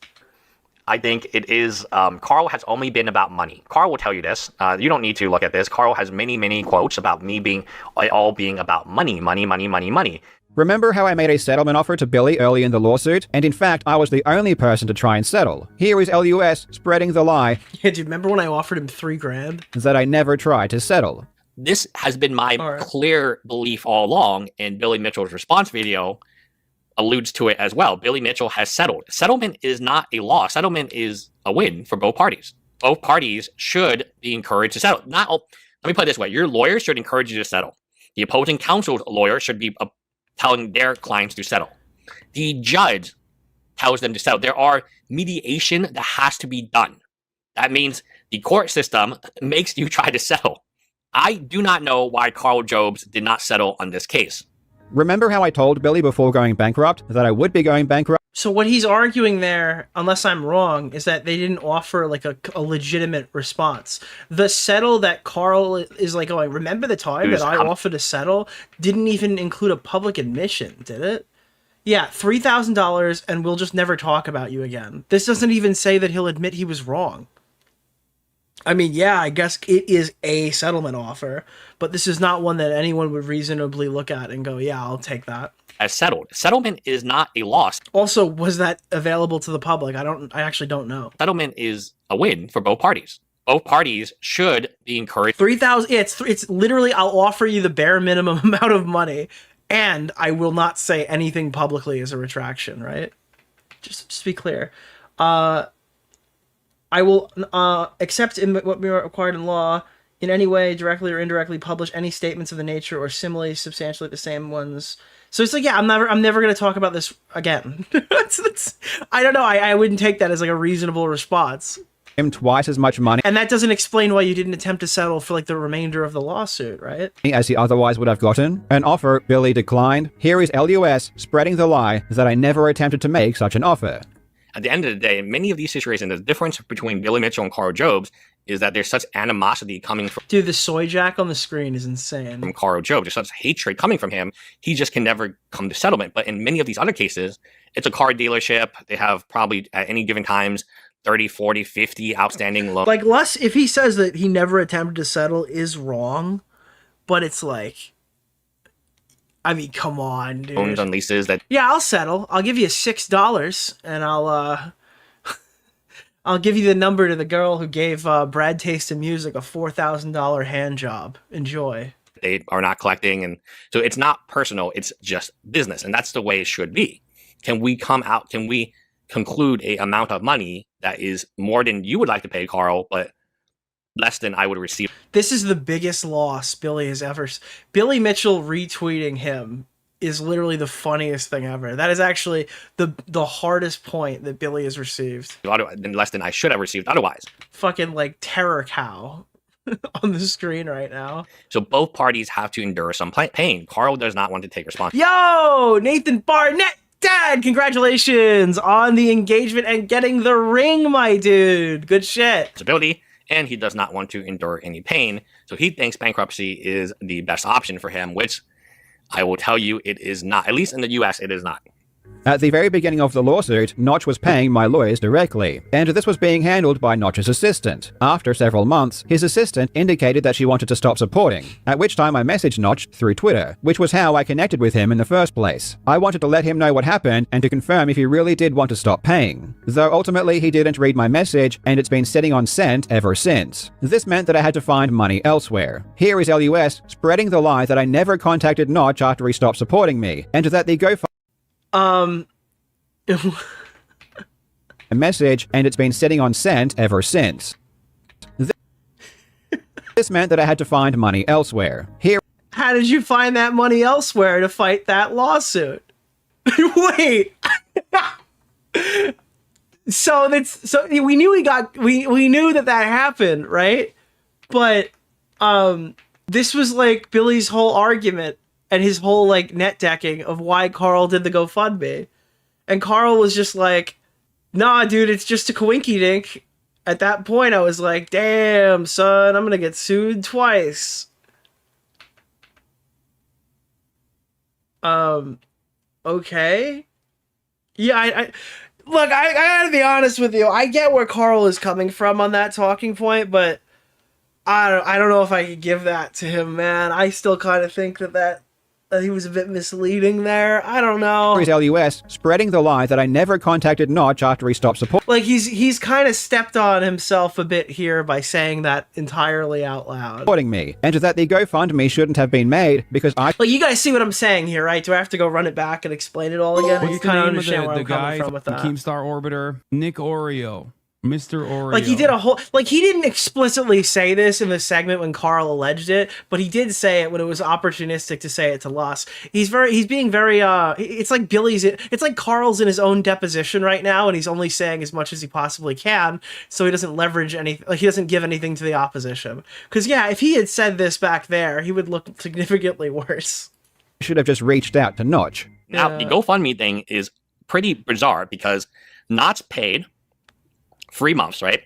I think it is, Karl has only been about money. Karl will tell you this. You don't need to look at this. Karl has many, many quotes about me being, all being about money, money, money, money, money. Remember how I made a settlement offer to Billy early in the lawsuit? And in fact, I was the only person to try and settle. Here is LUS spreading the lie. Yeah, do you remember when I offered him $3,000? That I never tried to settle. This has been my clear belief all along, and Billy Mitchell's response video alludes to it as well. Billy Mitchell has settled. Settlement is not a loss. Settlement is a win for both parties. Both parties should be encouraged to settle. Let me put it this way. Your lawyer should encourage you to settle. The opposing counsel's lawyer should be telling their clients to settle. The judge tells them to settle. There are mediation that has to be done. That means the court system makes you try to settle. I do not know why Karl Jobst did not settle on this case. Remember how I told Billy before going bankrupt that I would be going bankrupt? So what he's arguing there, unless I'm wrong, is that they didn't offer like a legitimate response. The settle that Karl is like going, remember the time that I offered to settle, didn't even include a public admission, did it? Yeah, $3,000 and we'll just never talk about you again. This doesn't even say that he'll admit he was wrong. I mean, yeah, I guess it is a settlement offer, but this is not one that anyone would reasonably look at and go, yeah, I'll take that. As settled. Settlement is not a loss. Also, was that available to the public? I actually don't know. Settlement is a win for both parties. Both parties should be encouraged. $3,000. Yeah, it's literally, I'll offer you the bare minimum amount of money, and I will not say anything publicly as a retraction, right? Just to be clear. I will accept what we are required in law in any way, directly or indirectly, publish any statements of the nature or similarly substantially the same ones. So it's like, yeah, I'm never going to talk about this again. I don't know. I wouldn't take that as like a reasonable response. Him twice as much money. And that doesn't explain why you didn't attempt to settle for like the remainder of the lawsuit, right? As he otherwise would have gotten. An offer Billy declined. Here is LUS spreading the lie that I never attempted to make such an offer. At the end of the day, in many of these situations, the difference between Billy Mitchell and Karl Jobst is that there's such animosity coming from... Dude, the soy jack on the screen is insane. ...from Karl Jobst. There's such hatred coming from him. He just can never come to settlement. But in many of these other cases, it's a car dealership. They have probably, at any given times, 30, 40, 50 outstanding loans. Like, Les, if he says that he never attempted to settle is wrong, but it's like... I mean, come on, dude. Loans on leases that... Yeah, I'll settle. I'll give you $6, and I'll give you the number to the girl who gave Brad Taste in Music a $4,000 hand job. Enjoy. They are not collecting, and so it's not personal. It's just business, and that's the way it should be. Can we conclude a amount of money that is more than you would like to pay, Karl, but less than I would receive? This is the biggest loss Billy has ever... Billy Mitchell retweeting him is literally the funniest thing ever. That is actually the hardest point that Billy has received. Less than I should have received otherwise. Fucking like terror cow on the screen right now. So both parties have to endure some pain. Karl does not want to take responsibility. Yo, Nathan Barnett! Dad, congratulations on the engagement and getting the ring, my dude. Good shit. And he does not want to endure any pain. So he thinks bankruptcy is the best option for him, which I will tell you it is not. At least in the US, it is not. At the very beginning of the lawsuit, Notch was paying my lawyers directly, and this was being handled by Notch's assistant. After several months, his assistant indicated that she wanted to stop supporting, at which time I messaged Notch through Twitter, which was how I connected with him in the first place. I wanted to let him know what happened and to confirm if he really did want to stop paying. Though ultimately he didn't read my message, and it's been sitting on sent ever since. This meant that I had to find money elsewhere. Here is LUS spreading the lie that I never contacted Notch after he stopped supporting me, and that the GoFundMe a message, and it's been sitting on sent ever since. This meant that I had to find money elsewhere. How did you find that money elsewhere to fight that lawsuit? Wait. So we knew we knew that happened, right? But this was like Billy's whole argument and his whole like net decking of why Karl did the GoFundMe. And Karl was just like, nah, dude, it's just a coinky dink. At that point, I was like, damn, son, I'm gonna get sued twice. Okay. Yeah, look, I gotta be honest with you. I get where Karl is coming from on that talking point, but I don't know if I could give that to him, man. I still kind of think that he was a bit misleading there. I don't know. LUS spreading the lie that I never contacted Notch after he stopped supporting Like, he's kind of stepped on himself a bit here by saying that entirely out loud. me, and that the GoFundMe shouldn't have been made because I... Like, you guys see what I'm saying here, right? Do I have to go run it back and explain it all again? You kind of understand where I'm coming from with that. Keemstar Orbiter, Nick Oreo, Mr. Oreo. Like, he did a whole... Like, he didn't explicitly say this in the segment when Karl alleged it, but he did say it when it was opportunistic to say it to Luss. He's being very, it's like it's like Karl's in his own deposition right now, and he's only saying as much as he possibly can, so he doesn't leverage anything, like, he doesn't give anything to the opposition. Because, yeah, if he had said this back there, he would look significantly worse. should have just reached out to Notch. Now, the GoFundMe thing is pretty bizarre because Notch paid 3 months, right?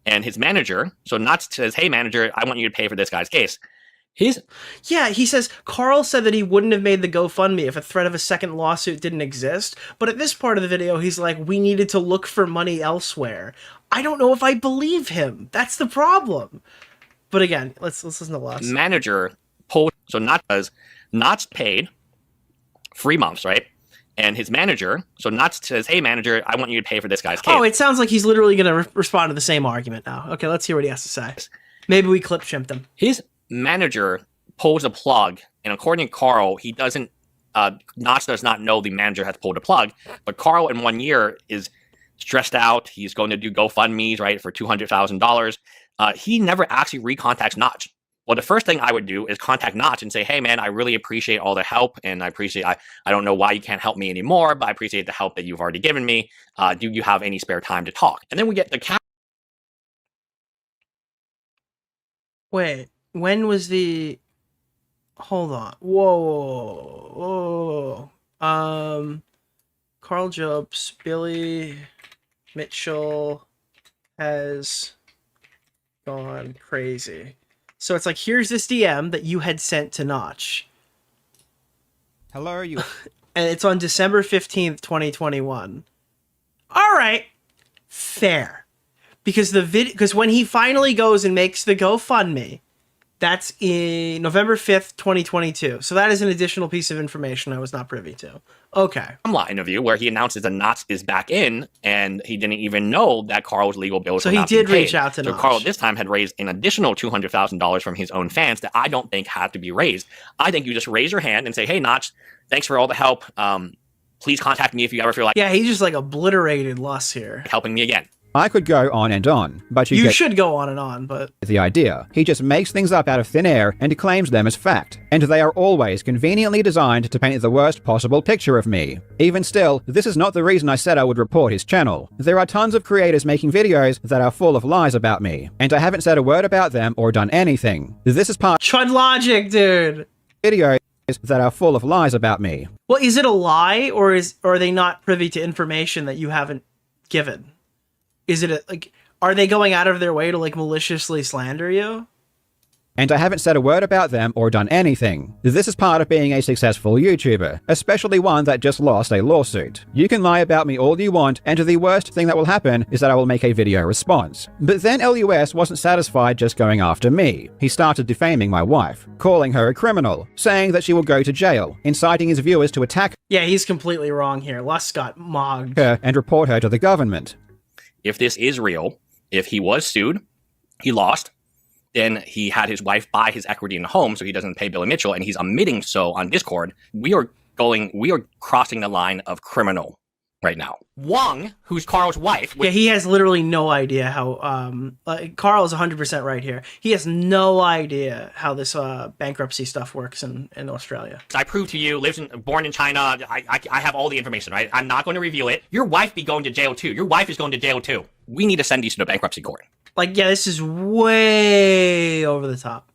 And his manager, so Notch says, hey, manager, I want you to pay for this guy's case. Yeah, he says, Karl said that he wouldn't have made the GoFundMe if a threat of a second lawsuit didn't exist. But at this part of the video, he's like, we needed to look for money elsewhere. I don't know if I believe him. That's the problem. But again, let's listen to Luss. Manager pulled, so Notch paid 3 months, right? And his manager, so Notch says, hey, manager, I want you to pay for this guy's case. Oh, it sounds like he's literally going to respond to the same argument now. Okay, let's hear what he has to say. Maybe we clip shimped him. His manager pulls a plug, and according to Karl, he doesn't, Notch does not know the manager has pulled a plug, but Karl in 1 year is stressed out. He's going to do GoFundMe's, right, for $200,000. He never actually recontacts Notch. Well, the first thing I would do is contact Notch and say, hey, man, I really appreciate all the help, and I don't know why you can't help me anymore, but I appreciate the help that you've already given me. Do you have any spare time to talk? And then we get the Wait, when was the... Hold on. Whoa. Karl Jobst, Billy Mitchell has gone crazy. So it's like, here's this DM that you had sent to Notch. Hello, you... And it's on December 15th, 2021. All right. Fair. Because because when he finally goes and makes the GoFundMe, that's in November 5th, 2022. So that is an additional piece of information I was not privy to. Okay. Timeline interview where he announces that Notch is back in, and he didn't even know that Karl's legal bills so were not he did being paid. reach out to Notch. So Karl this time had raised an additional $200,000 from his own fans that I don't think had to be raised. I think you just raise your hand and say, hey, Notch, thanks for all the help. Please contact me if you ever feel like... Yeah, he just like obliterated Luss here. ...helping me again. I could go on and on, but you should go on and on, but... The idea. He just makes things up out of thin air and claims them as fact. And they are always conveniently designed to paint the worst possible picture of me. Even still, this is not the reason I said I would report his channel. There are tons of creators making videos that are full of lies about me, and I haven't said a word about them or done anything. This is part... Chud logic, dude! Videos that are full of lies about me. Well, is it a lie, or are they not privy to information that you haven't given? Is it are they going out of their way to like maliciously slander you? And I haven't said a word about them or done anything. This is part of being a successful YouTuber, especially one that just lost a lawsuit. You can lie about me all you want, and the worst thing that will happen is that I will make a video response. But then LUS wasn't satisfied just going after me. He started defaming my wife, calling her a criminal, saying that she will go to jail, inciting his viewers to attack Yeah, he's completely wrong here. Luss got mogged. her and report her to the government. If this is real, if he was sued, he lost, then he had his wife buy his equity in the home so he doesn't pay Billy Mitchell, and he's admitting so on Discord. We are crossing the line of criminal right now. Wong, who's Karl's wife... Yeah, he has literally no idea how... Karl is 100% right here. He has no idea how this bankruptcy stuff works in Australia. I prove to you, born in China, I have all the information, right? I'm not going to reveal it. Your wife be going to jail too. Your wife is going to jail too. We need to send these to the bankruptcy court. Like, yeah, this is way over the top.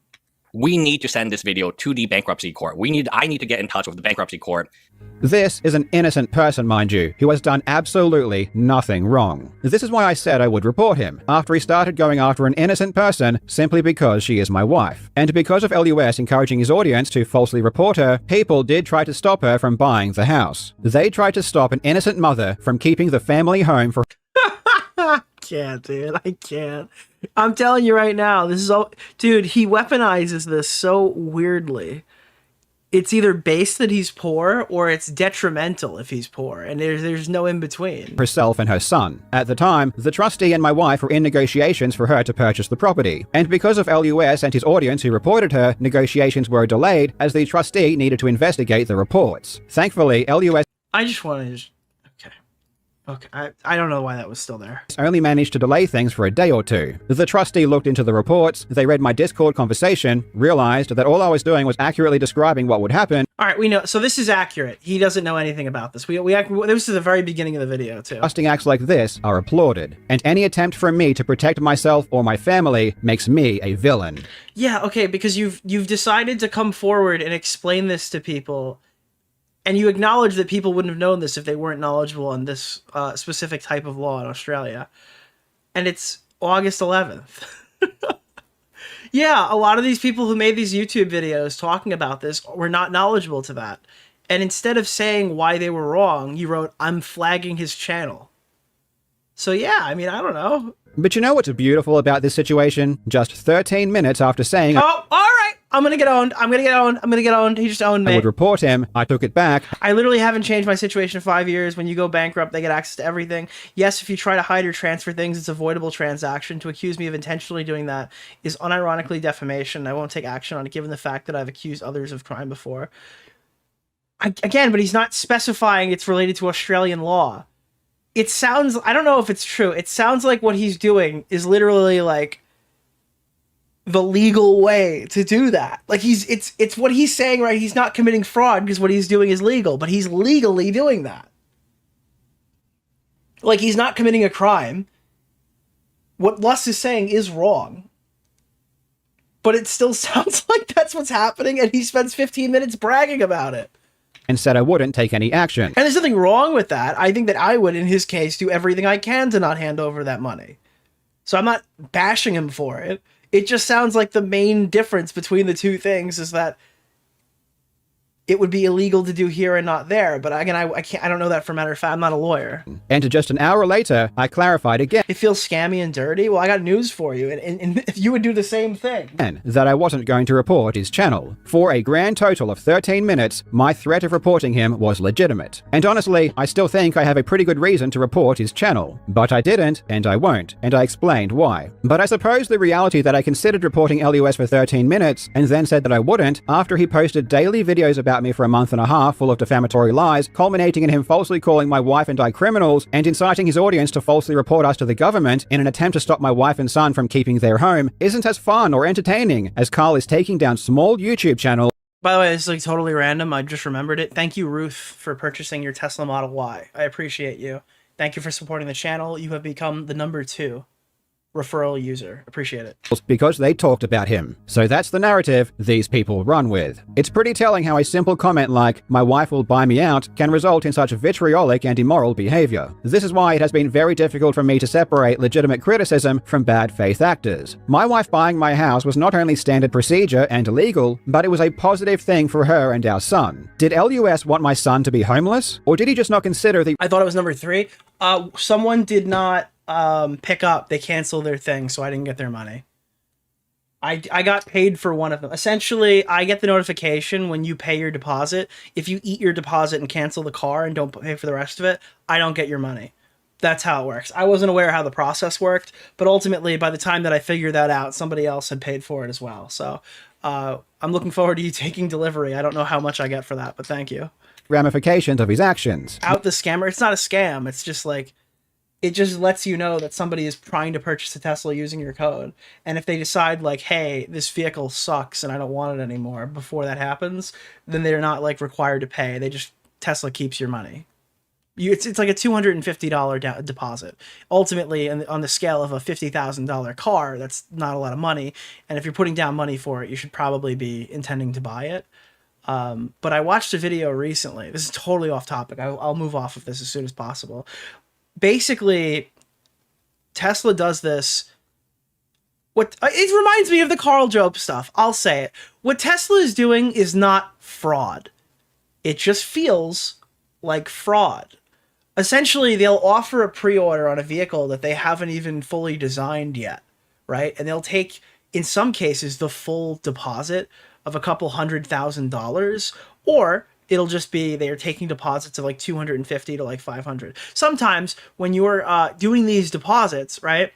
We need to send this video to the bankruptcy court. I need to get in touch with the bankruptcy court. This is an innocent person, mind you, who has done absolutely nothing wrong. This is why I said I would report him, after he started going after an innocent person simply because she is my wife. And because of LUS encouraging his audience to falsely report her, people did try to stop her from buying the house. They tried to stop an innocent mother from keeping the family home for... I can't, dude. I can't. I'm telling you right now, this is all... Dude, he weaponizes this so weirdly. It's either based that he's poor or it's detrimental if he's poor, and there's no in between. Herself and her son. At the time, the trustee and my wife were in negotiations for her to purchase the property. And because of LUS and his audience who reported her, negotiations were delayed as the trustee needed to investigate the reports. Thankfully, LUS... I just wanted to... Okay, I don't know why that was still there. Only managed to delay things for a day or two. The trustee looked into the reports, they read my Discord conversation, realized that all I was doing was accurately describing what would happen. All right, we know. So this is accurate. He doesn't know anything about this. This is the very beginning of the video, too. Trusting acts like this are applauded, and any attempt from me to protect myself or my family makes me a villain. Yeah, okay, because you've decided to come forward and explain this to people. And you acknowledge that people wouldn't have known this if they weren't knowledgeable on this specific type of law in Australia. And it's August 11th. Yeah, a lot of these people who made these YouTube videos talking about this were not knowledgeable to that. And instead of saying why they were wrong, you wrote, I'm flagging his channel. So yeah, I mean, I don't know. But you know what's beautiful about this situation? Just 13 minutes after saying... Oh, all right! I'm gonna get owned. I'm gonna get owned. I'm gonna get owned. He just owned me. I would report him. I took it back. I literally haven't changed my situation in 5 years. When you go bankrupt, they get access to everything. Yes, if you try to hide or transfer things, it's avoidable transaction. To accuse me of intentionally doing that is unironically defamation. I won't take action on it given the fact that I've accused others of crime before. Again, but he's not specifying it's related to Australian law. It sounds... I don't know if it's true. It sounds like what he's doing is literally like... the legal way to do that. Like it's what he's saying, right? He's not committing fraud because what he's doing is legal, but he's legally doing that. Like he's not committing a crime. What Lust is saying is wrong. But it still sounds like that's what's happening, and he spends 15 minutes bragging about it. And said I wouldn't take any action. And there's nothing wrong with that. I think that I would, in his case, do everything I can to not hand over that money. So I'm not bashing him for it. It just sounds like the main difference between the two things is that it would be illegal to do here and not there. But again, I don't know that for a matter of fact. I'm not a lawyer. And just an hour later, I clarified again. It feels scammy and dirty? Well, I got news for you. And if you would do the same thing. That I wasn't going to report his channel. For a grand total of 13 minutes, my threat of reporting him was legitimate. And honestly, I still think I have a pretty good reason to report his channel. But I didn't, and I won't. And I explained why. But I suppose the reality that I considered reporting LUS for 13 minutes, and then said that I wouldn't, after he posted daily videos about me for a month and a half full of defamatory lies, culminating in him falsely calling my wife and I criminals, and inciting his audience to falsely report us to the government in an attempt to stop my wife and son from keeping their home, isn't as fun or entertaining as Karl is taking down small YouTube channels. By the way, this is like totally random. I just remembered it. Thank you, Ruth, for purchasing your Tesla Model Y. I appreciate you. Thank you for supporting the channel. You have become the #2 referral user. Appreciate it. Because they talked about him. So that's the narrative these people run with. It's pretty telling how a simple comment like, my wife will buy me out, can result in such vitriolic and immoral behavior. This is why it has been very difficult for me to separate legitimate criticism from bad faith actors. My wife buying my house was not only standard procedure and legal, but it was a positive thing for her and our son. Did LUS want my son to be homeless? Or did he just not consider the... I thought it was #3. Someone did not pick up. They canceled their thing, so I didn't get their money. I got paid for one of them. Essentially, I get the notification when you pay your deposit. If you eat your deposit and cancel the car and don't pay for the rest of it, I don't get your money. That's how it works. I wasn't aware how the process worked, but ultimately, by the time that I figured that out, somebody else had paid for it as well. So I'm looking forward to you taking delivery. I don't know how much I get for that, but thank you. Ramifications of his actions. Out the scammer. It's not a scam. It's just like... it just lets you know that somebody is trying to purchase a Tesla using your code. And if they decide like, hey, this vehicle sucks and I don't want it anymore before that happens, then they're not like required to pay. Tesla keeps your money. It's like a $250 deposit. Ultimately, on the scale of a $50,000 car, that's not a lot of money. And if you're putting down money for it, you should probably be intending to buy it. But I watched a video recently. This is totally off topic. I'll move off of this as soon as possible. Basically, Tesla does this. It reminds me of the Karl Jobst stuff. I'll say it. What Tesla is doing is not fraud. It just feels like fraud. Essentially, they'll offer a pre-order on a vehicle that they haven't even fully designed yet, right? And they'll take, in some cases, the full deposit of a couple $100,000, or it'll just be they're taking deposits of like $250 to like $500. Sometimes when you're doing these deposits, right,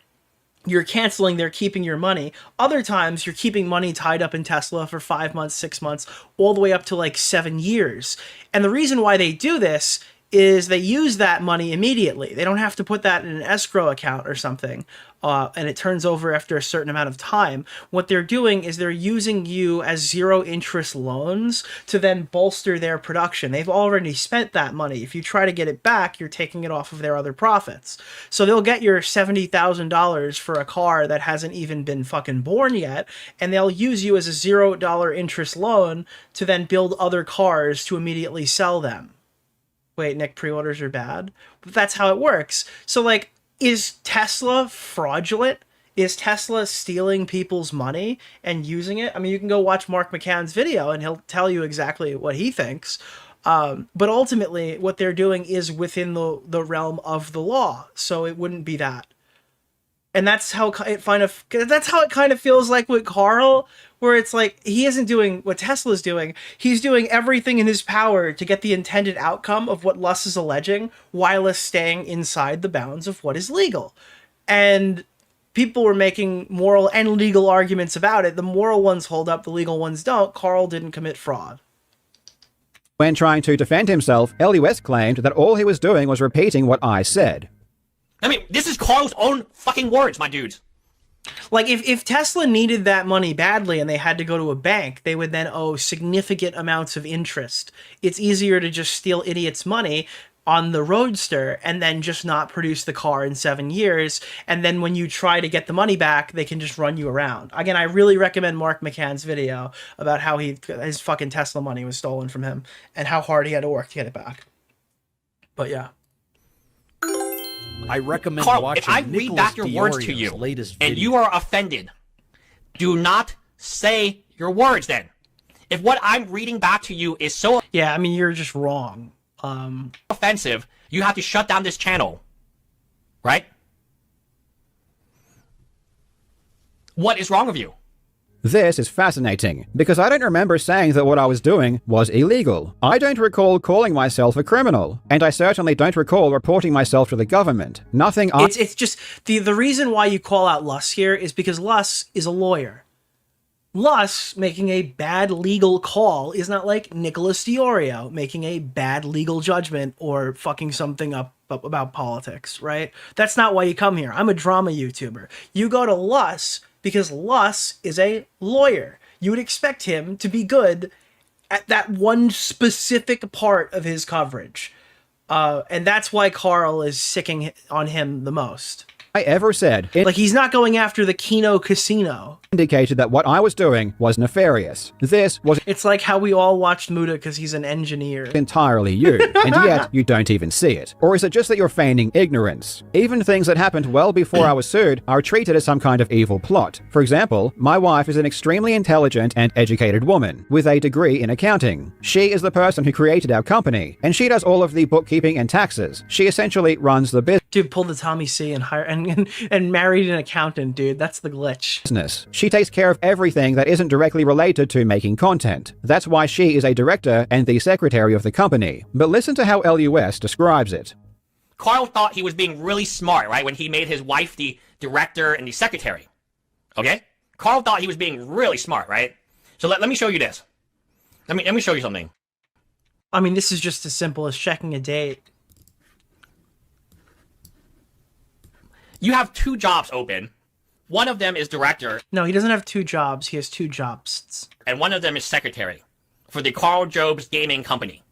you're canceling, they're keeping your money. Other times you're keeping money tied up in Tesla for 5 months, 6 months, all the way up to like 7 years. And the reason why they do this is they use that money immediately. They don't have to put that in an escrow account or something, and it turns over after a certain amount of time. What they're doing is they're using you as zero interest loans to then bolster their production. They've already spent that money. If you try to get it back, you're taking it off of their other profits. So they'll get your $70,000 for a car that hasn't even been fucking born yet, and they'll use you as a $0 interest loan to then build other cars to immediately sell them. Wait, Nick, pre-orders are bad? But that's how it works. So, like, is Tesla fraudulent? Is Tesla stealing people's money and using it? I mean, you can go watch Mark McCann's video and he'll tell you exactly what he thinks. But ultimately, what they're doing is within the realm of the law. So it wouldn't be that. And that's how it kind of feels like with Karl, where it's like he isn't doing what Tesla's doing. He's doing everything in his power to get the intended outcome of what Luss is alleging, while staying inside the bounds of what is legal. And people were making moral and legal arguments about it. The moral ones hold up, the legal ones don't. Karl didn't commit fraud. When trying to defend himself, LUS claimed that all he was doing was repeating what I said. I mean, this is Karl's own fucking words, my dudes. Like, if Tesla needed that money badly and they had to go to a bank, they would then owe significant amounts of interest. It's easier to just steal idiots' money on the Roadster and then just not produce the car in 7 years. And then when you try to get the money back, they can just run you around. Again, I really recommend Mark McCann's video about how his fucking Tesla money was stolen from him and how hard he had to work to get it back. But yeah. I recommend Karl, watching if I read back your words to you and you are offended, do not say your words then. If what I'm reading back to you is so... Yeah, I mean, you're just wrong. Offensive, you have to shut down this channel. Right? What is wrong with you? This is fascinating, because I don't remember saying that what I was doing was illegal. I don't recall calling myself a criminal, and I certainly don't recall reporting myself to the government. Nothing. It's just the reason why you call out Luss here is because Luss is a lawyer. Luss making a bad legal call is not like Nicholas DeOrio making a bad legal judgment or fucking something up about politics, right? That's not why you come here. I'm a drama YouTuber. You go to Luss because Luss is a lawyer. You would expect him to be good at that one specific part of his coverage. And that's why Karl is sicking on him the most. I ever said. Like, he's not going after the Kino Casino. Indicated that what I was doing was nefarious. This was... It's like how we all watched Muda because he's an engineer. Entirely you, and yet you don't even see it. Or is it just that you're feigning ignorance? Even things that happened well before I was sued are treated as some kind of evil plot. For example, my wife is an extremely intelligent and educated woman with a degree in accounting. She is the person who created our company, and she does all of the bookkeeping and taxes. She essentially runs the business. Dude, pull the Tommy C and hire and married an accountant, dude. That's the glitch. She takes care of everything that isn't directly related to making content. That's why she is a director and the secretary of the company. But listen to how LUS describes it. Karl thought he was being really smart, right, when he made his wife the director and the secretary. Okay? Karl thought he was being really smart, right? So let me show you this. Let me show you something. I mean, this is just as simple as checking a date. You have 2 jobs open. One of them is director. No, he doesn't have 2 jobs. He has 2 jobs. And one of them is secretary for the Karl Jobst gaming company.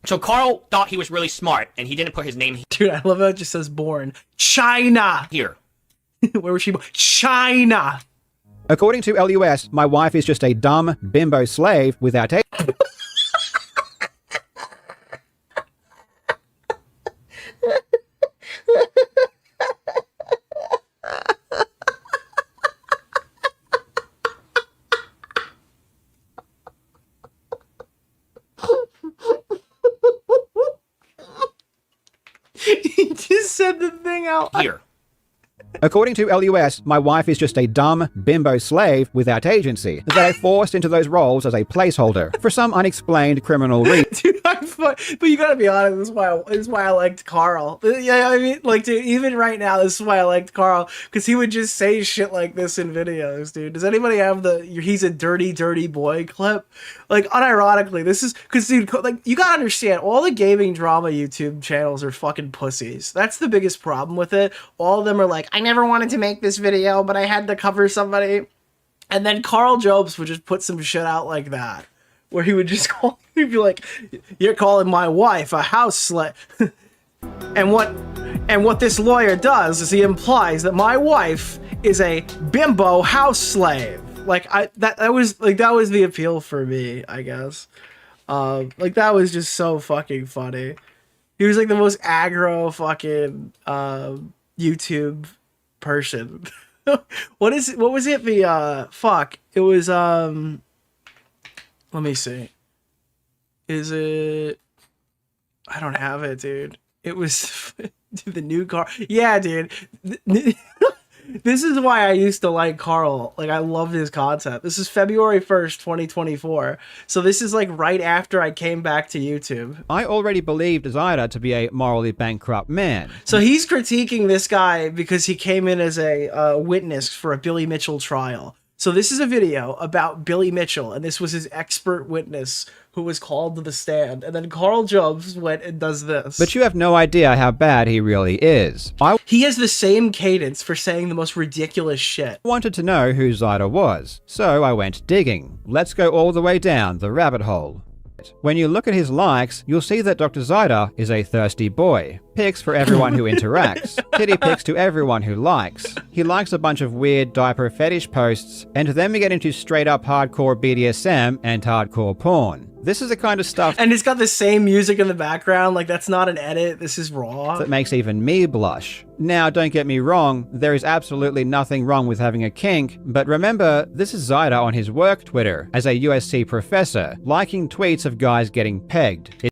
So Karl thought he was really smart, and he didn't put his name Dude, I love how it just says born. China! here. Where was she born? China! According to LUS, my wife is just a dumb bimbo slave without a... He just said the thing out here. According to LUS, my wife is just a dumb bimbo slave without agency that I forced into those roles as a placeholder for some unexplained criminal reason. Dude, but you gotta be honest, this is why I liked Karl. Yeah, I mean, like, dude, even right now, this is why I liked Karl, because he would just say shit like this in videos, dude. Does anybody have the "he's a dirty, dirty boy" clip? Like, unironically, this is, because, dude, like, you gotta understand, all the gaming drama YouTube channels are fucking pussies. That's the biggest problem with it. All of them are like, I never wanted to make this video, but I had to cover somebody. And then Karl Jobst would just put some shit out like that, where he would just call, he'd be like, "You're calling my wife a house slave." and what this lawyer does is he implies that my wife is a bimbo house slave. Like, that was the appeal for me, I guess. Like, that was just so fucking funny. He was like the most aggro fucking YouTube person. What was it? It was let me see. Is it? I don't have it, dude. It was the new car. Yeah, dude. This is why I used to like Karl. Like, I loved his content. This is February 1st, 2024. So this is like right after I came back to YouTube. I already believed Zyda to be a morally bankrupt man. So he's critiquing this guy because he came in as a witness for a Billy Mitchell trial. So this is a video about Billy Mitchell, and this was his expert witness who was called to the stand. And then Karl Jobst went and does this. But you have no idea how bad he really is. He has the same cadence for saying the most ridiculous shit. I wanted to know who Zyda was, so I went digging. Let's go all the way down the rabbit hole. When you look at his likes, you'll see that Dr. Zyda is a thirsty boy. Pics for everyone who interacts. Titty pics to everyone who likes. He likes a bunch of weird diaper fetish posts, and then we get into straight up hardcore BDSM and hardcore porn. This is the kind of stuff— and it's got the same music in the background, like that's not an edit, this is raw. —that makes even me blush. Now, don't get me wrong, there is absolutely nothing wrong with having a kink, but remember, this is Zyda on his work Twitter as a USC professor, liking tweets of guys getting pegged.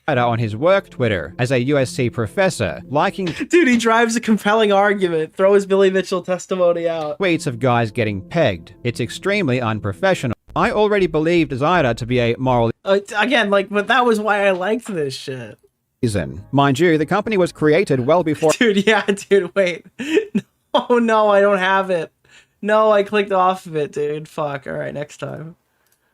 On his work Twitter as a USC professor, liking— dude, he drives a compelling argument. Throw his Billy Mitchell testimony out. —tweets of guys getting pegged. It's extremely unprofessional. I already believed Zyda to be a moral— again, like, but that was why I liked this shit. Mind you, the company was created well before— dude, yeah, dude, wait. Oh no, I don't have it. No, I clicked off of it, dude. Fuck. All right, next time.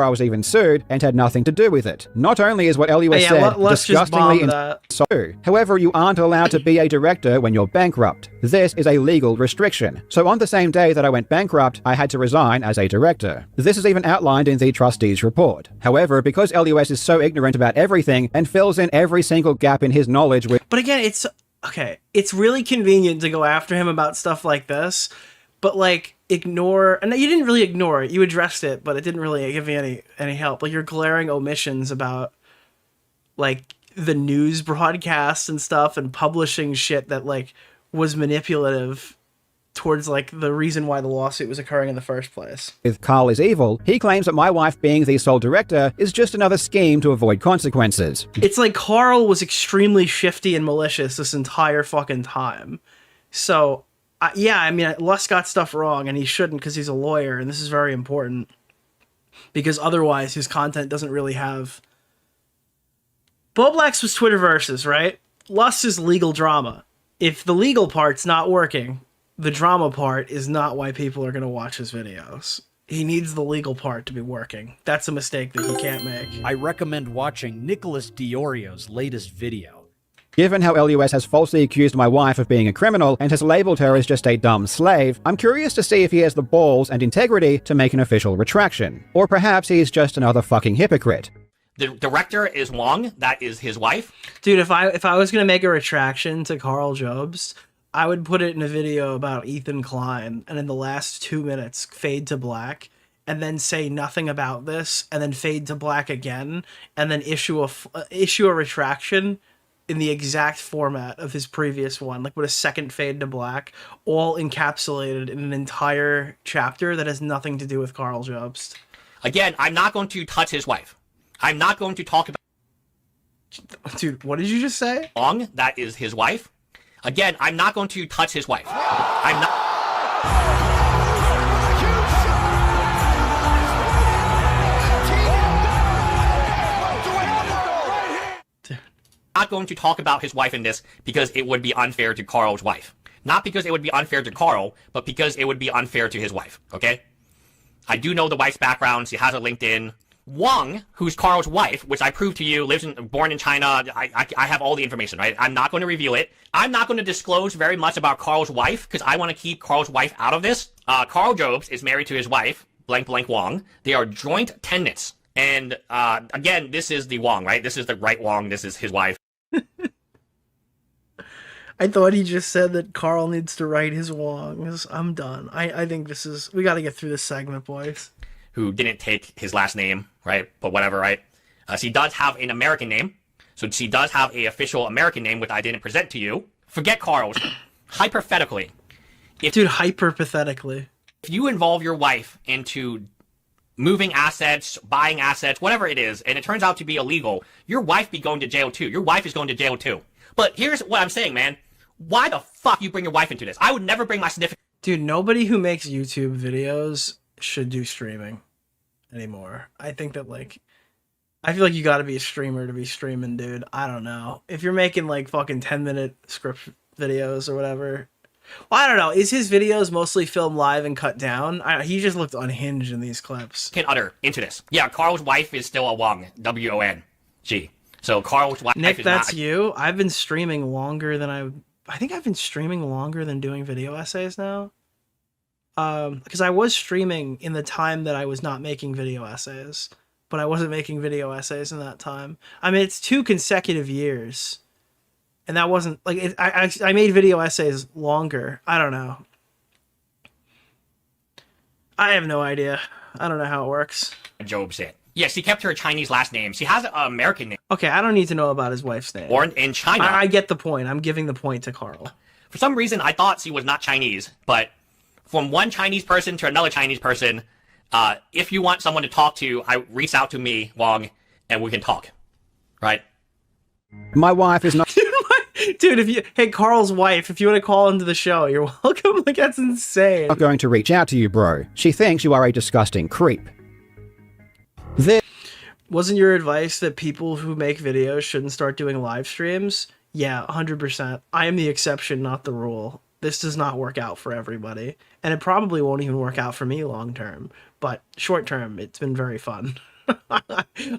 I was even sued and had nothing to do with it. Not only is what LUS said disgustingly so, however, you aren't allowed to be a director when you're bankrupt. This is a legal restriction. So on the same day that I went bankrupt, I had to resign as a director. This is even outlined in the trustees report. However, because LUS is so ignorant about everything and fills in every single gap in his knowledge with— but again, it's okay. It's really convenient to go after him about stuff like this, but like, ignore— and you didn't really ignore it, you addressed it, but it didn't really give me any help. Like, your glaring omissions about like the news broadcasts and stuff, and publishing shit that like was manipulative towards like the reason why the lawsuit was occurring in the first place. With Karl is evil, he claims that my wife being the sole director is just another scheme to avoid consequences. It's like Karl was extremely shifty and malicious this entire fucking time. So yeah, I mean, Lus got stuff wrong, and he shouldn't, because he's a lawyer, and this is very important. Because otherwise, his content doesn't really have— Boblax was Twitterversus, right? Lus is legal drama. If the legal part's not working, the drama part is not why people are going to watch his videos. He needs the legal part to be working. That's a mistake that he can't make. I recommend watching Nicholas DeOrio's latest video. Given how LUS has falsely accused my wife of being a criminal and has labeled her as just a dumb slave, I'm curious to see if he has the balls and integrity to make an official retraction. Or perhaps he's just another fucking hypocrite. The director is Wong. That is his wife. Dude, if I was gonna make a retraction to Karl Jobst, I would put it in a video about Ethan Klein, and in the last 2 minutes, fade to black, and then say nothing about this, and then fade to black again, and then issue a retraction in the exact format of his previous one, like with a second fade to black, all encapsulated in an entire chapter that has nothing to do with Karl Jobst. Again, I'm not going to touch his wife. I'm not going to talk about... Dude, what did you just say? Wong, that is his wife. Again, I'm not going to touch his wife. I'm not... not going to talk about his wife in this because it would be unfair to Karl's wife. Not because it would be unfair to Karl, but because it would be unfair to his wife, okay? I do know the wife's background. She has a LinkedIn. Wong, who's Karl's wife, which I proved to you, born in China. I have all the information, right? I'm not going to reveal it. I'm not going to disclose very much about Karl's wife because I want to keep Karl's wife out of this. Karl Jobst is married to his wife, blank blank Wong. They are joint tenants. And again, this is the Wong, right? This is the right Wong. This is his wife. I thought he just said that Karl needs to write his Wongs. I'm done. I think this is... We got to get through this segment, boys. Who didn't take his last name, right? But whatever, right? She does have an American name. So she does have a official American name, which I didn't present to you. Forget Karl's. Hypothetically. Dude, hyper-pathetically. If you involve your wife into moving assets, buying assets, whatever it is, and it turns out to be illegal, your wife be going to jail too. Your wife is going to jail too. But here's what I'm saying, man. Why the fuck you bring your wife into this? I would never bring my significant... Dude, nobody who makes YouTube videos should do streaming anymore. I think that, like... I feel like you gotta be a streamer to be streaming, dude. I don't know. If you're making, like, fucking 10-minute script videos or whatever... Well, I don't know. Is his videos mostly filmed live and cut down? He just looked unhinged in these clips. Can utter into this. Yeah, Karl's wife is still a Wong. W-O-N-G. So Karl's wife Nick, is that's not... you? I've been streaming longer than I think I've been streaming longer than doing video essays now. Because I was streaming in the time that I was not making video essays. But I wasn't making video essays in that time. I mean, it's 2 consecutive years. And that wasn't... like I made video essays longer. I don't know. I have no idea. I don't know how it works. Job said. Yes, she kept her Chinese last name. She has an American name. Okay, I don't need to know about his wife's name. Born in China. I get the point. I'm giving the point to Karl. For some reason, I thought she was not Chinese, but from one Chinese person to another Chinese person, if you want someone to talk to, reach out to me, Wong, and we can talk. Right? My wife is not... Dude, hey, Karl's wife, if you want to call into the show, you're welcome. Like, that's insane. Not going to reach out to you, bro. She thinks you are a disgusting creep. Wasn't your advice that people who make videos shouldn't start doing live streams? Yeah, 100%. I am the exception, not the rule. This does not work out for everybody. And it probably won't even work out for me long term. But short term, it's been very fun.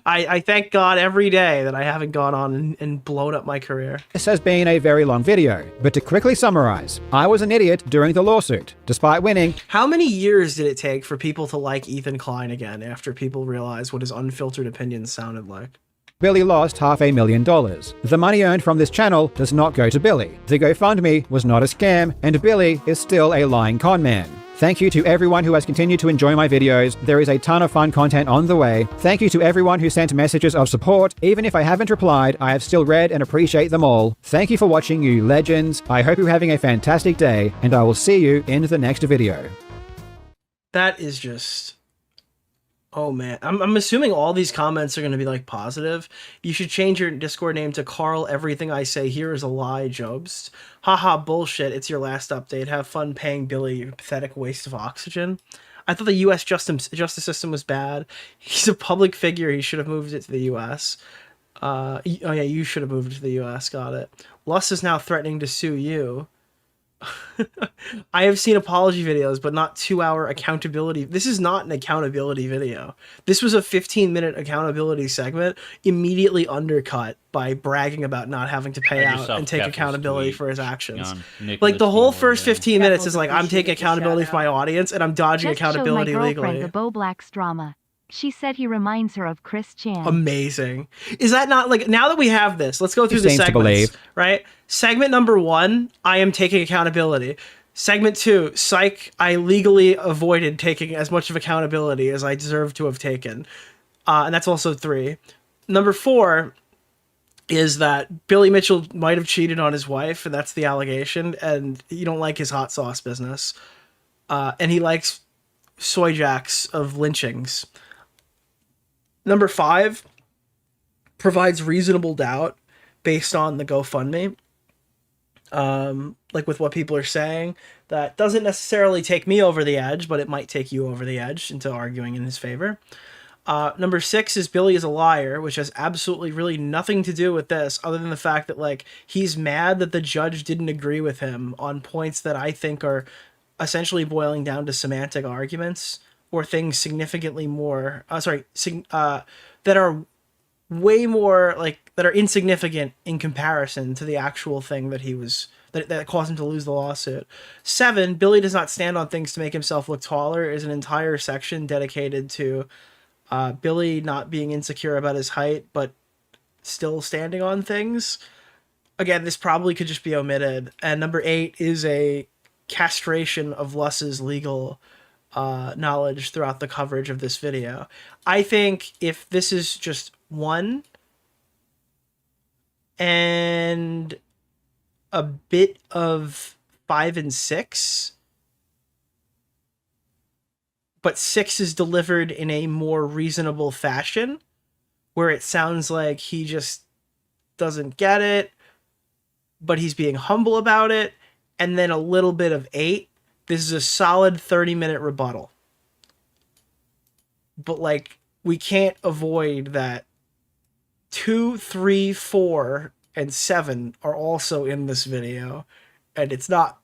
I thank God every day that I haven't gone on and blown up my career. This has been a very long video, but to quickly summarize, I was an idiot during the lawsuit. Despite winning... How many years did it take for people to like Ethan Klein again after people realized what his unfiltered opinions sounded like? Billy lost $500,000. The money earned from this channel does not go to Billy. The GoFundMe was not a scam, and Billy is still a lying con man. Thank you to everyone who has continued to enjoy my videos. There is a ton of fun content on the way. Thank you to everyone who sent messages of support. Even if I haven't replied, I have still read and appreciate them all. Thank you for watching, you legends. I hope you're having a fantastic day, and I will see you in the next video. That is just... Oh man, I'm assuming all these comments are going to be like positive. You should change your Discord name to Karl Everything I Say Here Is a Lie Jobst. Haha, bullshit, it's your last update. Have fun paying Billy, you pathetic waste of oxygen. I thought the US justice system was bad. He's a public figure, he should have moved it to the US. Oh yeah, you should have moved it to the US, got it. Lust is now threatening to sue you. I have seen apology videos, but not 2-hour accountability. This is not an accountability video. This was a 15-minute accountability segment immediately undercut by bragging about not having to pay out and take accountability for his actions. Like the whole first 15 minutes is like, I'm taking accountability for my audience and I'm dodging Just showed accountability my girlfriend legally. the Bo Black's drama. She said he reminds her of Chris Chan. Amazing. Is that not like, now that we have this, let's go through the seems to segments, believe. right? Segment number 1, I am taking accountability. Segment 2, psych, I legally avoided taking as much of accountability as I deserve to have taken. And that's also 3. Number 4 is that Billy Mitchell might have cheated on his wife, and that's the allegation, and you don't like his hot sauce business. And he likes soy jacks of lynchings. Number 5 provides reasonable doubt based on the GoFundMe. Like with what people are saying, that doesn't necessarily take me over the edge, but it might take you over the edge into arguing in his favor. Number 6 is Billy is a liar, which has absolutely really nothing to do with this other than the fact that like he's mad that the judge didn't agree with him on points that I think are essentially boiling down to semantic arguments or things significantly more, that are way more like that are insignificant in comparison to the actual thing that he was that caused him to lose the lawsuit. 7, Billy does not stand on things to make himself look taller is an entire section dedicated to Billy not being insecure about his height but still standing on things. Again, this probably could just be omitted. And number 8 is a castration of Luss's legal knowledge throughout the coverage of this video. I think if this is just 1 and a bit of 5 and 6, but 6 is delivered in a more reasonable fashion where it sounds like he just doesn't get it, but he's being humble about it, and then a little bit of 8, this is a solid 30-minute rebuttal. But like, we can't avoid that 2, 3, 4, and 7 are also in this video, and it's not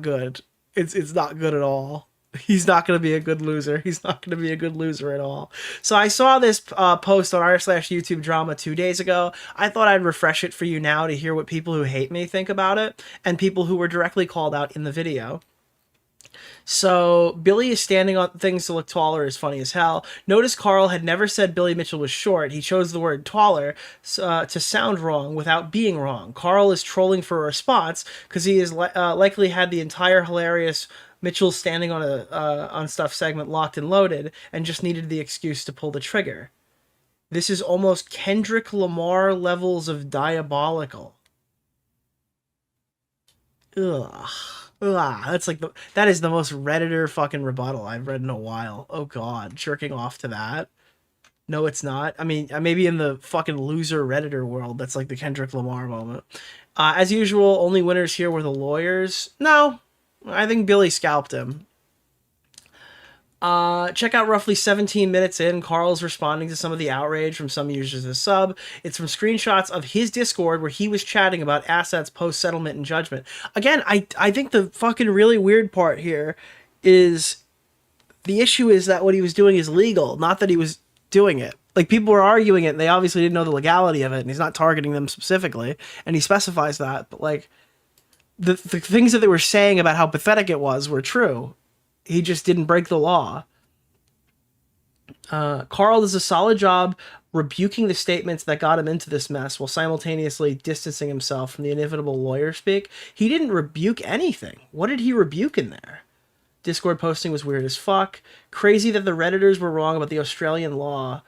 good. It's not good at all. He's not going to be a good loser. He's not going to be a good loser at all. So I saw this post on r/YouTube drama 2 days ago. I thought I'd refresh it for you now to hear what people who hate me think about it and people who were directly called out in the video. So Billy is standing on things to look taller is funny as hell. Notice Karl had never said Billy Mitchell was short. He chose the word taller to sound wrong without being wrong. Karl is trolling for a response because he has likely had the entire hilarious Mitchell standing on on stuff segment locked and loaded and just needed the excuse to pull the trigger. This is almost Kendrick Lamar levels of diabolical. Ugh. That's like that is the most Redditor fucking rebuttal I've read in a while. Oh god, jerking off to that. No, it's not. I mean, maybe in the fucking loser Redditor world, that's like the Kendrick Lamar moment. As usual, only winners here were the lawyers. No, I think Billy scalped him. Check out roughly 17 minutes in. Karl's responding to some of the outrage from some users of sub. It's from screenshots of his Discord where he was chatting about assets post-settlement and judgment. Again, I think the fucking really weird part here is the issue is that what he was doing is legal, not that he was doing it. Like, people were arguing it, and they obviously didn't know the legality of it, and he's not targeting them specifically, and he specifies that, but, like, the things that they were saying about how pathetic it was were true. He just didn't break the law. Karl does a solid job rebuking the statements that got him into this mess while simultaneously distancing himself from the inevitable lawyer speak. He didn't rebuke anything. What did he rebuke in there? Discord posting was weird as fuck. Crazy that the Redditors were wrong about the Australian law,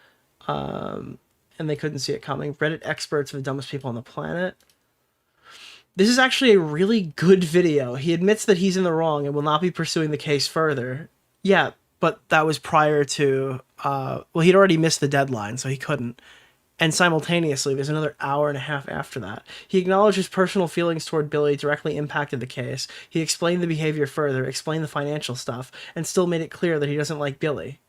and they couldn't see it coming. Reddit experts are the dumbest people on the planet. This is actually a really good video. He admits that he's in the wrong and will not be pursuing the case further. Yeah, but that was prior to... well, he'd already missed the deadline, so he couldn't. And simultaneously, there's another hour and a half after that. He acknowledged his personal feelings toward Billy directly impacted the case. He explained the behavior further, explained the financial stuff, and still made it clear that he doesn't like Billy.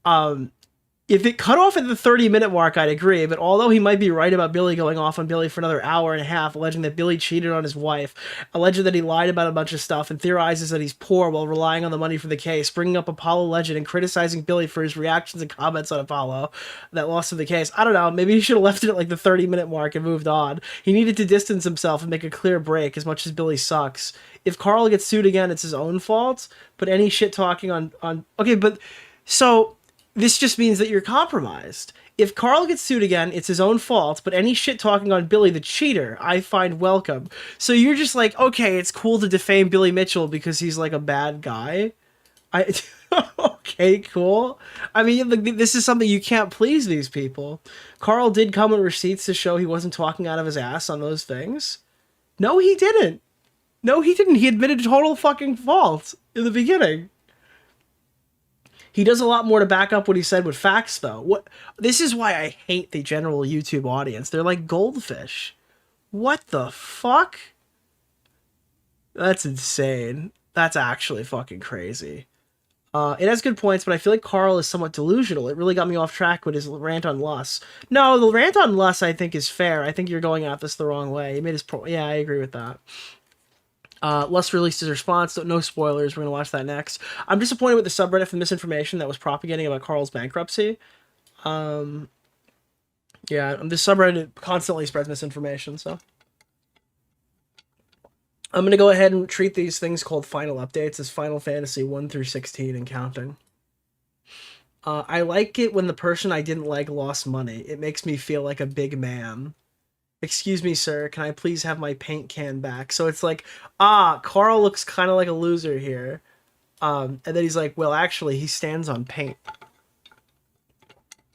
Yeah, If it cut off at the 30-minute mark, I'd agree, but although he might be right about Billy going off on Billy for another hour and a half, alleging that Billy cheated on his wife, alleging that he lied about a bunch of stuff, and theorizes that he's poor while relying on the money for the case, bringing up Apollo legend and criticizing Billy for his reactions and comments on Apollo that lost him the case. I don't know, maybe he should have left it at like the 30-minute mark and moved on. He needed to distance himself and make a clear break, as much as Billy sucks. If Karl gets sued again, it's his own fault, but any shit talking on... Okay, but... So... This just means that you're compromised. If Karl gets sued again, it's his own fault, but any shit talking on Billy the cheater, I find welcome. So you're just like, okay, it's cool to defame Billy Mitchell because he's like a bad guy. Okay, cool. I mean, this is something you can't please these people. Karl did come with receipts to show he wasn't talking out of his ass on those things. No, he didn't. No, he didn't. He admitted total fucking fault in the beginning. He does a lot more to back up what he said with facts, though. This is why I hate the general YouTube audience. They're like goldfish. What the fuck? That's insane. That's actually fucking crazy. It has good points, but I feel like Karl is somewhat delusional. It really got me off track with his rant on Lus. No, the rant on Lus I think is fair. I think you're going at this the wrong way. He made his yeah, I agree with that. Lust released his response. No spoilers. We're going to watch that next. I'm disappointed with the subreddit for the misinformation that was propagating about Karl's bankruptcy. Yeah, the subreddit constantly spreads misinformation, so. I'm going to go ahead and treat these things called final updates as Final Fantasy 1 through 16 and counting. I like it when the person I didn't like lost money. It makes me feel like a big man. Excuse me, sir, can I please have my paint can back? So it's like, Karl looks kind of like a loser here. And then he's like, well, actually, he stands on paint.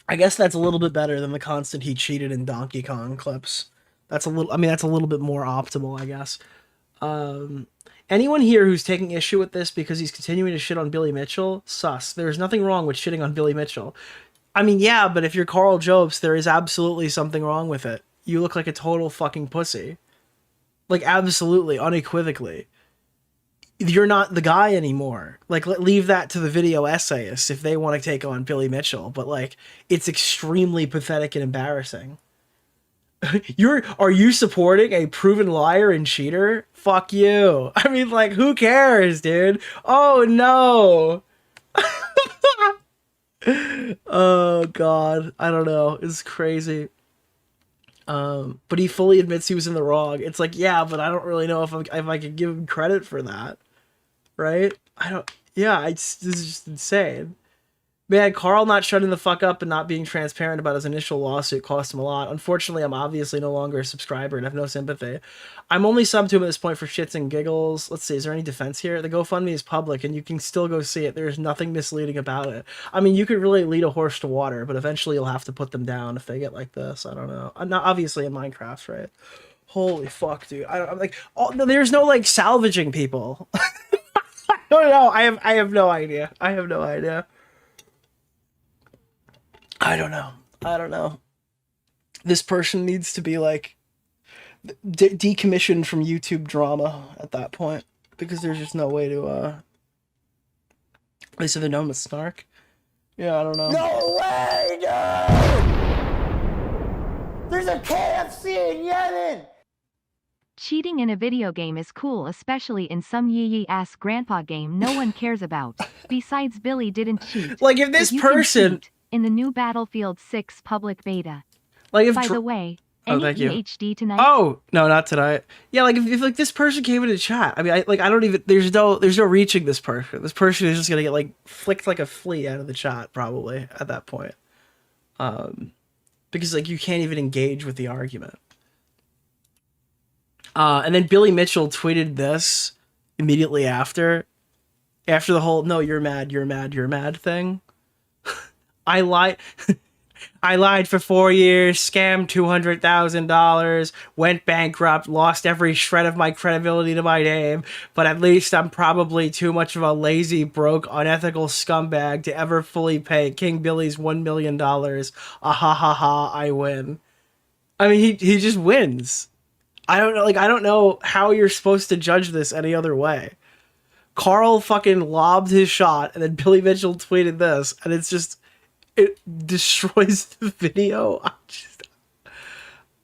I guess that's a little bit better than the constant he cheated in Donkey Kong clips. That's a little, I mean, that's a little bit more optimal, I guess. Anyone here who's taking issue with this because he's continuing to shit on Billy Mitchell, sus. There's nothing wrong with shitting on Billy Mitchell. I mean, yeah, but if you're Karl Jobst, there is absolutely something wrong with it. You look like a total fucking pussy. Like, absolutely, unequivocally. You're not the guy anymore. Like, leave that to the video essayists if they want to take on Billy Mitchell. But, like, it's extremely pathetic and embarrassing. Are you supporting a proven liar and cheater? Fuck you. I mean, like, who cares, dude? Oh, no. Oh, God. I don't know. It's crazy. But he fully admits he was in the wrong. It's like, yeah, but I don't really know if I could give him credit for that. Right? This is just insane. Man, Karl not shutting the fuck up and not being transparent about his initial lawsuit cost him a lot. Unfortunately, I'm obviously no longer a subscriber and have no sympathy. I'm only subbed to him at this point for shits and giggles. Let's see, is there any defense here? The GoFundMe is public and you can still go see it. There's nothing misleading about it. I mean, you could really lead a horse to water, but eventually you'll have to put them down if they get like this. I don't know. Not obviously in Minecraft, right? Holy fuck, dude. I'm like, there's no like salvaging people. No, I have no idea. I have no idea. I don't know. This person needs to be like decommissioned from YouTube drama at that point because there's just no way to they said they're known with snark. Yeah, I don't know. No way, dude! There's a KFC in Yemen! Cheating in a video game is cool, especially in some yee-yee-ass grandpa game no one cares about. Besides, Billy didn't cheat. Like, if this person... in the new Battlefield 6 public beta. Like, if by the way, any thank you. HD tonight? Oh, no, not tonight. Yeah, like, if like, this person came into chat, I mean, I don't even... There's no reaching this person. This person is just gonna get, like, flicked like a flea out of the chat, probably, at that point. Because, like, you can't even engage with the argument. And then Billy Mitchell tweeted this immediately after the whole, no, you're mad thing. I lied for 4 years, scammed $200,000, went bankrupt, lost every shred of my credibility to my name, but at least I'm probably too much of a lazy, broke, unethical scumbag to ever fully pay King Billy's $1 million. Ah ha ha ha, I win. I mean, he just wins. I don't know, like, I don't know how you're supposed to judge this any other way. Karl fucking lobbed his shot, and then Billy Mitchell tweeted this, and it's just, it destroys the video.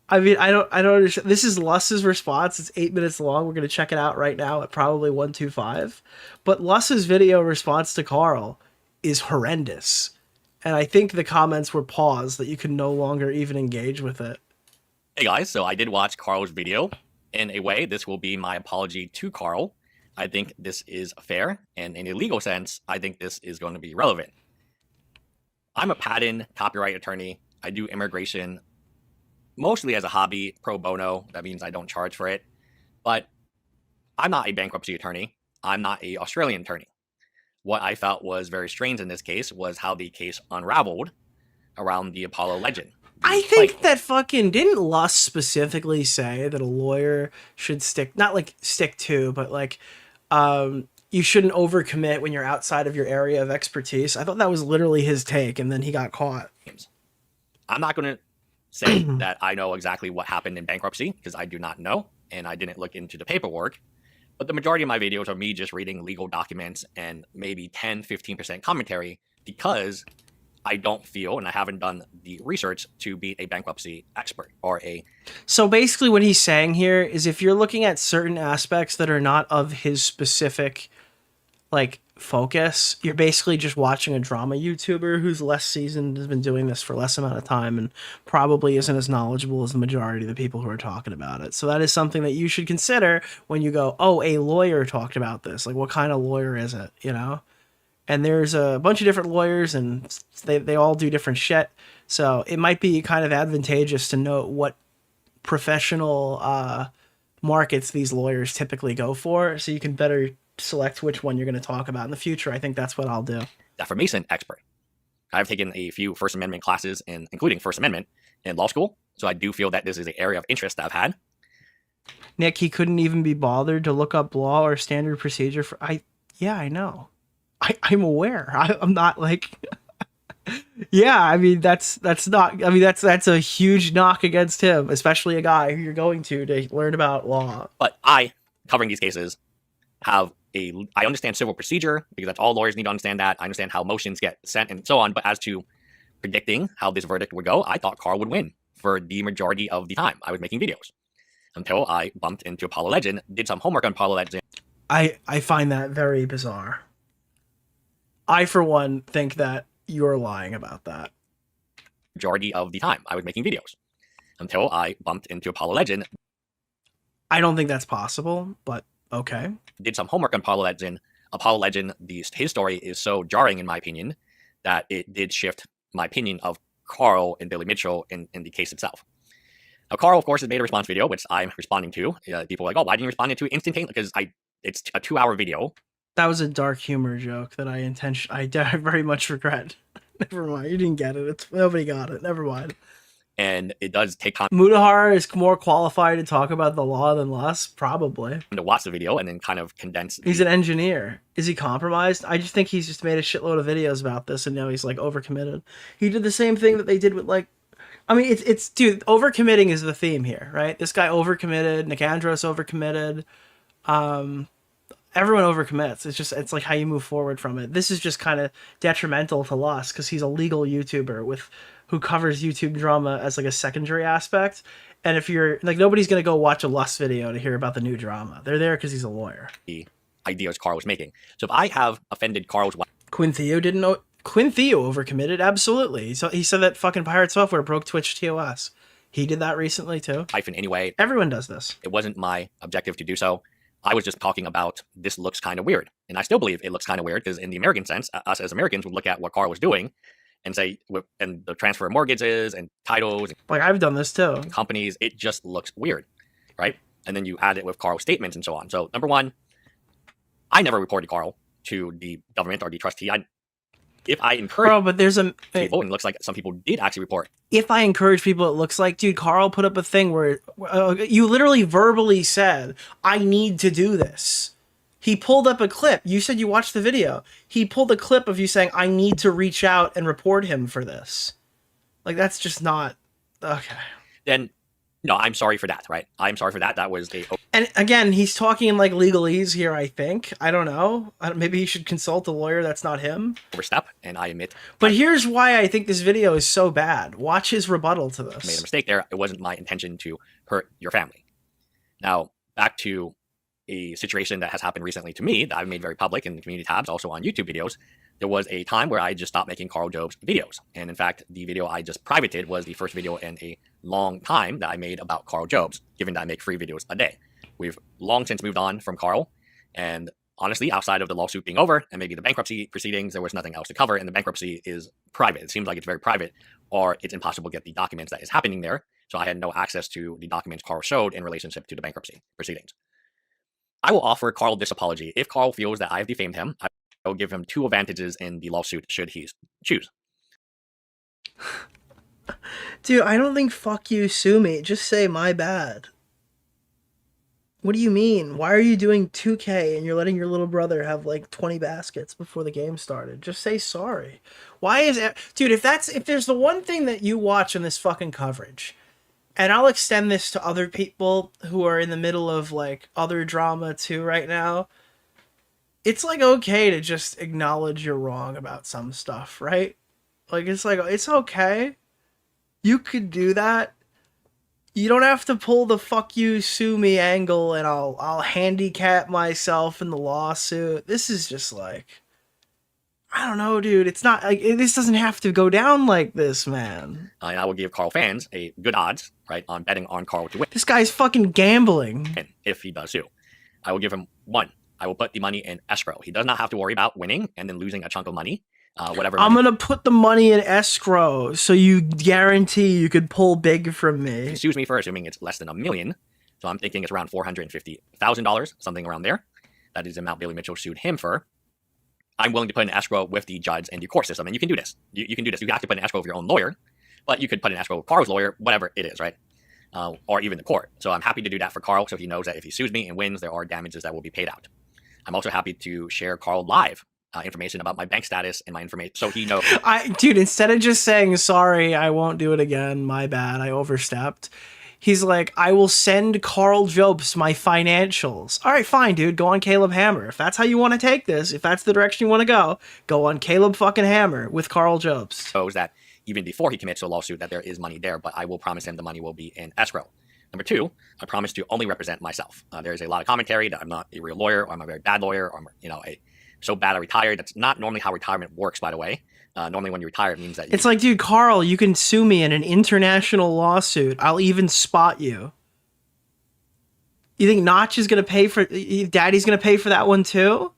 I mean, I don't understand. This is Luss's response. It's 8 minutes long. We're going to check it out right now at probably 125. But Luss's video response to Karl is horrendous. And I think the comments were paused that you can no longer even engage with it. Hey guys, so I did watch Karl's video. In a way, this will be my apology to Karl. I think this is fair, and in a legal sense, I think this is going to be relevant. I'm a patent copyright attorney. I do immigration mostly as a hobby, pro bono. That means I don't charge for it. But I'm not a bankruptcy attorney. I'm not an Australian attorney. What I felt was very strange in this case was how the case unraveled around the Apollo legend. I think that fucking, didn't Luss specifically say that a lawyer should not like stick to, but like, you shouldn't overcommit when you're outside of your area of expertise? I thought that was literally his take, and then he got caught. I'm not going to say that I know exactly what happened in bankruptcy, because I do not know, and I didn't look into the paperwork. But the majority of my videos are me just reading legal documents and maybe 10-15% commentary, because I don't feel, and I haven't done the research to be a bankruptcy expert or a... So basically what he's saying here is if you're looking at certain aspects that are not of his specific, like, focus, you're basically just watching a drama YouTuber who's less seasoned, has been doing this for less amount of time, and probably isn't as knowledgeable as the majority of the people who are talking about it. So that is something that you should consider when you go, oh, a lawyer talked about this. Like, what kind of lawyer is it, you know? And there's a bunch of different lawyers, and they all do different shit. So it might be kind of advantageous to know what professional markets these lawyers typically go for, so you can better select which one you're going to talk about in the future. I think that's what I'll do. Defamation expert. I've taken a few First Amendment classes, including First Amendment, in law school. So I do feel that this is an area of interest that I've had. Nick, he couldn't even be bothered to look up law or standard procedure for... Yeah, I know. I'm aware. I'm not like... Yeah, I mean, that's not... I mean, that's a huge knock against him, especially a guy who you're going to learn about law. But I, covering these cases, I understand civil procedure, because that's all lawyers need to understand that. I understand how motions get sent and so on. But as to predicting how this verdict would go, I thought Karl would win for the majority of the time I was making videos. Until I bumped into Apollo Legend, did some homework on Apollo Legend. I find that very bizarre. I, for one, think that you're lying about that. Majority of the time I was making videos. Until I bumped into Apollo Legend. I don't think that's possible, but okay. Did some homework on Apollo Legend. Apollo Legend, his story is so jarring, in my opinion, that it did shift my opinion of Karl and Billy Mitchell in the case itself. Now, Karl, of course, has made a response video, which I'm responding to. People are like, oh, why didn't you respond to it instantaneously? Because it's a 2-hour video. That was a dark humor joke that I very much regret. Never mind. You didn't get it. Nobody got it. Never mind. And it does take time. Mudahar is more qualified to talk about the law than Luss, probably. To watch the video and then kind of condense. He's an engineer. Is he compromised? I just think he's just made a shitload of videos about this, and now he's like overcommitted. He did the same thing that they did with like, I mean, it's dude, overcommitting is the theme here, right? This guy overcommitted. Nicandros overcommitted. Everyone overcommits. It's like how you move forward from it. This is just kind of detrimental to Luss because he's a legal YouTuber who covers YouTube drama as like a secondary aspect. And if you're like, nobody's going to go watch a Luss video to hear about the new drama. They're there because he's a lawyer. The ideas Karl was making. So if I have offended Karl's wife. Quinn Theo didn't know. Quinn Theo overcommitted. Absolutely. So he said that fucking Pirate Software broke Twitch TOS. He did that recently too. Wife in any way. Everyone does this. It wasn't my objective to do so. I was just talking about this looks kind of weird. And I still believe it looks kind of weird because in the American sense, us as Americans would look at what Karl was doing and say, and the transfer of mortgages and titles. Like I've done this too. Companies, it just looks weird, right? And then you add it with Karl's statements and so on. So number one, I never reported Karl to the government or the trustee. If I encourage but there's people, and it looks like some people did actually report. If I encourage people, it looks like, dude, Karl put up a thing where you literally verbally said, I need to do this. He pulled up a clip. You said you watched the video. He pulled a clip of you saying, I need to reach out and report him for this. Like, that's just not... Okay. Then No, I'm sorry for that, right? I'm sorry for that. That was a... And again, he's talking in like legalese here, I think. I don't know. Maybe he should consult a lawyer that's not him. overstep, and I admit... But here's why I think this video is so bad. Watch his rebuttal to this. Made a mistake there. It wasn't my intention to hurt your family. Now, back to a situation that has happened recently to me that I've made very public in the community tabs, also on YouTube videos. There was a time where I just stopped making Karl Jobst videos. And in fact, the video I just privated was the first video in a long time that I made about Karl Jobst, given that I make free videos a day. We've long since moved on from Karl. And honestly, outside of the lawsuit being over and maybe the bankruptcy proceedings, there was nothing else to cover. And the bankruptcy is private. It seems like it's very private, or it's impossible to get the documents that is happening there. So I had no access to the documents Karl showed in relationship to the bankruptcy proceedings. I will offer Karl this apology. If Karl feels that I have defamed him, I will give him 2 advantages in the lawsuit should he choose. Dude, I don't think fuck you, sue me. Just say my bad. What do you mean? Why are you doing 2K and you're letting your little brother have like 20 baskets before the game started? Just say sorry. Why is it... Dude, if there's the one thing that you watch in this fucking coverage, and I'll extend this to other people who are in the middle of like other drama too right now, it's like okay to just acknowledge you're wrong about some stuff, right? Like it's okay. You could do that. You don't have to pull the fuck you sue me angle and I'll handicap myself in the lawsuit. This is just like, I don't know, dude. It's not like this doesn't have to go down like this, man. And I will give Karl fans a good odds, right, on betting on Karl to win. This guy's fucking gambling. And if he does sue, I will give him 1. I will put the money in escrow. He does not have to worry about winning and then losing a chunk of money. Whatever. I'm gonna put the money in escrow so you guarantee you could pull big from me. He sues me for assuming it's less than $1 million, so I'm thinking it's around $450,000, something around there. That is the amount Billy Mitchell sued him for. I'm willing to put an escrow with the judge and the court system, and you can do this. You can do this. You have to put an escrow with your own lawyer, but you could put an escrow with Karl's lawyer, whatever it is, right? Or even the court. So I'm happy to do that for Karl, so he knows that if he sues me and wins, there are damages that will be paid out. I'm also happy to share Karl live information about my bank status and my information, so he knows. Dude, instead of just saying, sorry, I won't do it again, my bad, I overstepped, he's like, I will send Karl Jobst my financials. All right, fine, dude, go on Caleb Hammer. If that's how you want to take this, if that's the direction you want to go on Caleb fucking Hammer with Karl Jobst. Shows that even before he commits a lawsuit that there is money there, but I will promise him the money will be in escrow. Number 2, I promise to only represent myself. There is a lot of commentary that I'm not a real lawyer, or I'm a very bad lawyer, or I'm, so bad I retired. That's not normally how retirement works, by the way. Normally when you retire, it means that... It's like, dude, Karl, you can sue me in an international lawsuit. I'll even spot you. You think Notch is going to pay for... Daddy's going to pay for that one too?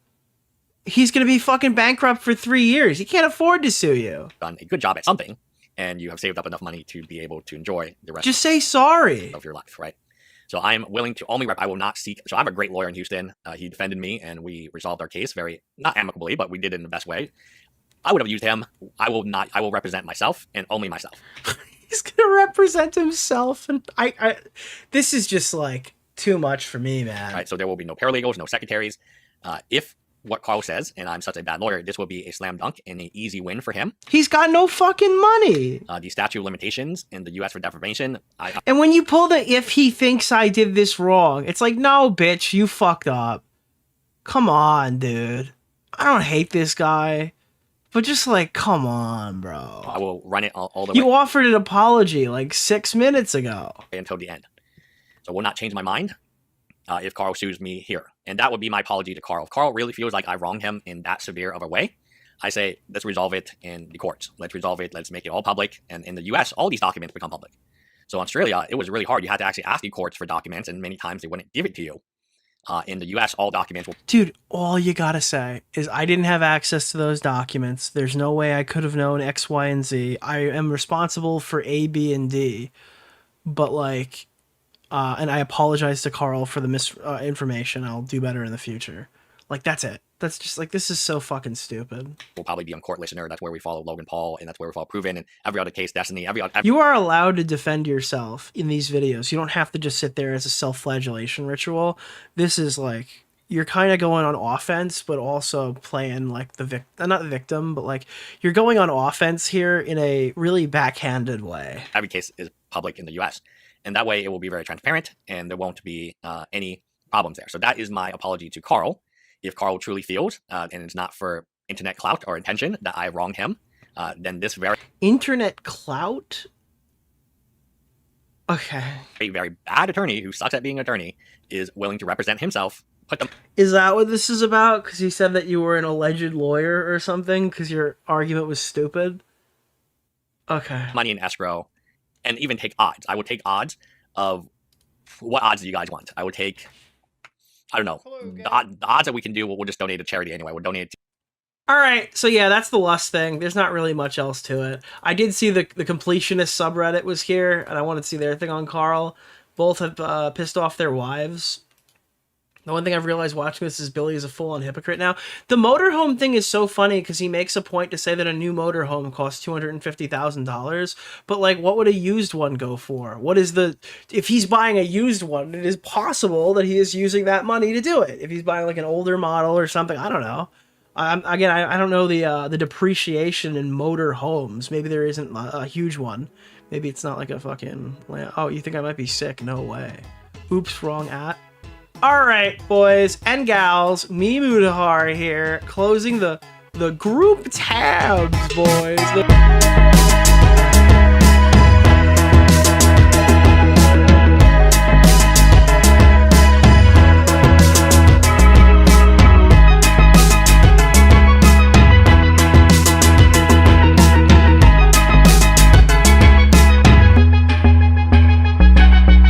He's going to be fucking bankrupt for 3 years. He can't afford to sue you. Done a good job at something, and you have saved up enough money to be able to enjoy the rest Just say sorry. of your life, right? So I'm willing to only I will not seek. So I have a great lawyer in Houston. He defended me, and we resolved our case very, not amicably, but we did it in the best way. I would have used him. I will not. I will represent myself and only myself. He's gonna represent himself, and I. This is just like too much for me, man. Right. So there will be no paralegals, no secretaries. If what Karl says, and I'm such a bad lawyer, this will be a slam dunk and an easy win for him. He's got no fucking money. The statute of limitations in the U.S. for defamation. And when you pull the if he thinks I did this wrong, it's like, no, bitch, you fucked up. Come on, dude. I don't hate this guy, but just like, come on, bro. I will run it all the way. You offered an apology like 6 minutes ago. Until the end. So I will not change my mind if Karl sues me here. And that would be my apology to Karl. If Karl really feels like I wronged him in that severe of a way, I say, let's resolve it in the courts. Let's resolve it. Let's make it all public. And in the U.S., all these documents become public. So in Australia, it was really hard. You had to actually ask the courts for documents, and many times they wouldn't give it to you. In the U.S., all documents will... Dude, all you gotta say is I didn't have access to those documents. There's no way I could have known X, Y, and Z. I am responsible for A, B, and D. But like... and I apologize to Karl for the misinformation. I'll do better in the future. Like, that's it. That's just like, this is so fucking stupid. We'll probably be on Court Listener. That's where we follow Logan Paul, and that's where we follow Proven, and every other case, Destiny, every You are allowed to defend yourself in these videos. You don't have to just sit there as a self-flagellation ritual. This is like, you're kind of going on offense, but also playing like the not the victim, but like you're going on offense here in a really backhanded way. Every case is public in the U.S., And that way it will be very transparent and there won't be any problems there. So that is my apology to Karl. If Karl truly feels, and it's not for internet clout or intention, that I wronged him, then this very... Internet clout? Okay. A very bad attorney who sucks at being an attorney is willing to represent himself. Is that what this is about? Because you said that you were an alleged lawyer or something because your argument was stupid? Okay. Money in escrow, and even take odds. I would take odds of what odds do you guys want? I would take, I don't know, the odds that we can do, we'll just donate to charity anyway. We'll donate to... All right, so yeah, that's the lust thing. There's not really much else to it. I did see the completionist subreddit was here, and I wanted to see their thing on Karl. Both have pissed off their wives. The one thing I've realized watching this is Billy is a full-on hypocrite now. The motorhome thing is so funny because he makes a point to say that a new motorhome costs $250,000, but like, what would a used one go for? What is the... If he's buying a used one, it is possible that he is using that money to do it. If he's buying like an older model or something, I don't know. Again, I don't know the depreciation in motor homes. Maybe there isn't a huge one. Maybe it's not like a fucking... Oh, you think I might be sick? No way. Oops, wrong at. All right, boys and gals, me Mudahar here, closing the group tabs, boys.